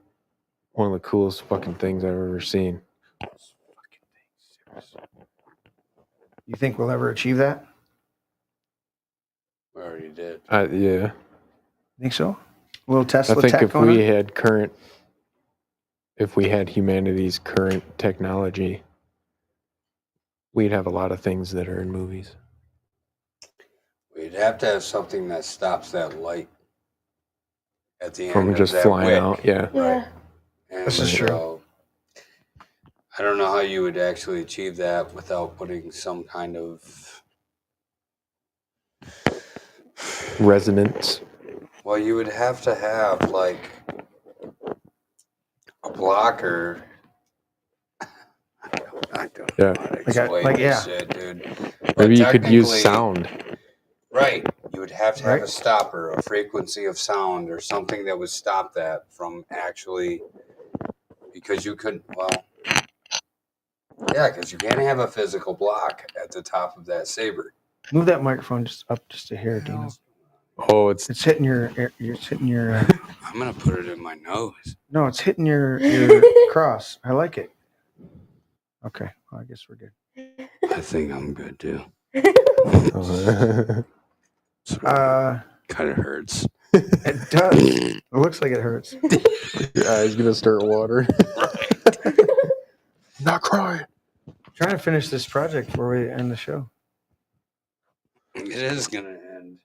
one of the coolest fucking things I've ever seen. You think we'll ever achieve that? We already did. Yeah. Think so? A little Tesla I think tech if going we on? had if we had humanity's current technology, we'd have a lot of things that are in movies. We'd have to have something that stops that light at the From end just of that flying wick. out, yeah. Right. And This is true. so, I don't know how you would actually achieve that without putting some kind of resonance. Well, you would have to have like a blocker. I don't know how to explain this shit, dude. But Maybe you could use technically- sound. Right. You would have to have Right. a stopper, a frequency of sound, or something that would stop that from actually. Because you couldn't. Well. Yeah, because you can't have a physical block at the top of that saber. Move that microphone just up just a hair, Dino. Oh, it's hitting your. It's hitting your. I'm gonna put it in my nose. No, it's hitting your cross. I like it. Okay, well, I guess we're good. I think I'm good too. Kind of hurts. It does. It looks like it hurts. Your eyes gonna start watering. Not crying. Trying to finish this project before we end the show. It is gonna end.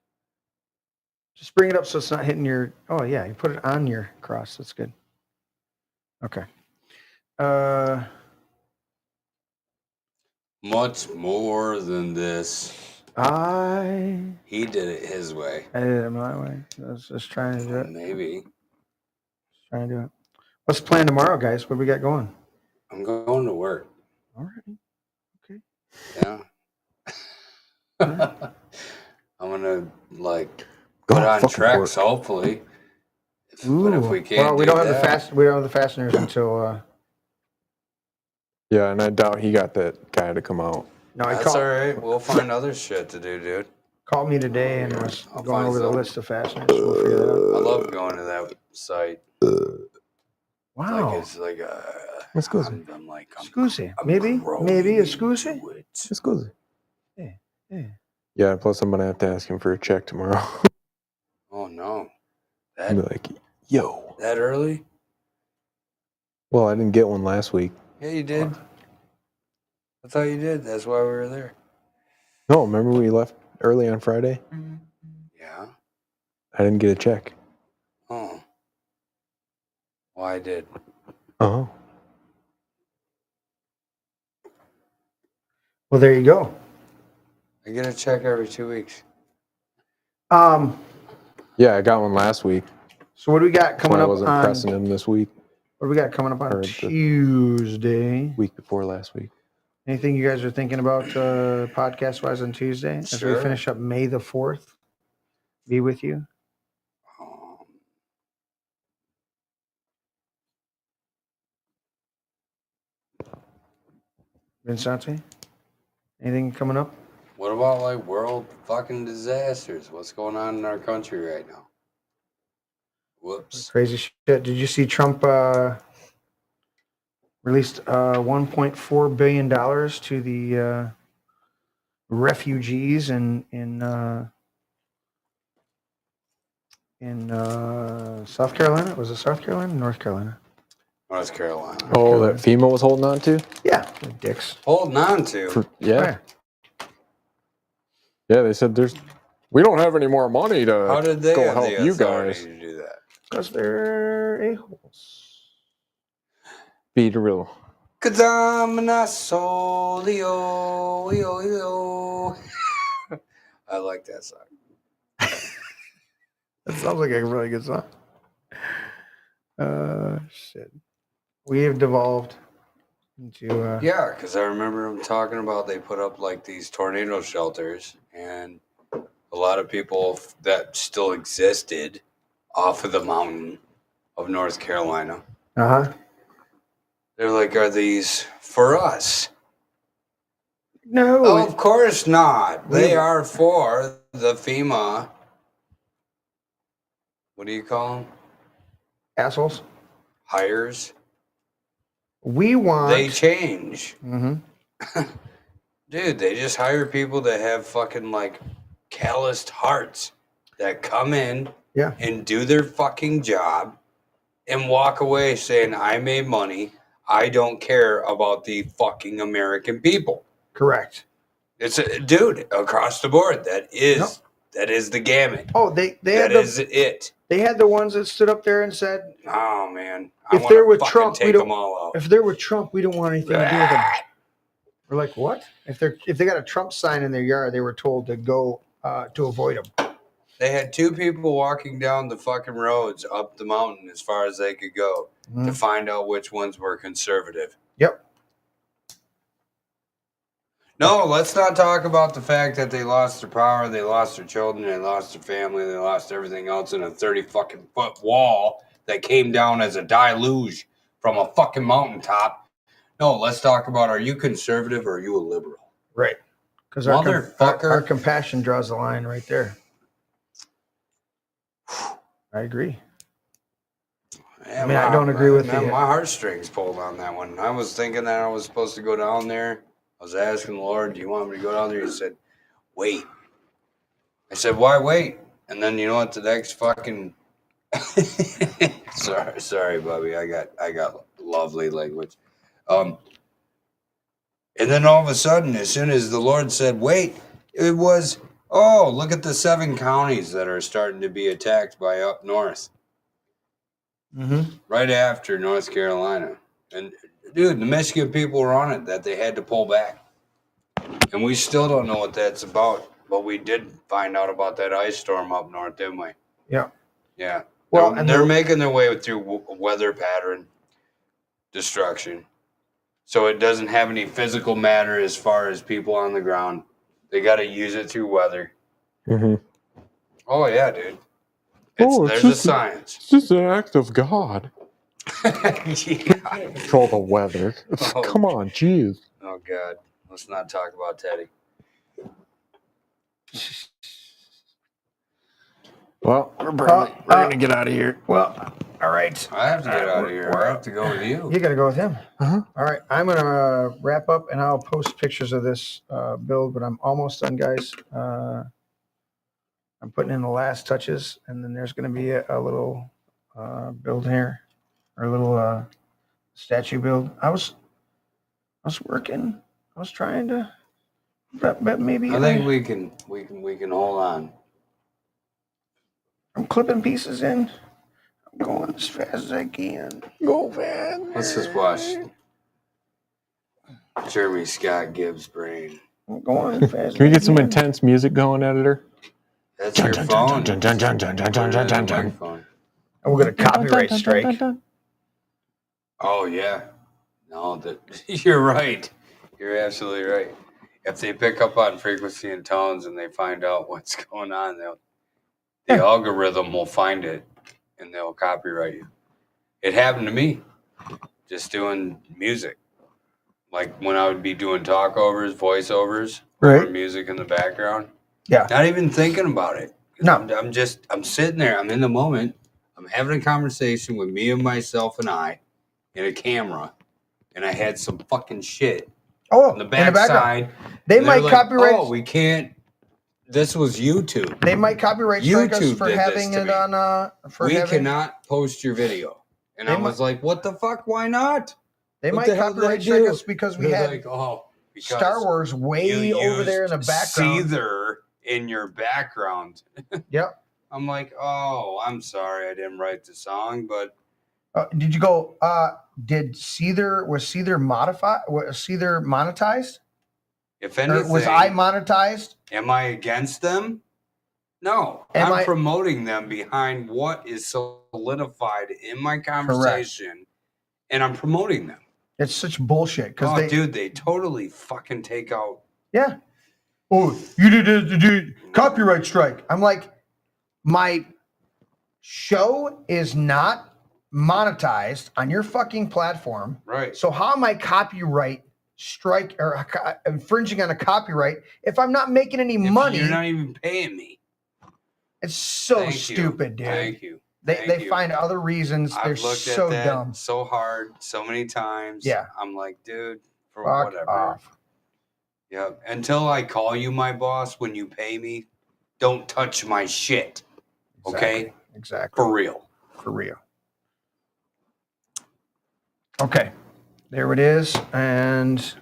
Just bring it up so it's not hitting your. Oh yeah, you put it on your cross. That's good. Okay. Much more than this. He did it his way. I did it my way. I was just trying to do it. Maybe. Trying to do it. What's the plan tomorrow, guys? What we got going? I'm going to work. All right. Okay. Yeah. I'm gonna put on tracks, hopefully. But if we can't, we don't have the fasteners until. Yeah, and I doubt he got that guy to come out. No, that's all right. We'll find other shit to do, dude. Called me today and was going over the list of fasteners. We'll figure that out. I love going to that site. Wow. It's like a. Scusi. I'm like, Scusi. Maybe a scusi. Scusi. Yeah. Yeah. Plus, I'm gonna have to ask him for a check tomorrow. Oh no. I'll be like, yo. That early? Well, I didn't get one last week. Yeah, you did. I thought you did. That's why we were there. No, remember we left early on Friday? Yeah. I didn't get a check. Oh. Well, I did. Oh. Well, there you go. I get a check every 2 weeks. Yeah, I got one last week. So what do we got coming up I wasn't on? pressing him this week. What do we got coming up on Tuesday? Week before last week. Anything you guys are thinking about podcast wise on Tuesday as we finish up May the 4th? Be with you. Vincente? Anything coming up? What about world fucking disasters? What's going on in our country right now? Whoops. Crazy shit. Did you see Trump released $1.4 billion to the refugees in South Carolina? Was it South Carolina? North Carolina? North Carolina. Oh, that FEMA was holding on to? Yeah, dicks. Holding on to? Yeah. Yeah, they said we don't have any more money to How did they go have help the you authority guys. to do that? Because they're a-holes. Be real. I like that song. That sounds like a really good song. Shit. We have devolved into. Yeah, because I remember them talking about they put up these tornado shelters, and a lot of people that still existed off of the mountain of North Carolina. They're like, are these for us? No. Oh, of course not. They are for the FEMA. What do you call them? Assholes. Hires. We want. They change. Mm-hmm. Dude, they just hire people that have fucking calloused hearts that come in and do their fucking job and walk away saying, I made money. I don't care about the fucking American people. Correct. It's dude, across the board. That is the gamut. Oh, they that is it. They had the ones that stood up there and said, "Oh man, if they're with Trump, we take don't. them all out. If they're with Trump, we don't want anything to do with them." We're like, what? If they got a Trump sign in their yard, they were told to go to avoid them. They had two people walking down the fucking roads up the mountain as far as they could go to find out which ones were conservative. Yep. No, let's not talk about the fact that they lost their power, they lost their children, they lost their family, they lost everything else in a 30 fucking foot wall that came down as a deluge from a fucking mountaintop. No, let's talk about, are you conservative or are you a liberal? Right. Because our compassion draws the line right there. I agree. Yeah, I don't agree with you. you. My heartstrings pulled on that one. I was thinking that I was supposed to go down there. I was asking the Lord, do you want me to go down there? He said, wait. I said, why wait? And then you know what? The next fucking sorry, Bubby. I got lovely language. And then all of a sudden, as soon as the Lord said, wait, it was Oh, look at the 7 counties that are starting to be attacked by up north. Mm-hmm. Right after North Carolina. And, dude, the Michigan people were on it that they had to pull back. And we still don't know what that's about. But we did find out about that ice storm up north, didn't we? Yeah. Yeah. Well, they're making their way through weather pattern destruction. So it doesn't have any physical matter as far as people on the ground. They got to use it through weather. Mm-hmm. Oh, yeah, dude. There's a science. It's just an act of God. Yeah. Control the weather. Oh. Come on, jeez. Oh, God. Let's not talk about Teddy. Well, we're going to get out of here. Well, all right. I have to get out of here. I have to go with you. You got to go with him. Uh-huh. All right. I'm going to wrap up, and I'll post pictures of this build, but I'm almost done, guys. I'm putting in the last touches, and then there's going to be a little build here, or a little statue build. I was working. I was trying to, but maybe I think we can hold on. I'm clipping pieces in. I'm going as fast as I can. Go fast. Let's just watch Jeremy Scott Gibbs' brain. I'm going as fast. Can we get some intense music going, editor? That's your phone. Dun, dun, dun, dun, dun, dun, dun, dun, dun. Phone. And we're going to copyright strike. Oh, yeah. No, you're right. You're absolutely right. If they pick up on frequency and tones and they find out what's going on, the algorithm will find it and they'll copyright you. It happened to me just doing music. Like when I would be doing talkovers, voiceovers, or music in the background. Yeah. Not even thinking about it. No. I'm sitting there. I'm in the moment. I'm having a conversation with me and myself and I in a camera. And I had some fucking shit on the backside. They might copyright. Oh, we can't. This was YouTube. They might copyright strike us YouTube for did having this to it me. on. We cannot post your video. And I was like, what the fuck? Why not? They What might the hell did I copyright strike do? us because we They're had like, oh, because Star Wars way you over there in the used background. Seether in your background. Yep. I'm like, oh, I'm sorry, I didn't write the song, but Did you go? Was Seether modified? Was Seether monetized? if Or anything, was I monetized? am I against them? No, I'm promoting them behind what is solidified in my conversation, and I'm promoting them. It's such bullshit because they totally fucking take out. Yeah. Oh, you did copyright strike. I'm like, my show is not monetized on your fucking platform. Right. So how am I copyright strike or infringing on a copyright if I'm not making any money? You're not even paying me. It's so Thank stupid, you. dude. Thank you. They find other reasons. They're I've looked so at that dumb. so hard, so many times. Yeah. I'm like, dude, for Fuck whatever. off. Yeah. Until I call you my boss when you pay me, don't touch my shit. Okay? Exactly. For real. For real. Okay. There it is. And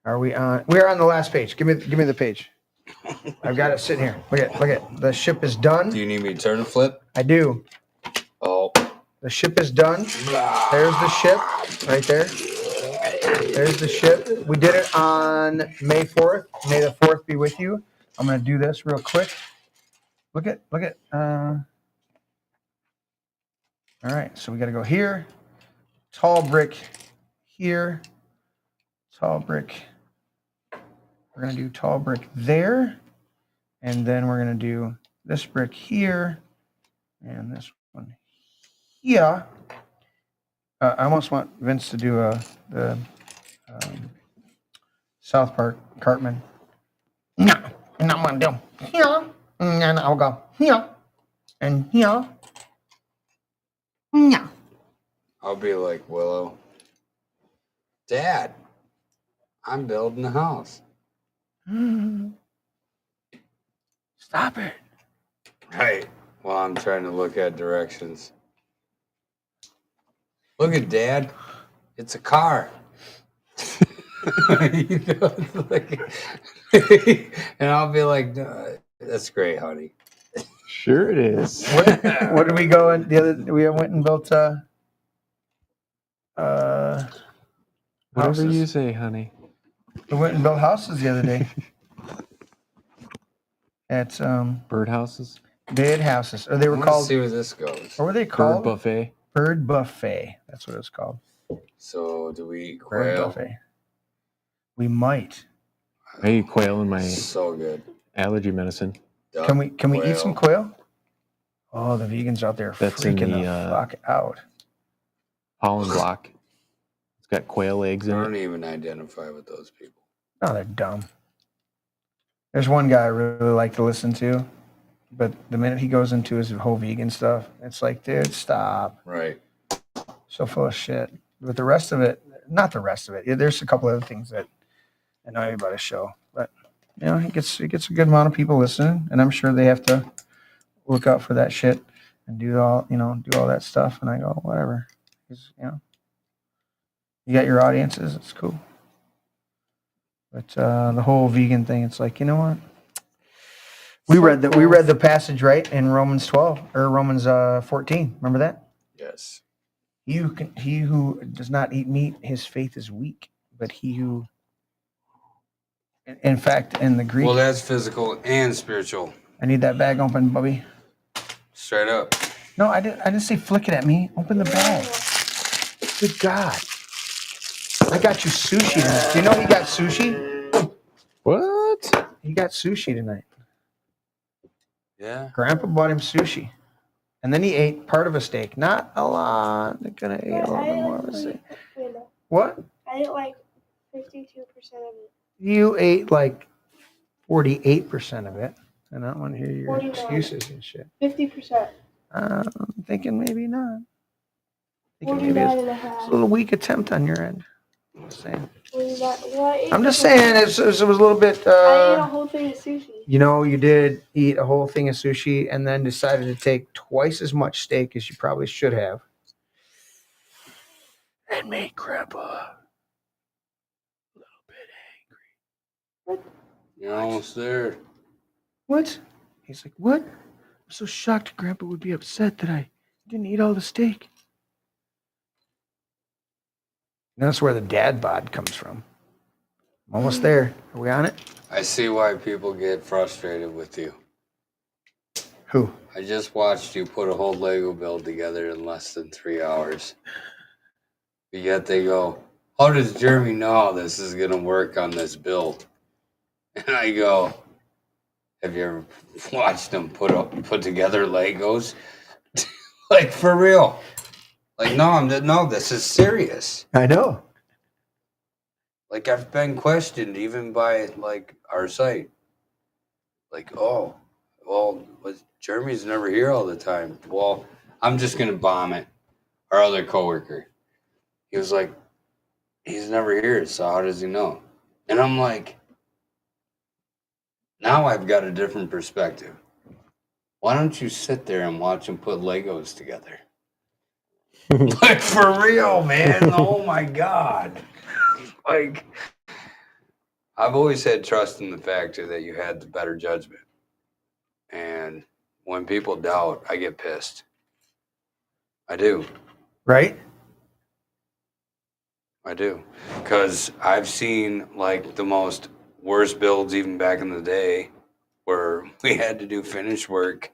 are we on? We are on the last page. Give me the page. I've got it sitting here. Look at the ship is done. Do you need me to turn a flip? I do. Oh. The ship is done. There's the ship right there. There's the ship. We did it on May 4th. May the 4th be with you. I'm going to do this real quick. Look at. All right. So we got to go here. Tall brick here. Tall brick. We're going to do tall brick there. And then we're going to do this brick here. And this one here. I almost want Vince to do the South Park Cartman. No, and I'm going to do here. And then I'll go here. And here. No. I'll be like, Willow, Dad, I'm building a house. Stop it. Right. Well, I'm trying to look at directions. Look at Dad. It's a car. You know, and I'll be like, That's great, honey. Sure it is. What did we go in the other? We went and built Whatever you houses. say, honey. We went and built houses the other day. At Birdhouses. bid houses, or they were Let's called. see where this goes. What were they Bird called? buffet. Bird buffet. That's what it was called. So do we eat Bird quail? buffet. We might. I eat quail in my So good. allergy medicine. Duck, Can we eat some quail? Oh, the vegans out there That's in freaking the, the fuck out. Holland block. It's got quail eggs I in don't it. even identify with those people. Oh, they're dumb. There's one guy I really like to listen to, but the minute he goes into his whole vegan stuff, it's like, dude, stop. Right. So full of shit. But the rest of it, not the rest of it. There's a couple other things that I know about his show, but you know, he gets a good amount of people listening, and I'm sure they have to look out for that shit and do all that stuff. And I go, whatever. You got your audiences, it's cool. But the whole vegan thing, it's like, you know what? We read the passage right in Romans 12 or Romans 14. Remember that? Yes. He who does not eat meat, his faith is weak. But he who, in fact, in the Greek. Well, that's physical and spiritual. I need that bag open, Bubby. Straight up. No, I didn't say flick it at me. Open the bag. Good God. I got you sushi tonight. Do you know he got sushi? What? He got sushi tonight. Yeah. Grandpa bought him sushi. And then he ate part of a steak. Not a lot. They're going to eat a little bit more of a steak. What? I ate like 52% of it. You ate like 48% of it. And I don't want to hear your 49. excuses and shit. 50%. I'm thinking maybe not. Thinking 49 maybe and a it's half. a little weak attempt on your end. I'm just saying. Well, I'm just saying it was a little bit. I ate a whole thing of sushi. You know, you did eat a whole thing of sushi and then decided to take twice as much steak as you probably should have. And made Grandpa a little bit angry. You're almost there. What? He's like, what? I'm so shocked Grandpa would be upset that I didn't eat all the steak. And that's where the dad bod comes from. I'm almost there. Are we on it? I see why people get frustrated with you. Who? I just watched you put a whole Lego build together in less than 3 hours. But yet they go, how does Jeremy know how this is going to work on this build? And I go, have you ever watched them put together Legos? Like, for real. Like, no, this is serious. I know. Like, I've been questioned even by, like, our site. Like, oh, well, Jeremy's never here all the time. Well, I'm just going to bomb it. Our other coworker, he was like, he's never here, so how does he know? And I'm like, now I've got a different perspective. Why don't you sit there and watch him put Legos together? Like, for real, man. Oh, my God. Like, I've always had trust in the fact that you had the better judgment. And when people doubt, I get pissed. I do. Right? I do. Because I've seen, like, the most worst builds even back in the day where we had to do finish work.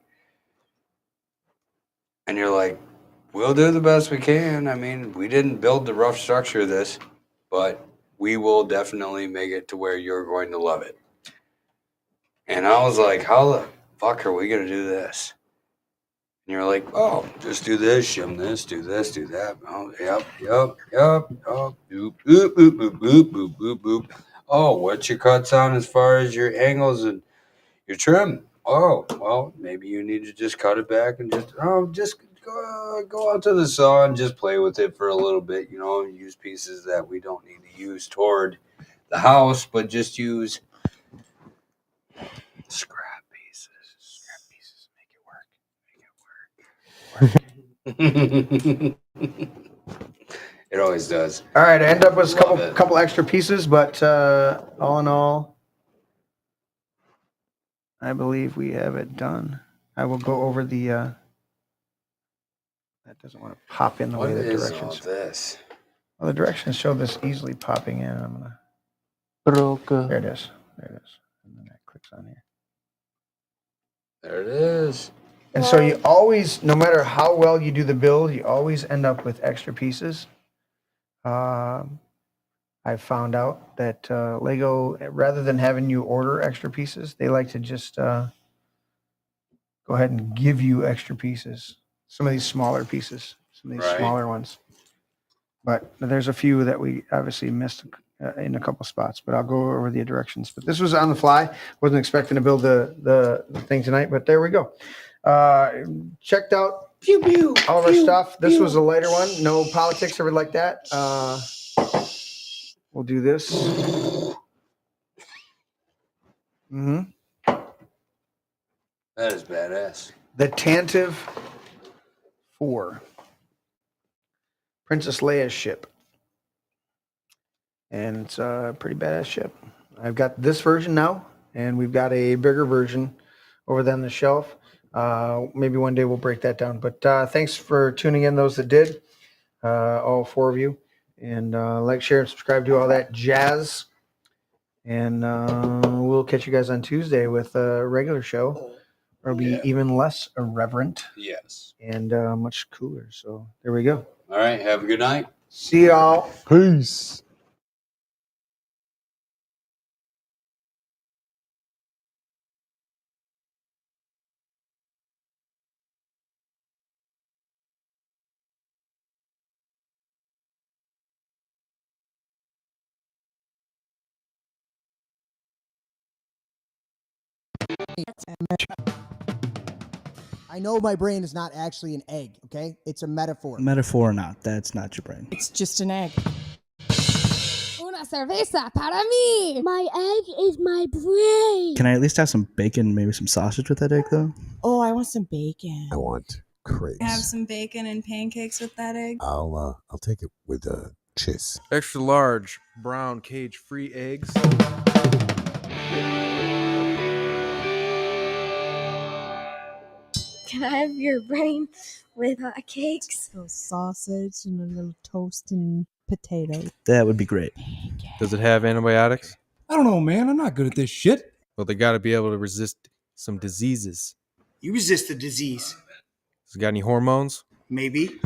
And you're like, we'll do the best we can. I mean, we didn't build the rough structure of this, but we will definitely make it to where you're going to love it. And I was like, how the fuck are we going to do this? And you're like, oh, just do this, shim this, do that. Oh, yep. Oh, boop, boop, boop, boop, boop, boop, boop, boop. Oh, what's your cuts on as far as your angles and your trim? Oh, well, maybe you need to just cut it back and just go out to the saw and just play with it for a little bit, you know, use pieces that we don't need to use toward the house, but just use scrap pieces. Make it work. It always does. All right, I end up with a couple extra pieces, but all in all, I believe we have it done. I will go over the. That doesn't want to pop in the way the directions. This? Well, the directions show this easily popping in. I'm gonna. There it is. There it is. And then that clicks on here. There it is. And so you always, no matter how well you do the build, you always end up with extra pieces. I found out that Lego, rather than having you order extra pieces, they like to just go ahead and give you extra pieces. Some of these smaller pieces, some of these smaller ones. But there's a few that we obviously missed in a couple spots, but I'll go over the directions. But this was on the fly. Wasn't expecting to build the thing tonight, but there we go. Checked out all of our stuff. This was a lighter one. No politics or like that. We'll do this. That is badass. The Tantive 4. Princess Leia's ship. And it's a pretty badass ship. I've got this version now, and we've got a bigger version over there on the shelf. Maybe one day we'll break that down. But thanks for tuning in, those that did, all 4 of you. And like, share, and subscribe, do all that jazz. And we'll catch you guys on Tuesday with a regular show. It'll be even less irreverent. Yes. And much cooler. So there we go. All right. Have a good night. See y'all. Peace. I know my brain is not actually an egg, okay? It's a metaphor. Metaphor or not, that's not your brain. It's just an egg. Una cerveza para mí. My egg is my brain. Can I at least have some bacon, maybe some sausage with that egg, though? Oh, I want some bacon. I want crepes. Have some bacon and pancakes with that egg. I'll take it with cheese. Extra large brown cage-free eggs. Can I have your brain with hot cakes? A sausage and a little toast and potato. That would be great. Does it have antibiotics? I don't know, man. I'm not good at this shit. Well, they got to be able to resist some diseases. You resist the disease. Has it got any hormones? Maybe.